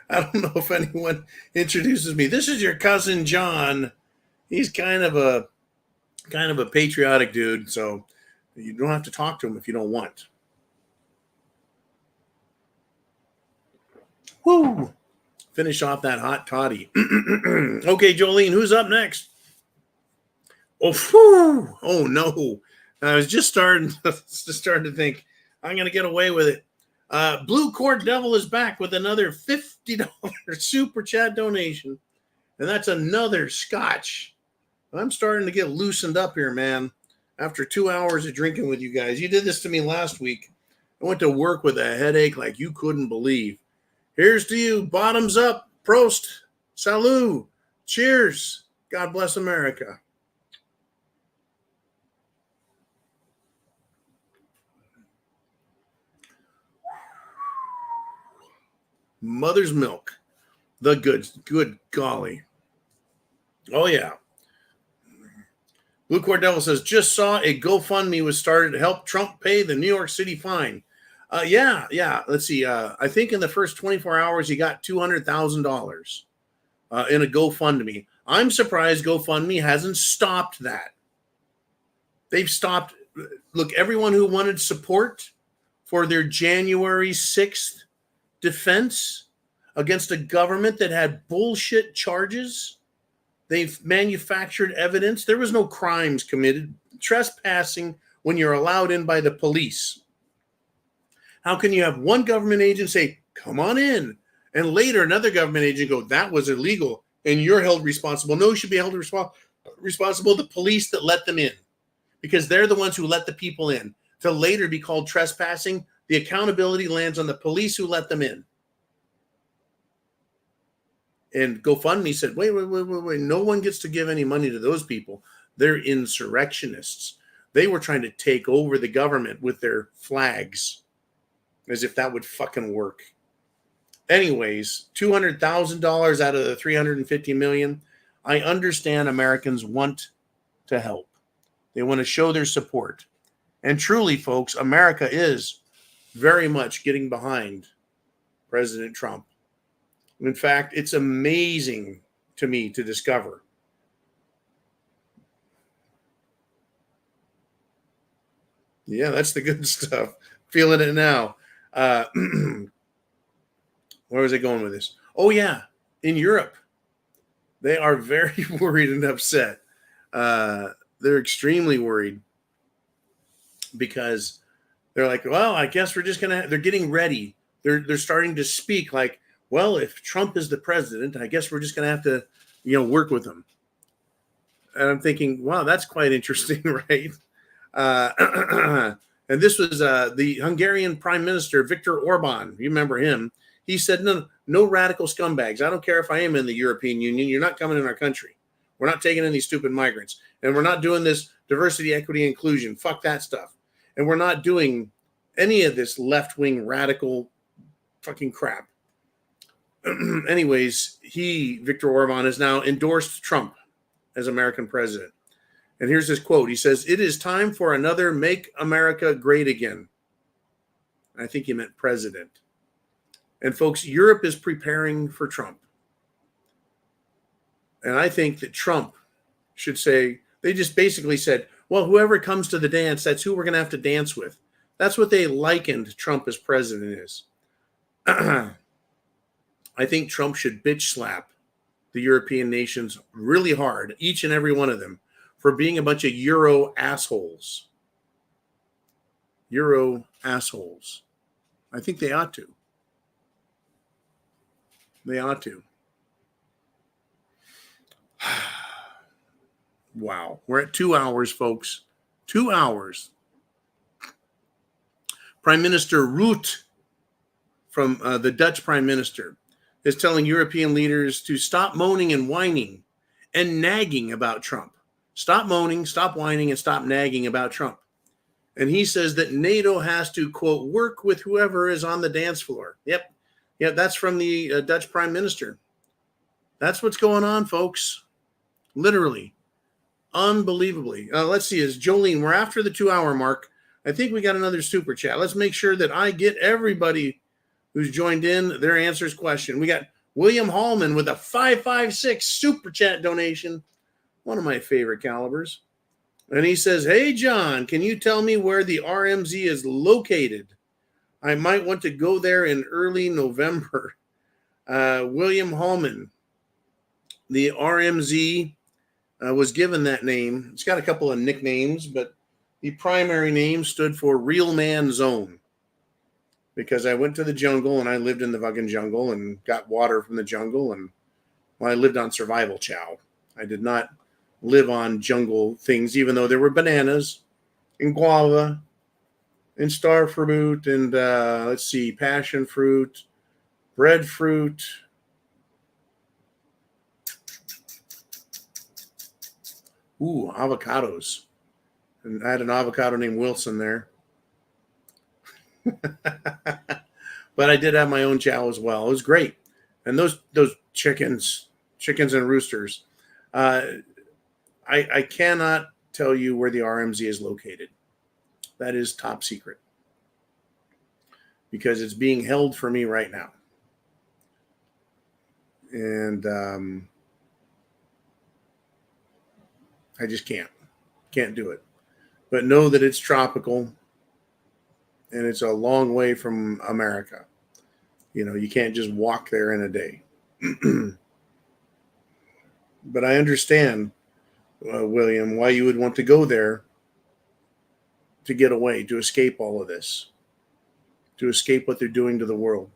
I don't know if anyone introduces me. This is your cousin John. He's kind of a patriotic dude, so you don't have to talk to him if you don't want. Woo! Finish off that hot toddy. Okay, Jolene, who's up next? Oh, whew. Oh no! I was just starting to think I'm going to get away with it. Blue Court Devil is back with another $50 super chat donation, and that's another scotch. I'm starting to get loosened up here, man. After 2 hours of drinking with you guys, you did this to me last week. I went to work with a headache like you couldn't believe. Here's to you. Bottoms up. Prost. Salut. Cheers. God bless America. Mother's milk. The good golly. Oh, yeah. Blue Court Devil says, just saw a GoFundMe was started to help Trump pay the New York City fine. Yeah. Let's see. I think in the first 24 hours, he got $200,000 in a GoFundMe. I'm surprised GoFundMe hasn't stopped that. They've stopped. Look, everyone who wanted support for their January 6th defense against a government that had bullshit charges, they've manufactured evidence. There was no crimes committed. Trespassing when you're allowed in by the police. How can you have one government agent say, come on in, and later another government agent go, that was illegal, and you're held responsible? No, you should be held responsible the police that let them in, because they're the ones who let the people in. To later be called trespassing, the accountability lands on the police who let them in. And GoFundMe said, wait. No one gets to give any money to those people. They're insurrectionists. They were trying to take over the government with their flags, as if that would fucking work. Anyways, $200,000 out of the $350 million. I understand Americans want to help. They want to show their support. And truly, folks, America is very much getting behind President Trump. In fact, it's amazing to me to discover. Yeah, that's the good stuff. Feeling it now. Where was I going with this? Oh, yeah. In Europe, they are very worried and upset. They're extremely worried because they're like, well, I guess we're just going to, they're getting ready. They're starting to speak like, well, if Trump is the president, I guess we're just going to have to, work with him. And I'm thinking, wow, that's quite interesting, right? And this was the Hungarian Prime Minister, Viktor Orban. You remember him. He said, no radical scumbags. I don't care if I am in the European Union. You're not coming in our country. We're not taking any stupid migrants. And we're not doing this diversity, equity, inclusion. Fuck that stuff. And we're not doing any of this left-wing radical fucking crap. Anyways, Viktor Orban, has now endorsed Trump as American president. And here's his quote. He says, "It is time for another Make America Great Again." I think he meant president. And folks, Europe is preparing for Trump. And I think that Trump should say, they just basically said, well, whoever comes to the dance, that's who we're going to have to dance with. That's what they likened Trump as president is. I think Trump should bitch slap the European nations really hard, each and every one of them, for being a bunch of Euro assholes. Euro assholes. I think they ought to. They ought to. Wow. We're at 2 hours, folks. 2 hours. Prime Minister Rutte, from the Dutch Prime Minister, is telling European leaders to stop moaning and whining and nagging about Trump. Stop moaning, stop whining, and stop nagging about Trump. And he says that NATO has to, quote, work with whoever is on the dance floor. Yep, that's from the Dutch Prime Minister. That's what's going on, folks. Literally. Unbelievably. Let's see, is Jolene, we're after the 2 hour mark. I think we got another super chat. Let's make sure that I get everybody who's joined in their answers question. We got William Hallman with a 556 super chat donation, one of my favorite calibers. And he says, hey, John, can you tell me where the RMZ is located? I might want to go there in early November. William Hallman, the RMZ was given that name. It's got a couple of nicknames, but the primary name stood for Real Man Zone, because I went to the jungle and I lived in the fucking jungle and got water from the jungle. And I lived on survival chow. I did not live on jungle things, even though there were bananas and guava and star fruit and passion fruit, breadfruit. Ooh, avocados. And I had an avocado named Wilson there. But I did have my own chow as well. It was great. And those chickens and roosters. I cannot tell you where the RMZ is located. That is top secret, because it's being held for me right now. And I just can't do it. But know that it's tropical and it's a long way from America. You know, you can't just walk there in a day. But I understand, William, why you would want to go there to get away, to escape all of this, to escape what they're doing to the world.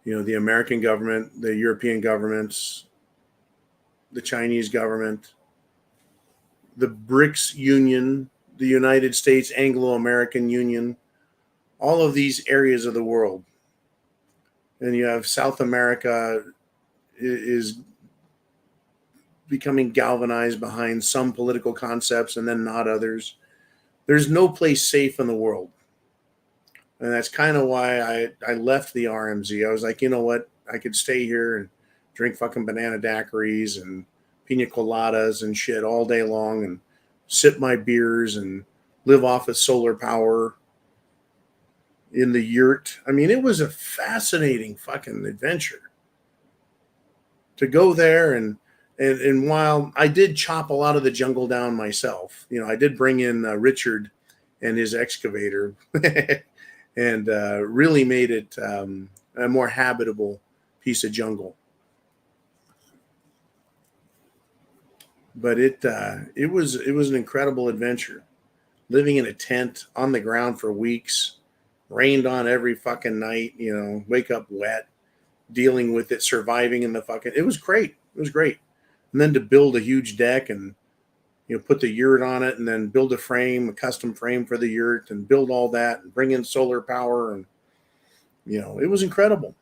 You know, the American government, the European governments, the Chinese government, the BRICS Union, the United States Anglo-American Union, all of these areas of the world. And you have South America is becoming galvanized behind some political concepts and then not others. There's no place safe in the world. And that's kind of why I left the RMZ. I was like, you know what? I could stay here and drink fucking banana daiquiris and pina coladas and shit all day long and sip my beers and live off of solar power in the yurt. I mean, it was a fascinating fucking adventure to go there. And while I did chop a lot of the jungle down myself, you know, I did bring in Richard and his excavator and really made it a more habitable piece of jungle. But it was an incredible adventure. Living in a tent on the ground for weeks, rained on every fucking night, you know, wake up wet, dealing with it, surviving in the fucking, it was great. It was great. And then to build a huge deck and, you know, put the yurt on it and then build a custom frame for the yurt and build all that and bring in solar power. And, you know, it was incredible.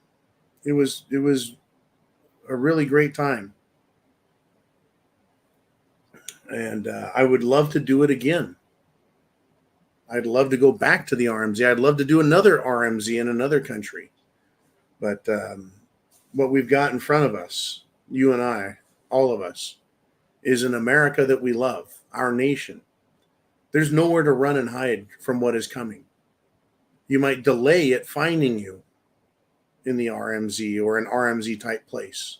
It was a really great time. And I would love to do it again. I'd love to go back to the RMZ. I'd love to do another RMZ in another country. But what we've got in front of us, you and I, all of us, is an America that we love, our nation. There's nowhere to run and hide from what is coming. You might delay it finding you in the RMZ or an RMZ type place.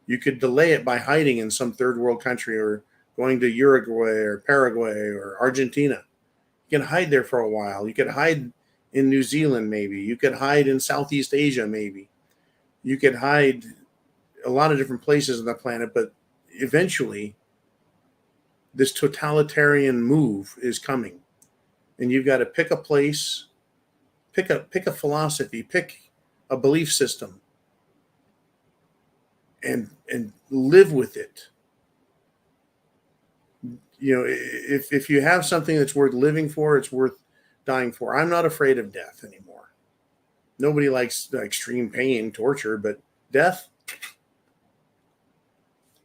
You could delay it by hiding in some third world country or going to Uruguay or Paraguay or Argentina. You can hide there for a while. You could hide in New Zealand, maybe. You could hide in Southeast Asia, maybe. You could hide a lot of different places on the planet, but eventually this totalitarian move is coming. And you've got to pick a place, pick a philosophy, pick a belief system, and live with it. If you have something that's worth living for, it's worth dying for. I'm not afraid of death anymore. Nobody likes extreme pain, torture, but death,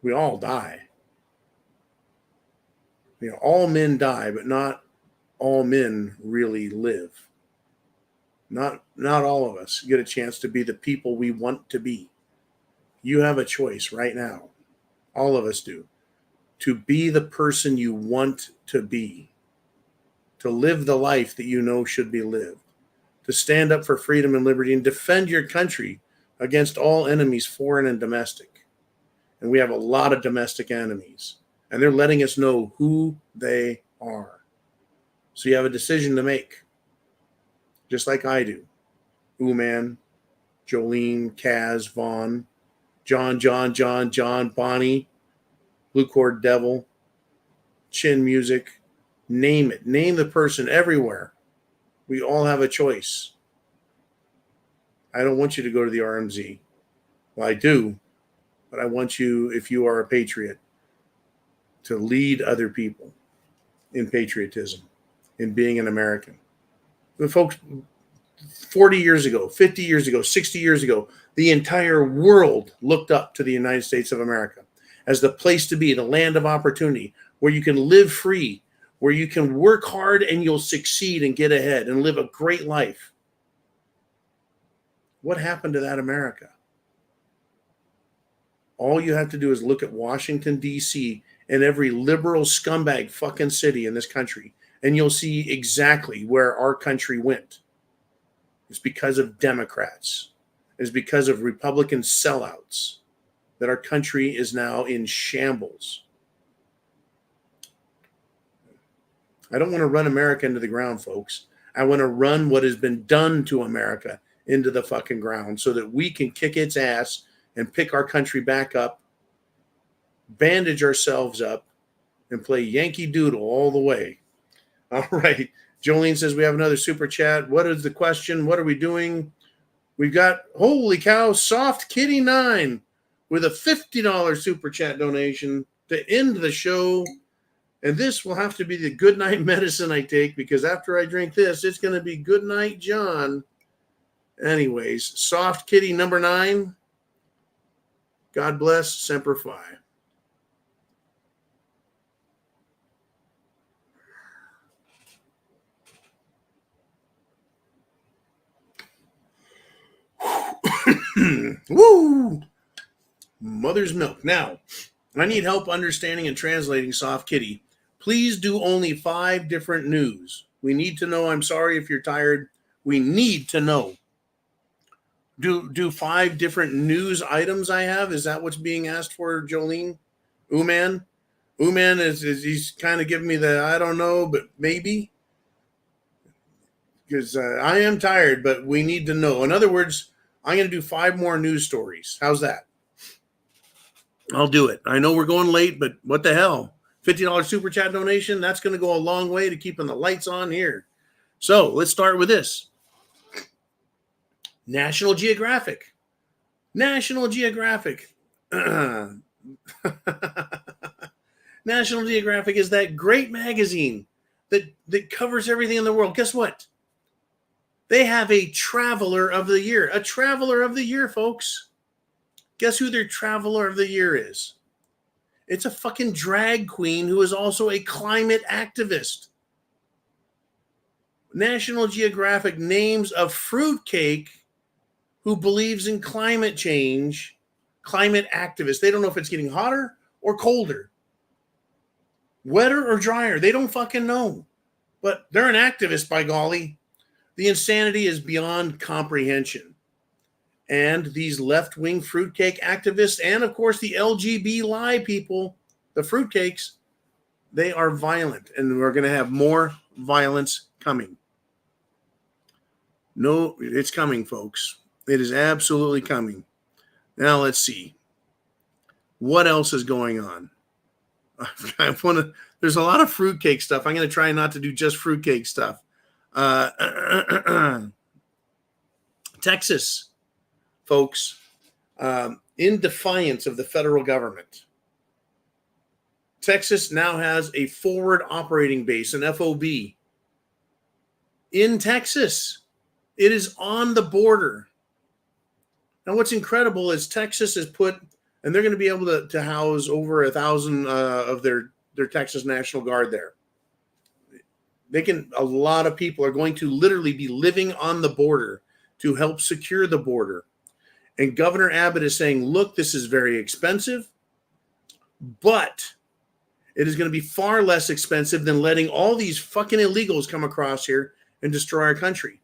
we all die. All men die, but not all men really live. Not all of us get a chance to be the people we want to be. You have a choice right now. All of us do. To be the person you want to be. To live the life that you know should be lived. To stand up for freedom and liberty and defend your country against all enemies, foreign and domestic. And we have a lot of domestic enemies. And they're letting us know who they are. So you have a decision to make. Just like I do. Ooman, Jolene, Kaz, Vaughn, John, Bonnie, Blue Cord Devil, Chin Music. Name it. Name the person everywhere. We all have a choice. I don't want you to go to the RMZ. Well, I do. But I want you, if you are a patriot, to lead other people in patriotism, in being an American. But folks, 40 years ago, 50 years ago, 60 years ago, the entire world looked up to the United States of America as the place to be, the land of opportunity, where you can live free, where you can work hard and you'll succeed and get ahead and live a great life. What happened to that America? All you have to do is look at Washington, D.C., and every liberal scumbag fucking city in this country, and you'll see exactly where our country went. It's because of Democrats. It's because of Republican sellouts that our country is now in shambles. I don't want to run America into the ground, folks. I want to run what has been done to America into the fucking ground so that we can kick its ass and pick our country back up, bandage ourselves up, and play Yankee Doodle all the way. All right. Jolene says we have another super chat. What is the question? What are we doing? We've got, holy cow, Soft Kitty 9 with a $50 super chat donation to end the show. And this will have to be the good night medicine I take, because after I drink this, it's going to be good night, John. Anyways, Soft Kitty number 9. God bless. Semper Fi. Woo! Mother's milk. Now, I need help understanding and translating Soft Kitty. Please do only 5 different news. We need to know. I'm sorry if you're tired. We need to know. Do 5 different news items I have? Is that what's being asked for, Jolene? Ooman is he's kind of giving me the I don't know, but maybe. Because I am tired, but we need to know. In other words, I'm going to do 5 more news stories. How's that? I'll do it. I know we're going late, but what the hell? $50 super chat donation, that's going to go a long way to keeping the lights on here. So let's start with this. National Geographic. National Geographic is that great magazine that covers everything in the world. Guess what? They have a Traveler of the Year. A Traveler of the Year, folks. Guess who their Traveler of the Year is? It's a fucking drag queen who is also a climate activist. National Geographic names a fruitcake who believes in climate change, climate activist. They don't know if it's getting hotter or colder, wetter or drier. They don't fucking know. But they're an activist, by golly. The insanity is beyond comprehension. And these left-wing fruitcake activists, and of course the LGB lie people, the fruitcakes, they are violent. And we're going to have more violence coming. No, it's coming, folks. It is absolutely coming. Now let's see. What else is going on? There's a lot of fruitcake stuff. I'm going to try not to do just fruitcake stuff. Texas, folks, in defiance of the federal government, Texas now has a forward operating base, an FOB, in Texas. It is on the border. Now, what's incredible is Texas has put, and they're going to be able to house over 1,000 of their Texas National Guard there. A lot of people are going to literally be living on the border to help secure the border. And Governor Abbott is saying, look, this is very expensive, but it is going to be far less expensive than letting all these fucking illegals come across here and destroy our country.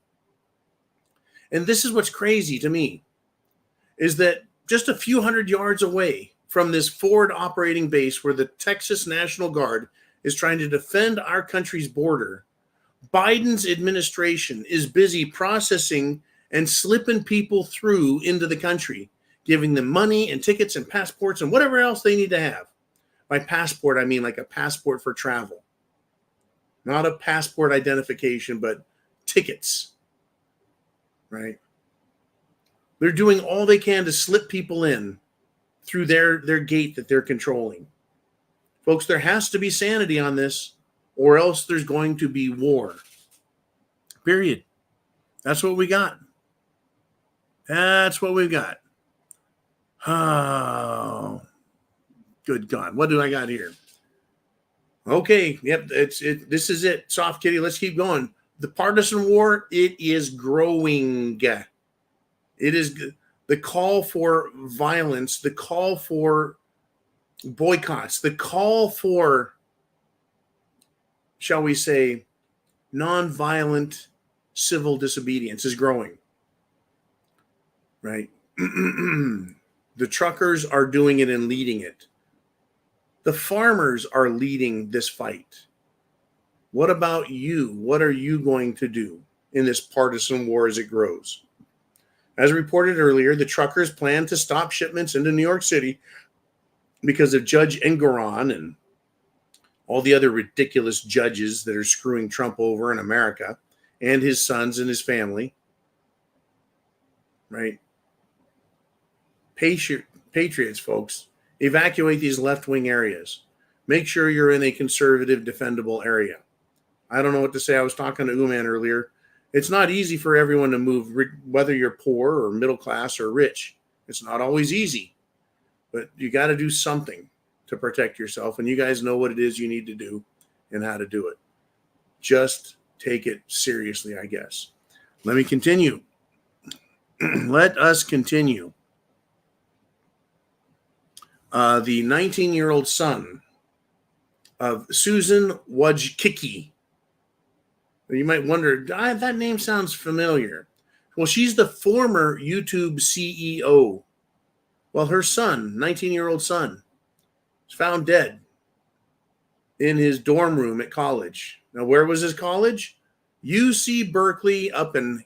And this is what's crazy to me, is that just a few hundred yards away from this forward operating base where the Texas National Guard is trying to defend our country's border, Biden's administration is busy processing and slipping people through into the country, giving them money and tickets and passports and whatever else they need to have. By passport, I mean like a passport for travel. Not a passport identification, but tickets, right? They're doing all they can to slip people in through their gate that they're controlling. Folks, there has to be sanity on this, or else there's going to be war. Period. That's what we got. That's what we've got. Oh, good God. What do I got here? Okay. Yep. This is it. Soft kitty. Let's keep going. The partisan war, it is growing. It is the call for violence, the call for boycotts, the call for, shall we say, nonviolent civil disobedience is growing. Right? The truckers are doing it and leading it. The farmers are leading this fight. What about you? What are you going to do in this partisan war as it grows? As reported earlier, the truckers plan to stop shipments into New York City because of Judge Engoron and all the other ridiculous judges that are screwing Trump over in America and his sons and his family. Right? Patriots, folks, evacuate these left-wing areas. Make sure you're in a conservative, defendable area. I don't know what to say. I was talking to Uman earlier. It's not easy for everyone to move, whether you're poor or middle class or rich. It's not always easy, but you got to do something to protect yourself. And you guys know what it is you need to do and how to do it. Just take it seriously, I guess. Let me continue. Let us continue. The 19-year-old son of Susan Wojcicki. You might wonder, that name sounds familiar. Well, she's the former YouTube CEO. Well, her son, 19-year-old son, was found dead in his dorm room at college. Now, where was his college? UC Berkeley up in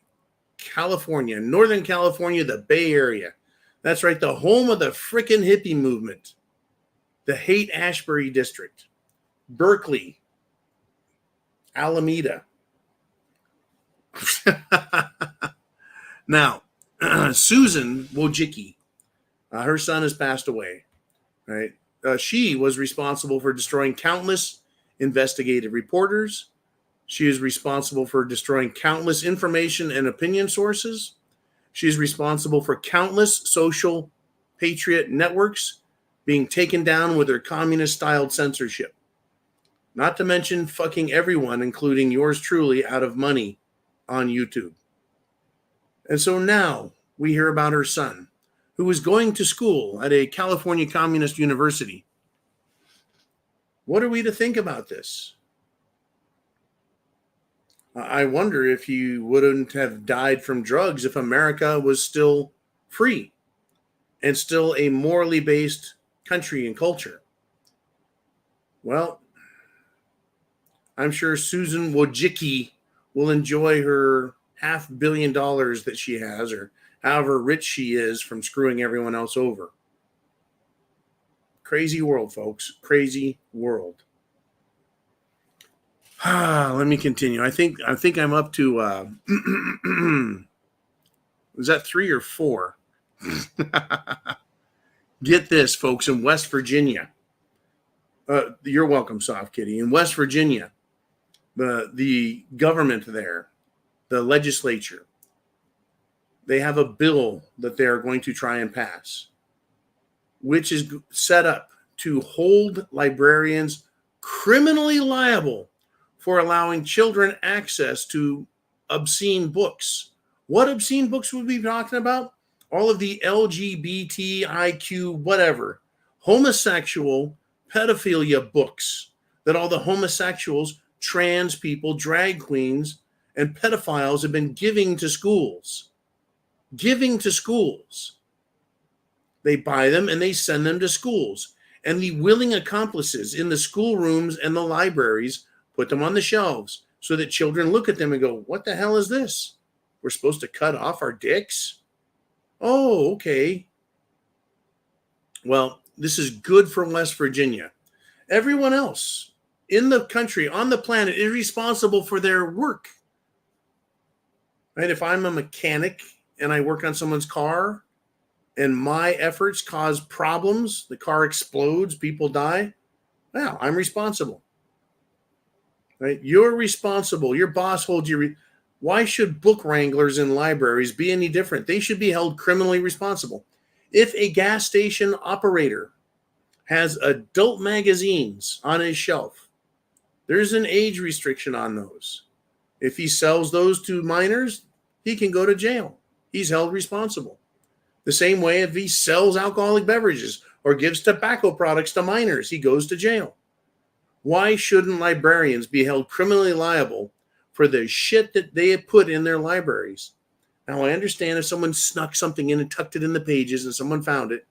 California, Northern California, the Bay Area. That's right, the home of the frickin' hippie movement, the Haight-Ashbury district, Berkeley, Alameda. Now, Susan Wojcicki, her son has passed away, right? She was responsible for destroying countless investigative reporters. She is responsible for destroying countless information and opinion sources. She is responsible for countless social patriot networks being taken down with her communist-styled censorship. Not to mention fucking everyone, including yours truly, out of money on YouTube. And so now we hear about her son, who was going to school at a California communist university. What are we to think about this? I wonder if he wouldn't have died from drugs if America was still free and still a morally based country and culture. Well, I'm sure Susan Wojcicki will enjoy her $500 million that she has, or however rich she is from screwing everyone else over. Crazy world, folks. Crazy world. Let me continue. I think I'm up to was that 3 or 4? Get this, folks, in West Virginia. You're welcome, Soft Kitty. In West Virginia, the government there, the legislature, they have a bill that they're going to try and pass, which is set up to hold librarians criminally liable for allowing children access to obscene books. What obscene books would we be talking about? All of the LGBTIQ, whatever, homosexual, pedophilia books that all the homosexuals, trans people, drag queens, and pedophiles have been giving to schools. Giving to schools. They buy them and they send them to schools. And the willing accomplices in the schoolrooms and the libraries put them on the shelves so that children look at them and go, what the hell is this? We're supposed to cut off our dicks? Oh, okay. Well, this is good for West Virginia. Everyone else in the country, on the planet, is responsible for their work. Right? If I'm a mechanic and I work on someone's car and my efforts cause problems, the car explodes, people die, well, I'm responsible. Right? You're responsible. Your boss holds you. Why should book wranglers in libraries be any different? They should be held criminally responsible. If a gas station operator has adult magazines on his shelf, there's an age restriction on those. If he sells those to minors, he can go to jail. He's held responsible. The same way if he sells alcoholic beverages or gives tobacco products to minors, he goes to jail. Why shouldn't librarians be held criminally liable for the shit that they have put in their libraries? Now, I understand if someone snuck something in and tucked it in the pages and someone found it,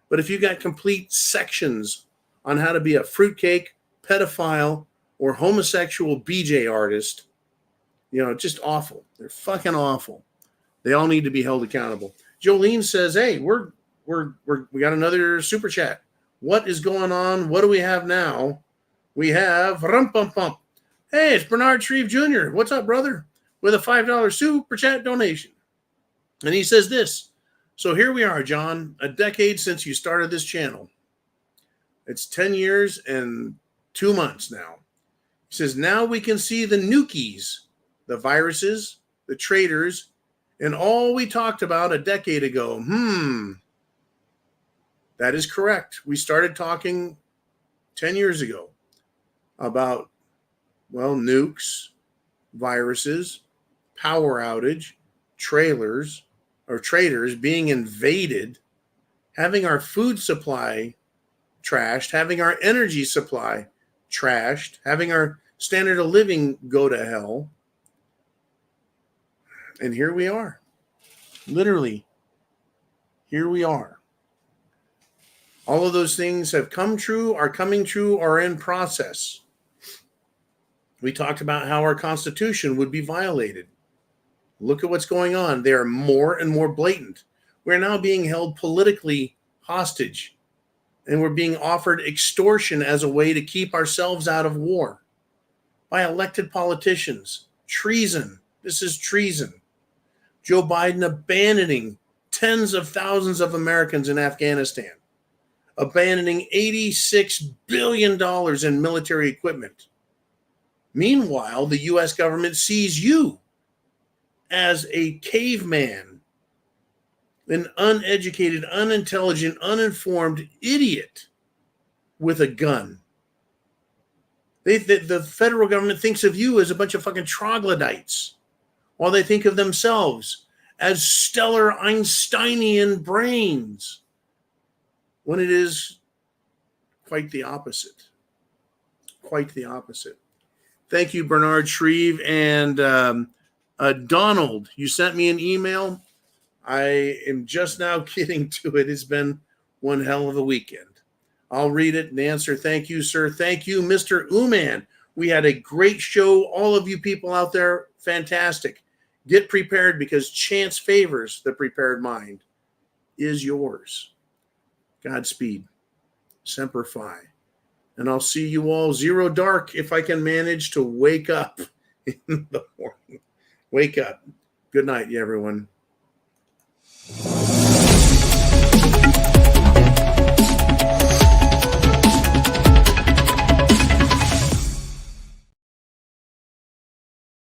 but if you got complete sections on how to be a fruitcake, pedophile, or homosexual BJ artist, just awful. They're fucking awful. They all need to be held accountable. Jolene says, hey, we got another super chat. What is going on? What do we have now? We have rum-pum-pump. Hey, it's Bernard Shreve Jr. What's up, brother? With a $5 super chat donation. And he says this. So here we are, John, a decade since you started this channel. It's 10 years and 2 months now. He says, now we can see the nukies, the viruses, the traitors, and all we talked about a decade ago. That is correct. We started talking 10 years ago about, nukes, viruses, power outage, traitors being invaded, having our food supply trashed, having our energy supply trashed, having our standard of living go to hell. And here we are. Literally, here we are. All of those things have come true, are coming true, are in process. We talked about how our Constitution would be violated. Look at what's going on. They are more and more blatant. We're now being held politically hostage, and we're being offered extortion as a way to keep ourselves out of war by elected politicians. Treason. This is treason. Joe Biden abandoning tens of thousands of Americans in Afghanistan, abandoning $86 billion in military equipment. Meanwhile, the U.S. government sees you as a caveman, an uneducated, unintelligent, uninformed idiot with a gun. The federal government thinks of you as a bunch of fucking troglodytes, while they think of themselves as stellar Einsteinian brains, when it is quite the opposite. Quite the opposite. Thank you, Bernard Shreve. And Donald, you sent me an email. I am just now getting to it. It's been one hell of a weekend. I'll read it and answer. Thank you, sir. Thank you, Mr. Uman. We had a great show. All of you people out there, fantastic. Get prepared, because chance favors the prepared mind is yours. Godspeed. Semper Fi. And I'll see you all zero dark if I can manage to wake up in the morning. Wake up. Good night, everyone.